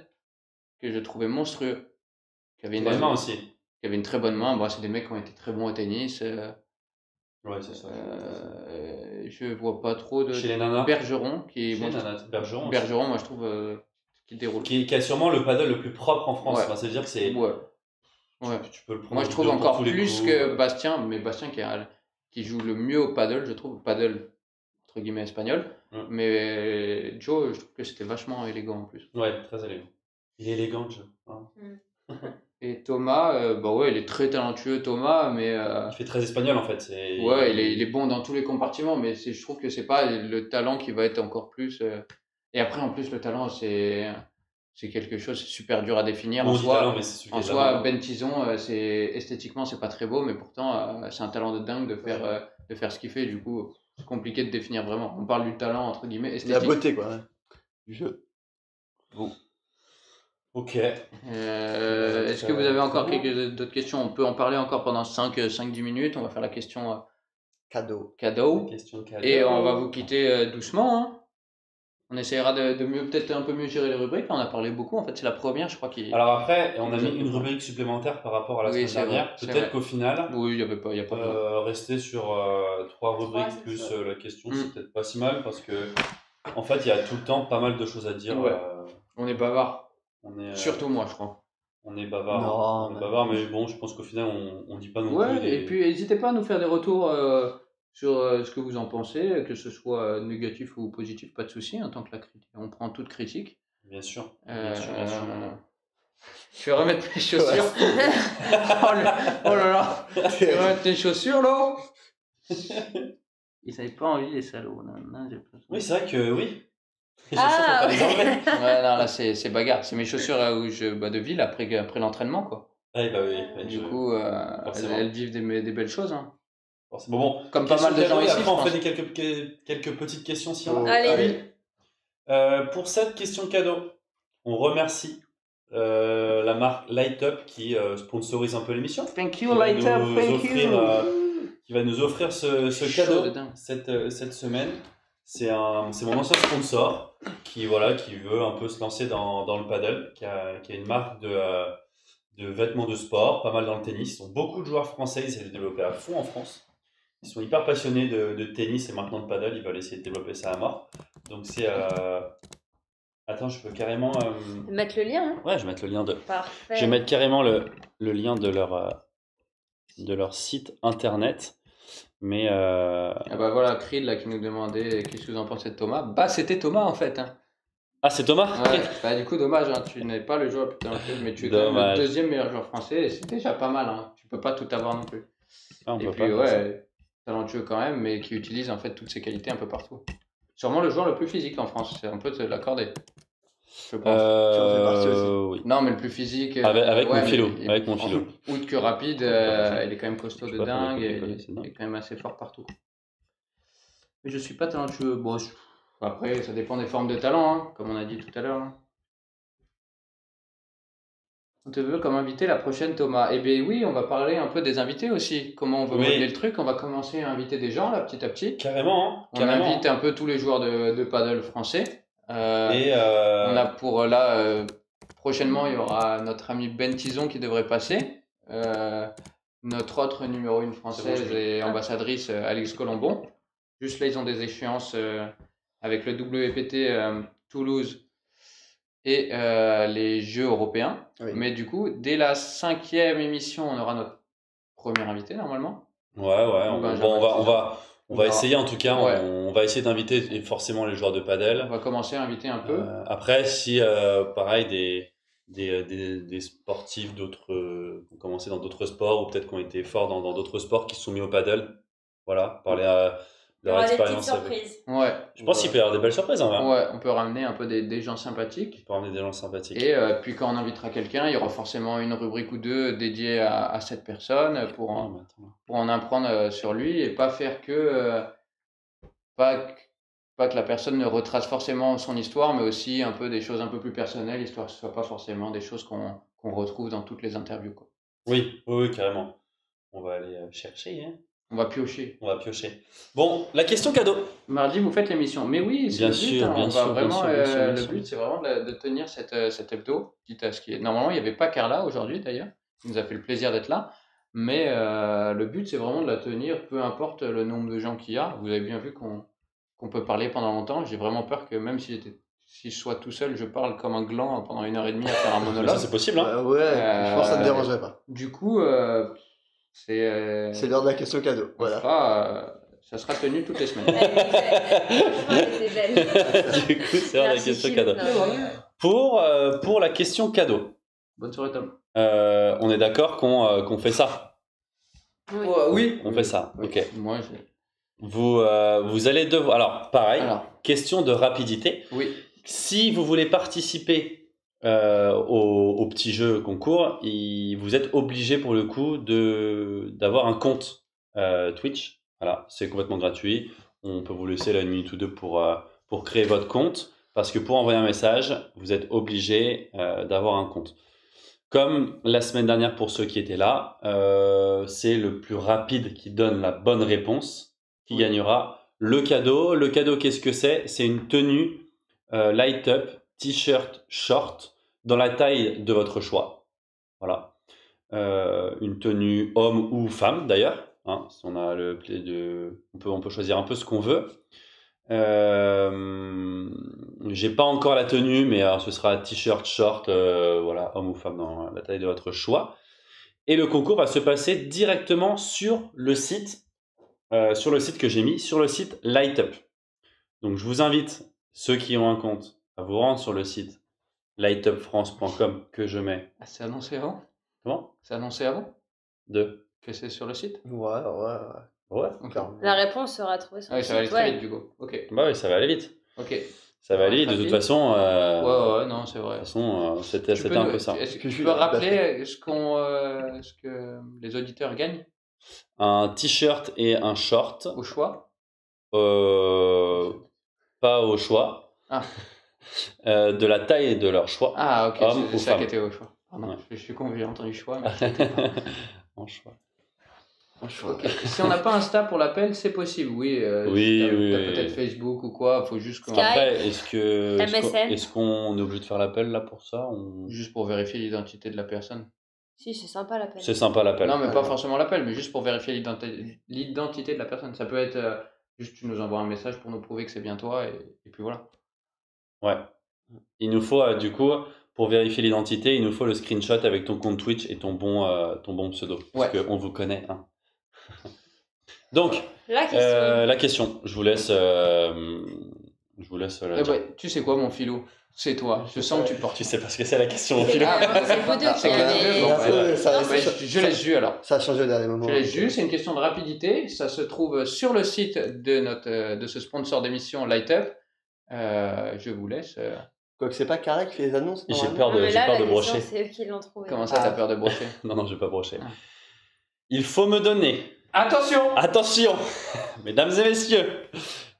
que je trouvais monstrueux. Qui avait une main aussi. Qui avait une très bonne main. Bon, c'est des mecs qui ont été très bons au tennis. Ouais, c'est ça. Je vois pas trop de. Chez les nanas. Bergeron, Bergeron, moi, je trouve qu'il déroule. Qui a sûrement le paddle le plus propre en France. Enfin, c'est-à-dire que c'est. Ouais. Tu peux le prendre. Moi, je trouve encore plus que Bastien, mais Bastien qui joue le mieux au paddle, je trouve, paddle entre guillemets espagnol, mais Joe, je trouve que c'était vachement élégant en plus. Ouais, très élégant. Il est élégant, Joe. Hein. Et Thomas, il est très talentueux, Thomas, mais... Il fait très espagnol en fait. Ouais, il est bon dans tous les compartiments, mais je trouve que c'est pas le talent qui va être encore plus... Et après, en plus, le talent, c'est quelque chose, c'est super dur à définir. En soi, Ben Tison, esthétiquement, c'est pas très beau, mais pourtant, c'est un talent de dingue de faire ce qu'il fait. Du coup, c'est compliqué de définir vraiment. On parle du talent, entre guillemets, esthétique. La beauté, quoi. Du jeu. Bon. Ok. Est-ce que vous avez encore d'autres questions? On peut en parler encore pendant 5-10 minutes. On va faire la question cadeau. Et on va vous quitter doucement. Hein. On essaiera de mieux, peut-être un peu mieux gérer les rubriques. On a parlé beaucoup. En fait, c'est la première, je crois. Alors après, on a mis une rubrique supplémentaire par rapport à la semaine dernière. Peut-être qu'au final, il y a pas rester sur 3 rubriques plus la question, c'est peut-être pas si mal parce que en fait, il y a tout le temps pas mal de choses à dire. On est bavard. Surtout moi, je crois. On est bavard. Non, On est bavard, mais bon, je pense qu'au final, on dit pas non plus. Ouais, et puis n'hésitez pas à nous faire des retours sur ce que vous en pensez, que ce soit négatif ou positif, pas de souci, en tant que on prend toute critique. Bien sûr. Bien sûr. Je vais remettre mes chaussures. Oh là là, je vais remettre tes chaussures là. Ils n'avaient pas envie, les salauds. Non, oui, c'est vrai que oui. Ah, ouais, non, là c'est bagarre. C'est mes chaussures de ville après l'entraînement, quoi. Ah, bah oui. Du coup, elles vivent des belles choses. Hein. Forcément. Bon, comme pas mal de gens ici. Après, on fait quelques petites questions si on a. Allez. Pour cette question cadeau, on remercie la marque Light Up qui sponsorise un peu l'émission. Thank you, Light Up. Thank you. Qui va nous offrir ce cadeau cette semaine. C'est mon ancien sponsor qui veut un peu se lancer dans le paddle, qui a une marque de vêtements de sport, pas mal dans le tennis. Ils ont beaucoup de joueurs français, ils essaient de développer à fond en France. Ils sont hyper passionnés de tennis et maintenant de paddle, ils veulent essayer de développer ça à mort. Donc c'est... Attends, je peux carrément... Mettre le lien, hein. Ouais, je vais mettre le lien de... Parfait. Je vais mettre carrément le lien de leur site internet. Mais Ah bah voilà, Creed là qui nous demandait qu'est-ce que vous en pensez de Thomas. Bah c'était Thomas en fait. Hein. Ah c'est Thomas. Ouais, bah du coup dommage, hein, tu n'es pas le joueur le plus talentueux, mais tu es quand même le deuxième meilleur joueur français et c'est déjà pas mal. Hein. Tu peux pas tout avoir non plus. Ah, et puis ouais, talentueux quand même, mais qui utilise en fait toutes ses qualités un peu partout. Sûrement le joueur le plus physique en France, on peut te l'accorder. Je pense. Oui. Non, mais le plus physique. Avec mon philo. Avec mon philo. Outre que rapide, il est quand même costaud de dingue. Et il est quand même assez fort partout. Mais je suis pas talentueux. Bon, après, ça dépend des formes de talent, hein, comme on a dit tout à l'heure. Hein. On te veut comme invité la prochaine, Thomas. Eh bien oui, on va parler un peu des invités aussi. Comment on veut modeler le truc. On va commencer à inviter des gens là, petit à petit. Carrément. On invite un peu tous les joueurs de paddle français. On a pour là prochainement il y aura notre ami Ben Tison qui devrait passer, notre autre numéro 1 française et ambassadrice Alix Colombon. Juste là ils ont des échéances avec le WPT Toulouse et les Jeux européens. Oui. Mais du coup dès la 5e émission on aura notre premier invité normalement. On va essayer en tout cas, on va essayer d'inviter forcément les joueurs de padel. On va commencer à inviter un peu. Après, si pareil, des sportifs d'autres, qui ont commencé dans d'autres sports ou peut-être qui ont été forts dans d'autres sports qui se sont mis au padel, voilà, parler à leur expérience. Ouais. Je pense qu'il peut y avoir des belles surprises en vrai. Ouais, on peut ramener un peu des gens sympathiques. On peut ramener des gens sympathiques. Et puis quand on invitera quelqu'un, il y aura forcément une rubrique ou deux dédiée à cette personne pour en apprendre sur lui et pas faire pas que la personne ne retrace forcément son histoire, mais aussi un peu des choses un peu plus personnelles, histoire que ce soit pas forcément des choses qu'on retrouve dans toutes les interviews. Quoi. Oui, carrément. On va aller chercher, hein. On va piocher. Bon, la question cadeau. Mardi, vous faites l'émission. Mais oui, c'est le but, c'est vraiment de tenir cette hebdo. Normalement, il n'y avait pas Carla aujourd'hui, d'ailleurs. Il nous a fait le plaisir d'être là. Mais le but, c'est vraiment de la tenir, peu importe le nombre de gens qu'il y a. Vous avez bien vu qu'on peut parler pendant longtemps. J'ai vraiment peur que même si je sois tout seul, je parle comme un gland pendant 1h30 à faire un monologue. Ça, c'est possible, hein. Je pense que ça ne me dérangerait pas. Du coup... c'est l'heure de la question cadeau. Voilà. Ça sera tenu toutes les semaines. Du coup, c'est l'heure de la question cadeau. Pour la question cadeau. Bonne soirée, Tom. On est d'accord qu'on fait ça. Oui. On fait ça. Ok. Moi, vous allez devoir. Alors, pareil. Question de rapidité. Oui. Si vous voulez participer au petit jeu concours, vous êtes obligé pour le coup d'avoir un compte Twitch. Voilà, c'est complètement gratuit. On peut vous laisser la minute ou deux pour créer votre compte, parce que pour envoyer un message, vous êtes obligé d'avoir un compte. Comme la semaine dernière pour ceux qui étaient là, c'est le plus rapide qui donne la bonne réponse qui gagnera le cadeau. Le cadeau, qu'est-ce que c'est? C'est une tenue Light Up, t-shirt short, dans la taille de votre choix. Voilà. Une tenue homme ou femme d'ailleurs. Hein, si on a on peut choisir un peu ce qu'on veut. J'ai pas encore la tenue, mais alors ce sera t-shirt, short, voilà, homme ou femme dans la taille de votre choix. Et le concours va se passer directement sur le site que j'ai mis, sur le site LightUp. Donc je vous invite, ceux qui ont un compte, à vous rendre sur le site lightupfrance.com que je mets. Ah, c'est annoncé avant? Comment? C'est annoncé avant Que c'est sur le site? Ouais. Ouais. La réponse sera trouvée sur Ah le oui, ça va aller site. très Ouais. vite du coup. Ok. Bah oui, ça va aller vite. Ok. Ça va aller vite. De toute façon, Ouais, non, c'est vrai. de toute façon, c'était Tu peux un nous- peu ça. Est-ce que Que je tu suis peux là, tout à rappeler ce que les auditeurs gagnent Un t-shirt et un short, au choix? pas au choix, Ah. de la taille de leur choix. Ah, ok, Homme c'est ou ça femme. qui était au choix. Pardon, Ouais. je suis con, j'ai entendu choix. Mais... En choix. Ok. Si on n'a pas Insta pour l'appel, c'est possible, oui. Oui, si t'as oui, peut-être oui. Facebook ou quoi, faut juste qu'on... Skype. Après, MSN. est-ce qu'on est obligé de faire l'appel là pour ça? Juste pour vérifier l'identité de la personne. Si, c'est sympa l'appel. C'est sympa l'appel. Non, mais pas Ouais. forcément l'appel, mais juste pour vérifier l'identité de la personne. Ça peut être juste tu nous envoies un message pour nous prouver que c'est bien toi, et puis voilà. Ouais. Il nous faut, du coup, pour vérifier l'identité, il nous faut le screenshot avec ton compte Twitch et ton bon pseudo. Parce Ouais. qu'on vous connaît. Hein. Donc, La question. la question. Je vous laisse la Eh dire. ouais, tu sais quoi, mon filou? C'est toi. Je sens que tu portes. Tu sais pas ce que c'est la question au C'est fil. c'est vous deux qui C'est avez. bon, Ouais, ça, Non, Ouais, je laisse Jus alors. ça a changé au dernier moment. Je laisse Jus, c'est une question de rapidité. Ça se trouve sur le site de ce sponsor d'émission LightUp. Je vous laisse. Quoique c'est pas Carré qui fait les annonces. J'ai normalement. peur Non, mais j'ai là, peur la de question, brocher. c'est eux qui l'ont trouvé. Comment ça, t'as peur de brocher? Non, je vais pas brocher. Ah. Il faut me donner. Attention! Attention, mesdames et messieurs,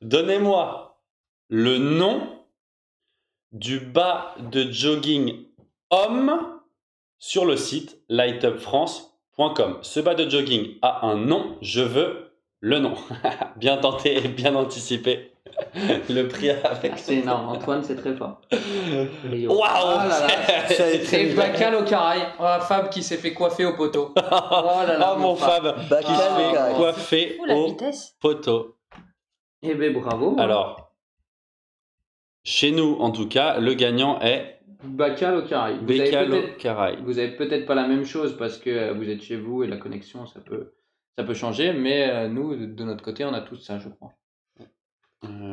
donnez-moi le nom du bas de jogging homme sur le site lightupfrance.com. Ce bas de jogging a un nom, je veux le nom. Bien tenté et bien anticipé. Le prix avec. C'est énorme, Antoine, c'est très fort. Waouh! Ah là là. Ça a été C'est Bacal au Caraï. Oh, Fab qui s'est fait coiffer au poteau. Oh là là, Oh mon Fab, Bacal qui se fait au carré. coiffer Ouh, la au vitesse. poteau. Eh ben bravo. Alors, chez nous en tout cas, le gagnant est Bacal au Caraï. Bécalo Caraï. Vous avez peut-être pas la même chose parce que vous êtes chez vous et la connexion ça peut changer, mais nous de notre côté on a tous ça, je crois.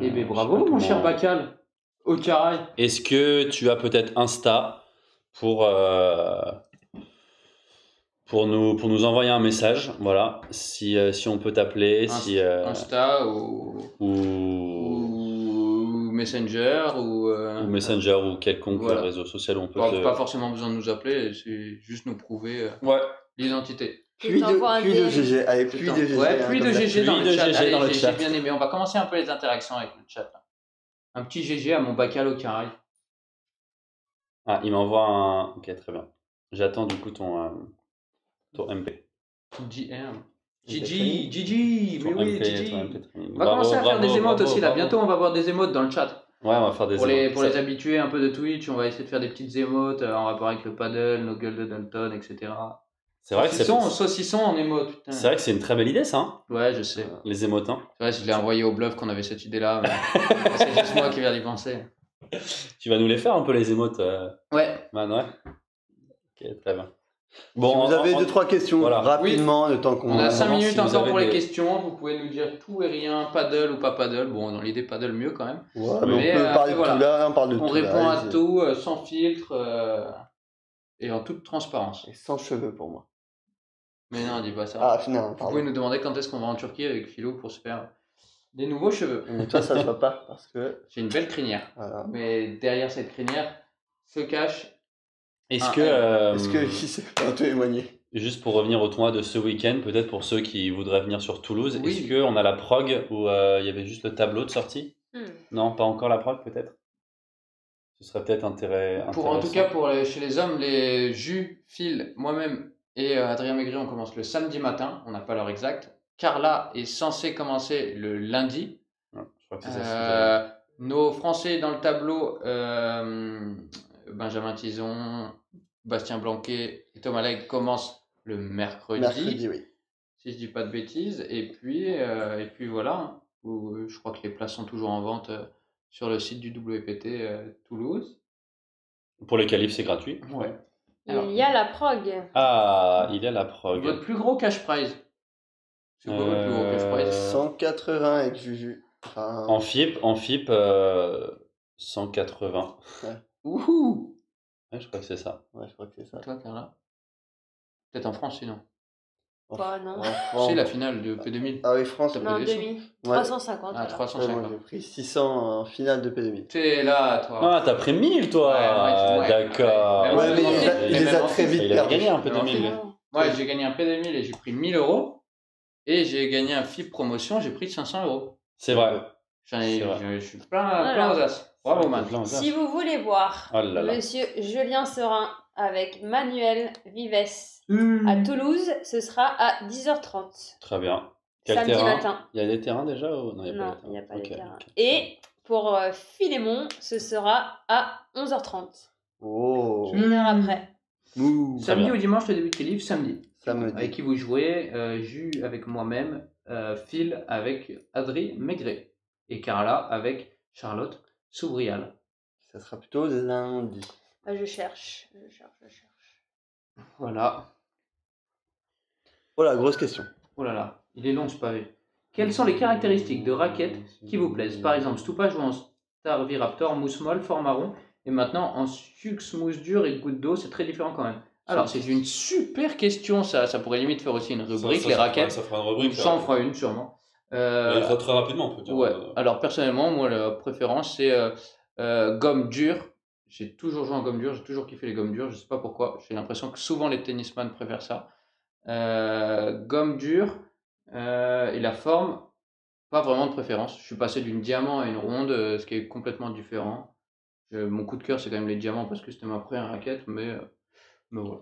Eh ben bravo mon cher Bacal au Caraï. Est-ce que tu as peut-être Insta pour nous envoyer un message, voilà, si on peut t'appeler, Insta ou Messenger ou Messenger ou quelconque voilà. réseau social où on peut pas forcément besoin de nous appeler, c'est juste nous prouver Ouais. l'identité. Puis de GG. Allez, puis de GG. Ouais, puis de GG dans Puis le de chat. GG Allez, dans le j'ai chat. bien aimé. On va commencer un peu les interactions avec le chat. Là. Un petit GG à mon Bacal au Caraï. Ah, il m'envoie un... Ok, très bien. J'attends du coup ton MP. JR. Gigi, mais Ton oui, MP, Gigi. ton MP. On va commencer à faire des émotes aussi là. bravo. Bientôt, on va voir des émotes dans le chat. Ouais, on va faire des Pour émotes. les habitués un peu de Twitch, on va essayer de faire des petites émotes en rapport avec le paddle, nos gueules de Dalton, etc. C'est vrai que Saucisson en émote, putain. c'est vrai que c'est une très belle idée ça, hein, Ouais, je sais. les émotes. Hein. C'est vrai, je l'ai envoyé au bluff qu'on avait cette idée-là. Mais c'est juste moi qui viens d'y penser. Tu vas nous les faire un peu les émotes, Ouais. Man, ouais. Ok, très bien. Si vous avez 2-3 questions voilà. rapidement, le temps qu'on On a 5 si minutes vous encore avez pour les des- questions. Vous pouvez nous dire tout et rien, paddle ou pas paddle. Bon, dans l'idée, paddle mieux quand même. Ouais, Oui. mais on peut parler de voilà. tout là, on parle de On tout répond là, à allez-y. tout sans filtre et en toute transparence. Et sans cheveux pour moi. Mais non, dis pas ça. Ah, non, Vous pardon. pouvez nous demander quand est-ce qu'on va en Turquie avec Philo pour se faire des nouveaux cheveux. Mais toi, ça se voit pas parce que. J'ai une belle crinière. Voilà. Mais derrière cette crinière se cache. Est-ce Ah, que, Est-ce que si c'est pas témoigné? juste pour revenir au tournoi de ce week-end, peut-être pour ceux qui voudraient venir sur Toulouse, Oui. est-ce qu'on a la prog où il y avait juste le tableau de sortie? Non, pas encore la prog peut-être? Ce serait peut-être intéressant. En tout cas, chez les hommes, les Jus, Phil, moi-même et Adrien Maigret, on commence le samedi matin. On n'a pas l'heure exacte. Carla est censée commencer le lundi. Ouais, je crois que c'est ça. ce que j'avais. Nos Français dans le tableau, Benjamin Tison, Bastien Blanquet et Thomas Legge commencent le mercredi, Mercredi, oui. si je dis pas de bêtises. Et puis voilà. où je crois que les places sont toujours en vente sur le site du WPT Toulouse. Pour les qualifs, c'est gratuit. Ouais. Il y a la prog. Ah, il y a la prog. Votre plus gros cash prize? C'est quoi votre plus gros cash prize? 180 avec Juju. Enfin, En FIP, 180. Wouhou! Ouais, je crois que c'est ça. ouais, je crois que c'est ça. Toi, Carla? Peut-être en France, sinon. Quoi, non. C'est la finale de P2000. Ah oui, France. Non, des sous. demi. Ouais. 350. Ah, alors. Ouais, 350. moi j'ai pris 600 en finale de P2000. T'es là, toi. Ah, t'as pris 1000 toi. Ouais, D'accord. ouais. Ouais, mais il il les a même très vite Il a perdus. gagné un peu de Alors, 1000. Moi, j'ai gagné un P2000 et j'ai pris 1000 euros. Et j'ai gagné un FIP promotion, j'ai pris 500 euros. C'est vrai. Je suis plein Voilà. aux as. Bravo, man. Si vous voulez voir Oh là là. Monsieur Julien Serin avec Manuel Vives à Toulouse, ce sera à 10h30. Très bien. Quel Samedi terrain? matin. Il y a des terrains déjà ou... Non, il Non, il n'y n'y a pas de Ok, terrain. ok. Et pour Philémon, ce sera à 11h30. Oh. Une heure après. Mouh. Samedi bien. ou dimanche, le début de qualif, samedi. Samedi. Avec qui vous jouez Jus avec moi-même, Phil avec Adri Maigret et Carla avec Charlotte Soubrial. Ça sera plutôt lundi. Ah, je cherche. Voilà. Voilà, grosse question. Oh là là, il est long ce pavé. Quelles sont les caractéristiques de raquettes qui vous plaisent? Par exemple, Stupa joue en Star V-Raptor, mousse molle, fort marron, et maintenant en Sux mousse dure et goutte d'eau, c'est très différent quand même. Alors, c'est une super question, ça pourrait limite faire aussi une rubrique, les raquettes. Ça fera une rubrique. Ça en fera une sûrement. Très rapidement, on peut dire. Ouais. Alors personnellement, moi la préférence c'est gomme dure. J'ai toujours joué en gomme dure, j'ai toujours kiffé les gommes dures, je sais pas pourquoi. J'ai l'impression que souvent les tennisman préfèrent ça. Gomme dure et la forme, pas vraiment de préférence. Je suis passé d'une diamant à une ronde, ce qui est complètement différent. Mon coup de cœur c'est quand même les diamants parce que c'était ma première raquette, mais voilà.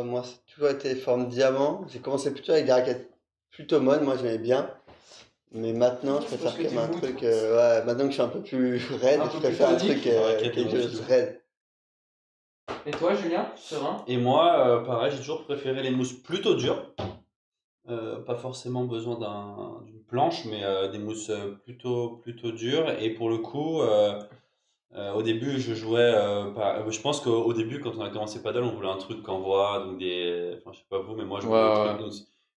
Moi, ça a toujours été forme diamant. J'ai commencé plutôt avec des raquettes plutôt molles. Moi, j'aimais bien. Mais maintenant, je préfère Parce que quand même un t'es truc. mou, Ouais, maintenant que je suis un peu plus raide, Un je peu préfère plus un truc tonique. quelque chose Raquette de raide. Et toi Julien, serein? Et moi, pareil, j'ai toujours préféré les mousses plutôt dures. Pas forcément besoin d'une planche, mais des mousses plutôt dures. Et pour le coup, au début, je jouais. Je pense qu'au début, quand on a commencé paddle, on voulait un truc qu'on voit, donc enfin, je sais pas vous, mais moi, je voulais un truc,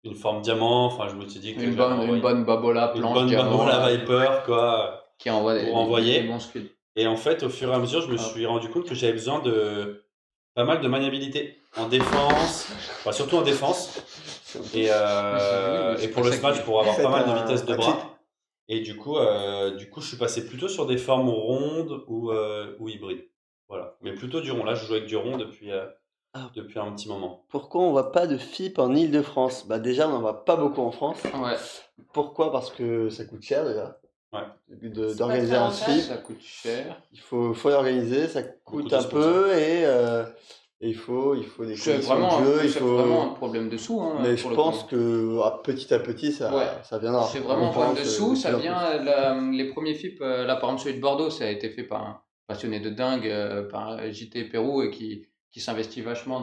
une forme diamant. Enfin, je me suis dit que Une j'allais bonne envoyer babola une planche bonne diamant la Viper, quoi. qui envoie pour envoyer. des bons scuds. Et en fait, au fur et à mesure, je me suis rendu compte que j'avais besoin de pas mal de maniabilité en défense, enfin, surtout en défense. Et pour le smash, pour avoir pas mal de vitesse de bras. Et du coup, je suis passé plutôt sur des formes rondes ou hybrides. Voilà. Mais plutôt du rond. Là, je joue avec du rond depuis un petit moment. Pourquoi on voit pas de FIP en Ile-de-France? Bah déjà, on n'en voit pas beaucoup en France. Ouais. Pourquoi? Parce que ça coûte cher déjà. Ouais. D'organiser pas un très FIP. Ça coûte cher. Il faut l'organiser, ça coûte Beaucoup de un peu et il faut des C'est conditions de jeu. c'est vraiment un problème de sous. Hein, Mais pour je le pense coup. que petit à petit, ça viendra. C'est vraiment un On problème de pense, sous. Ça plus en vient, les premiers FIP, là par exemple celui de Bordeaux, ça a été fait par un passionné de dingue, par JT Pérou, et qui s'investit vachement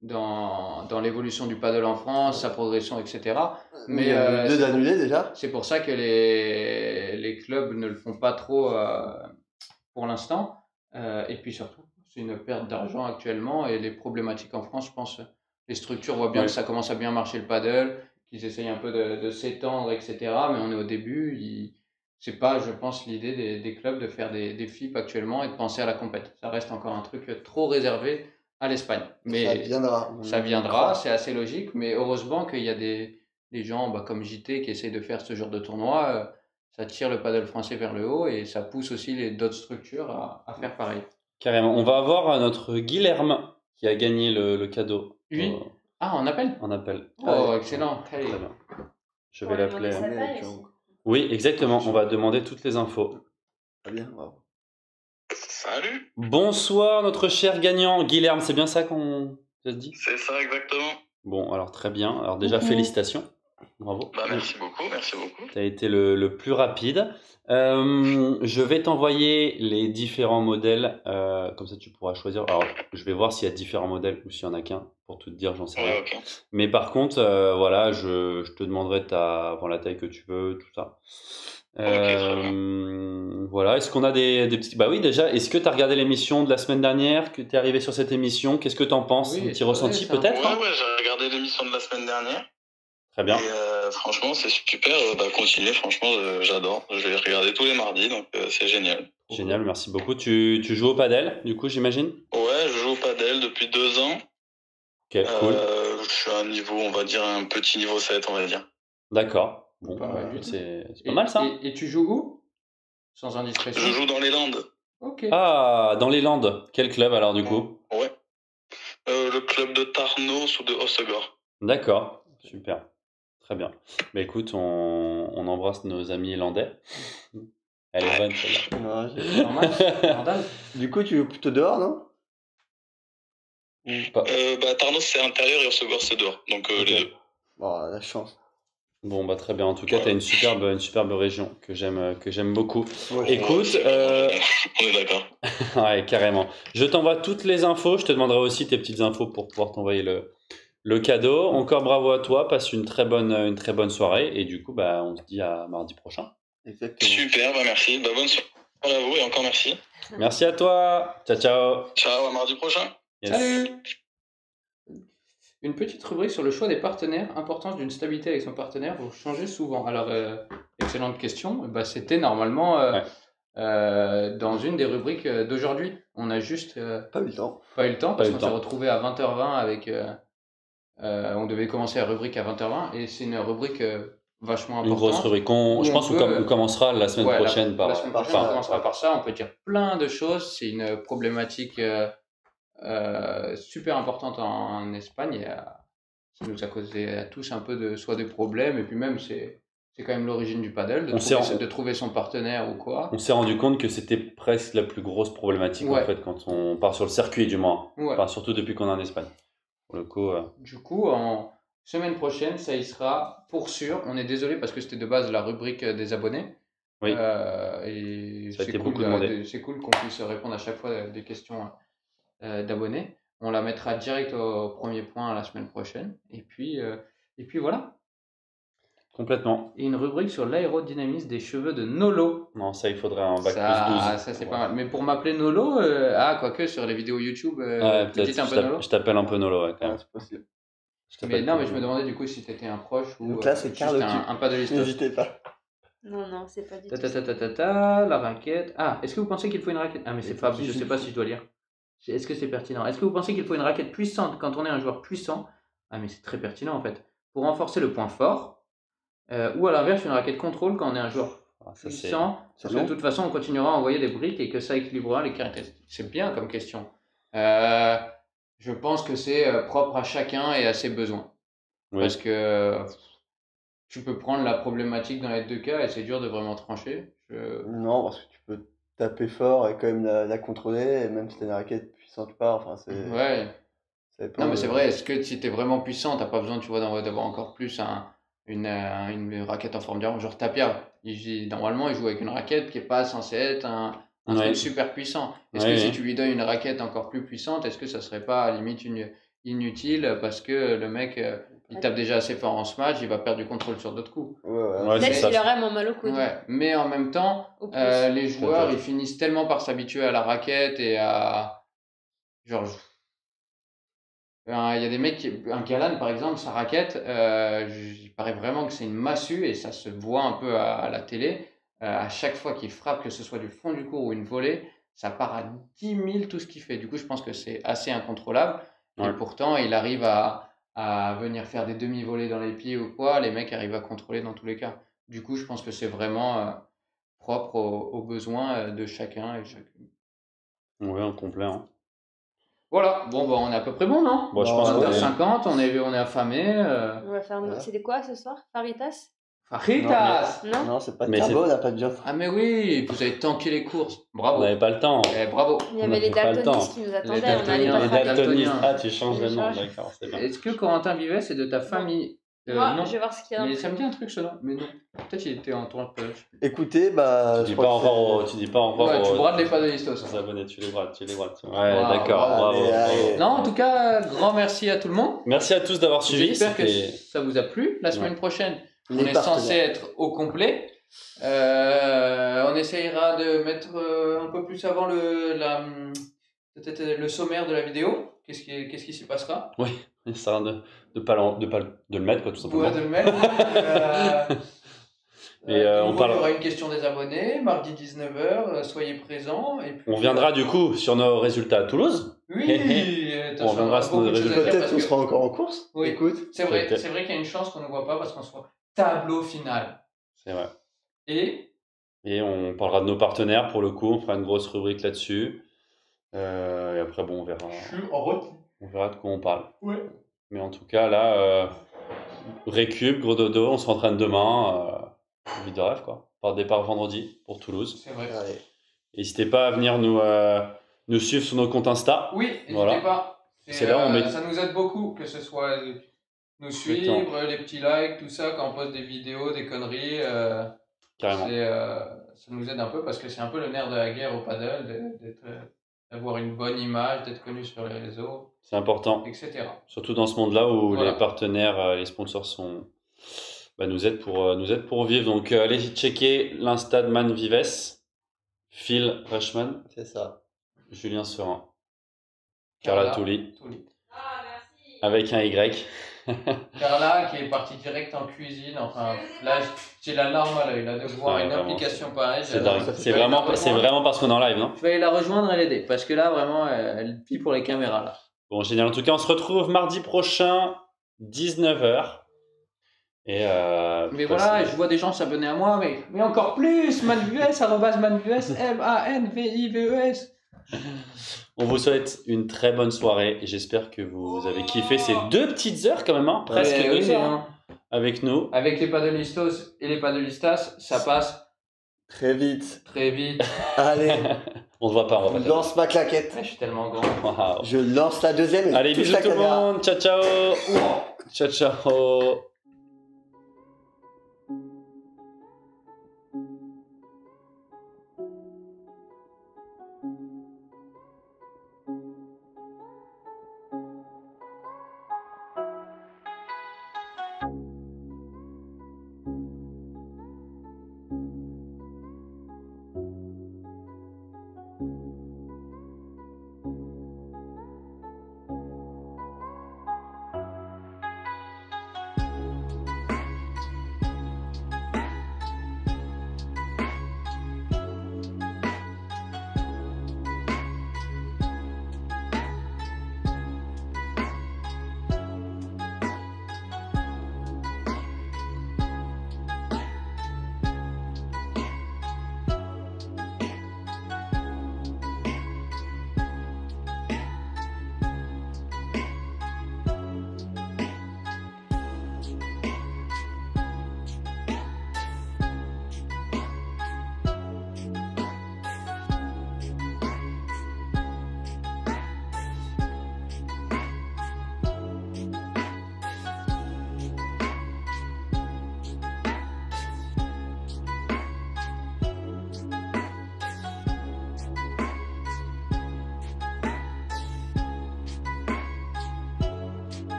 dans l'évolution du paddle en France, sa progression, etc. Mais il y a eu deux annulés déjà. C'est pour ça que les clubs ne le font pas trop pour l'instant. Et puis surtout, c'est une perte d'argent actuellement et les problématiques en France, je pense, les structures voient bien que ça commence à bien marcher le paddle, qu'ils essayent un peu de s'étendre, etc. Mais on est au début. C'est pas, je pense, l'idée des clubs de faire des FIP actuellement et de penser à la compète. Ça reste encore un truc trop réservé à l'Espagne. Mais ça viendra, c'est assez logique. Mais heureusement qu'il y a des gens comme JT qui essayent de faire ce genre de tournoi. Ça tire le paddle français vers le haut et ça pousse aussi d'autres structures à faire pareil. Carrément. On va avoir notre Guilherme qui a gagné le cadeau. Oui. En appel? En appel. Oh, excellent. Allez. Très bien. Je vais l'appeler. Ça Oui, exactement. On va demander toutes les infos. Très bien. Wow. Salut. Bonsoir, notre cher gagnant. Guilherme, c'est bien ça qu'on se dit? C'est ça, exactement. Bon, alors très bien. Alors déjà, félicitations. Bravo. Bah, merci beaucoup, merci beaucoup. Tu as été le plus rapide. Je vais t'envoyer les différents modèles, comme ça tu pourras choisir. Alors, je vais voir s'il y a différents modèles ou s'il y en a qu'un, pour tout te dire, j'en sais rien. Ouais, ok. Mais par contre, voilà, je te demanderai la taille que tu veux, tout ça. Voilà, est-ce qu'on a des petits... Bah oui, déjà, est-ce que tu as regardé l'émission de la semaine dernière, que tu es arrivé sur cette émission? Qu'est-ce que tu en penses? Oui, Un petit c'est ressenti vrai, ça. peut-être? Ouais, j'ai regardé l'émission de la semaine dernière. Très bien. Et franchement, c'est super. Bah, continuez, franchement, j'adore. Je vais regarder tous les mardis, donc c'est génial. Génial, merci beaucoup. Tu joues au padel, du coup, j'imagine? Ouais, je joue au padel depuis 2 ans. Ok, cool. Je suis à un niveau, on va dire, un petit niveau 7, on va dire. D'accord. Bon, Pas mal du tout. c'est pas mal ça. Et tu joues où? Sans indiscrétion. Je joue dans les Landes. Ok. Ah, dans les Landes. Quel club alors, du coup? Ouais. Le club de Tarnos ou de Hossegor. D'accord, super. Très bien. Bah écoute, on embrasse nos amis landais. Elle est bonne celle-là. Non, Normal. Normal. Du coup, tu es plutôt dehors, non? Pas- Bah, Tarnos, c'est intérieur et Hossegor, c'est dehors. Donc, Ok. les deux. Bon, la chance. Bon, bah très bien. En tout cas, tu as une superbe région que j'aime beaucoup. Ouais, Écoute, On est d'accord. ouais, carrément. Je t'envoie toutes les infos. Je te demanderai aussi tes petites infos pour pouvoir t'envoyer le cadeau. Encore bravo à toi. Passe une très bonne soirée. Et du coup, bah, on se dit à mardi prochain. exactement. Super, bah merci. Bah, bonne soirée à vous et encore merci. Merci à toi. Ciao, ciao. Ciao, à mardi prochain. Yes. Salut! Une petite rubrique sur le choix des partenaires. Importance d'une stabilité avec son partenaire. Vous changez souvent. Alors, excellente question. Bah, c'était normalement dans une des rubriques d'aujourd'hui. On a juste Pas eu le temps. pas eu le temps parce eu le qu'on s'est temps. retrouvé à 20h20 avec. On devait commencer la rubrique à 20h20 et c'est une rubrique vachement importante. Une grosse rubrique. Où Je on pense peut, qu'on commencera la semaine Ouais, prochaine par. la semaine prochaine, par- on commencera par ça. On peut dire plein de choses. C'est une problématique super importante en Espagne. Et, ça nous a causé à tous un peu soit des problèmes. Et puis même, c'est quand même l'origine du paddle, de trouver son partenaire ou quoi. On s'est rendu compte que c'était presque la plus grosse problématique Ouais. en fait quand on part sur le circuit du moins. Ouais. Enfin, surtout depuis qu'on est en Espagne. Pour le coup, Du coup, en semaine prochaine, ça y sera pour sûr. On est désolé parce que c'était de base la rubrique des abonnés. Oui. Et Ça a c'est été cool, beaucoup demandé. c'est cool qu'on puisse répondre à chaque fois des questions d'abonnés. On la mettra direct au premier point la semaine prochaine. Et puis voilà. complètement. Et une rubrique sur l'aérodynamisme des cheveux de Nolo. Non, ça il faudrait un bac Ça, plus 12. ça c'est pas mal. Mais pour m'appeler Nolo, quoique sur les vidéos YouTube, Ouais, vous peut-être. dites un peu Nolo. Je t'appelle un peu Nolo, ouais, quand Ouais, même. c'est possible. Mais non, mais je me demandais du coup si t'étais un proche ou Donc là, c'est juste Carl un paddliste. N'hésitez pas. Non, c'est pas du tout. La raquette. Ah, est-ce que vous pensez qu'il faut une raquette? Ah, mais c'est pas, je sais pas si je dois lire. Est-ce que c'est pertinent? Est-ce que vous pensez qu'il faut une raquette puissante quand on est un joueur puissant? Ah, mais c'est très pertinent en fait. Pour renforcer le point fort. Ou à l'inverse, une raquette contrôle quand on est un joueur Ah, ça, c'est- puissant. Parce que de toute façon, on continuera à envoyer des briques et que ça équilibrera les caractéristiques. C'est bien comme question. Je pense que c'est propre à chacun et à ses besoins. Oui. Parce que tu peux prendre la problématique dans les deux cas et c'est dur de vraiment trancher. Non, parce que tu peux taper fort et quand même la contrôler, et même si t'as une raquette puissante ou pas, enfin, c'est. Ouais. ça dépend Non, mais de- c'est vrai, est-ce que si t'es vraiment puissant, t'as pas besoin, tu vois, d'avoir encore plus une raquette en forme d'arme. Genre Tapia, normalement, il joue avec une raquette qui est pas censée être un Ouais. truc super puissant. Est-ce Ouais, que si ouais. tu lui donnes une raquette encore plus puissante, est-ce que ça serait pas à la limite inutile parce que le mec, il tape déjà assez fort en smash, il va perdre du contrôle sur d'autres coups. Ouais, ouais. Ouais, c'est Peut-être ça. qu'il aurait mon mal au coude. Ouais, mais en même temps, Au plus. les joueurs, Peut-être. ils finissent tellement par s'habituer à la raquette et à... Genre, il y a des mecs, un Galan par exemple, sa raquette, il paraît vraiment que c'est une massue et ça se voit un peu à la télé. À chaque fois qu'il frappe, que ce soit du fond du court ou une volée, ça part à 10 000 tout ce qu'il fait. Du coup, je pense que c'est assez incontrôlable. Ouais. Et pourtant, il arrive à venir faire des demi-volées dans les pieds ou quoi. Les mecs arrivent à contrôler dans tous les cas. Du coup, je pense que c'est vraiment propre aux besoins de chacun et chacune. Ouais, en complet. Hein. Voilà, bon, bah, on est à peu près bon, non? Bon, je Non, pense ouais. qu'on est- 1h50, on est affamé. On va faire. Voilà. C'était quoi ce soir? Faritas? Fajitas! Non? Non, c'est pas de Mais carbo, on n'a pas de viande. Ah, mais oui, vous avez tanké les courses. On Bravo. n'avait pas le temps. Bravo. Il y On avait les n'avait pas le daltonistes temps. qui nous Les attendaient. On n'allait daltoniens, pas Les les faire daltoniens. daltonistes. Ah, tu changes Je le nom, change. d'accord, c'est bien. Est-ce que Corentin Vivet, c'est de ta famille? Non. Je vais voir ce qu'il y a dans Mais le ça me dit un truc ce nom, mais non. Peut-être il était en tournoi de paddle. Écoutez, bah. Tu dis pas encore Ouais, tu aux brades les paddleistos. abonnés, tu les brades. Ouais, Wow, d'accord, allez, bravo. allez. Non, en tout cas, grand merci à tout le monde. Merci à tous d'avoir suivi. J'espère que C'était- ça vous a plu. La semaine prochaine, on Les est partenaires. censé être au complet. On essayera de mettre un peu plus avant peut-être le sommaire de la vidéo. Qu'est-ce qui s'y passera? Ça sert à rien de le mettre, quoi, tout simplement. Ouais, de le mettre. Et on Il y parle- aura une question des abonnés, mardi 19h, soyez présents. Et puis, On viendra du coup sur nos résultats à Toulouse. Oui, On reviendra sur nos résultats. Peut-être qu'on sera encore en course. Oui. Écoute. C'est vrai Peut-être. qu'il y a une chance qu'on ne voit pas parce qu'on soit tableau final. C'est vrai. Et Et on parlera de nos partenaires pour le coup. On fera une grosse rubrique là-dessus. Et après, bon, on verra. je suis en retenu. On verra de quoi on parle. Ouais. Mais en tout cas, là, récup, gros dodo, on se rentraîne demain. Vie de rêve, quoi. Par départ vendredi pour Toulouse. C'est vrai. Allez. N'hésitez pas à venir nous suivre sur nos comptes Insta. Oui, n'hésitez Voilà. pas. C'est là où on met- Ça nous aide beaucoup, que ce soit nous suivre, Exactement. les petits likes, tout ça, quand on poste des vidéos, des conneries. Carrément. Ça nous aide un peu parce que c'est un peu le nerf de la guerre au paddle, d'avoir une bonne image, d'être connu sur les réseaux, C'est important. etc. Surtout dans ce monde-là où Voilà. les partenaires, les sponsors nous aident pour vivre. Donc, allez checker l'Insta de Man Vives, Phil Rushman, C'est ça. Julien Serin, Carla Touli, Ah, merci. avec un Y. Carla qui est partie direct en cuisine, enfin là j'ai la larme à l'œil là, de voir Ouais, une vraiment. application pareille. C'est j'adore. dingue. ça fait C'est Je vais vraiment, aller c'est la vraiment parce qu'on est en live, non? Je vais aller la rejoindre et l'aider parce que là vraiment elle vit pour les caméras là. Bon, génial. En tout cas, on se retrouve mardi prochain, 19h. Et Mais passez- voilà, je vois des gens s'abonner à moi, mais encore plus, manvives, @manvives, MANVIVES. On vous souhaite une très bonne soirée et j'espère que vous avez kiffé ces 2 petites heures quand même, hein, presque Ouais, 2 oui, heures hein. avec nous. Avec les paddleistos et les paddleistas, ça passe Très vite. très vite. Allez, On se voit pas, on va je pas. lance ma claquette. Ouais, je suis tellement grand. Waouh. Je lance la deuxième et Allez, je touche bisous la tout le caméra. monde. Ciao, ciao. Ciao, ciao.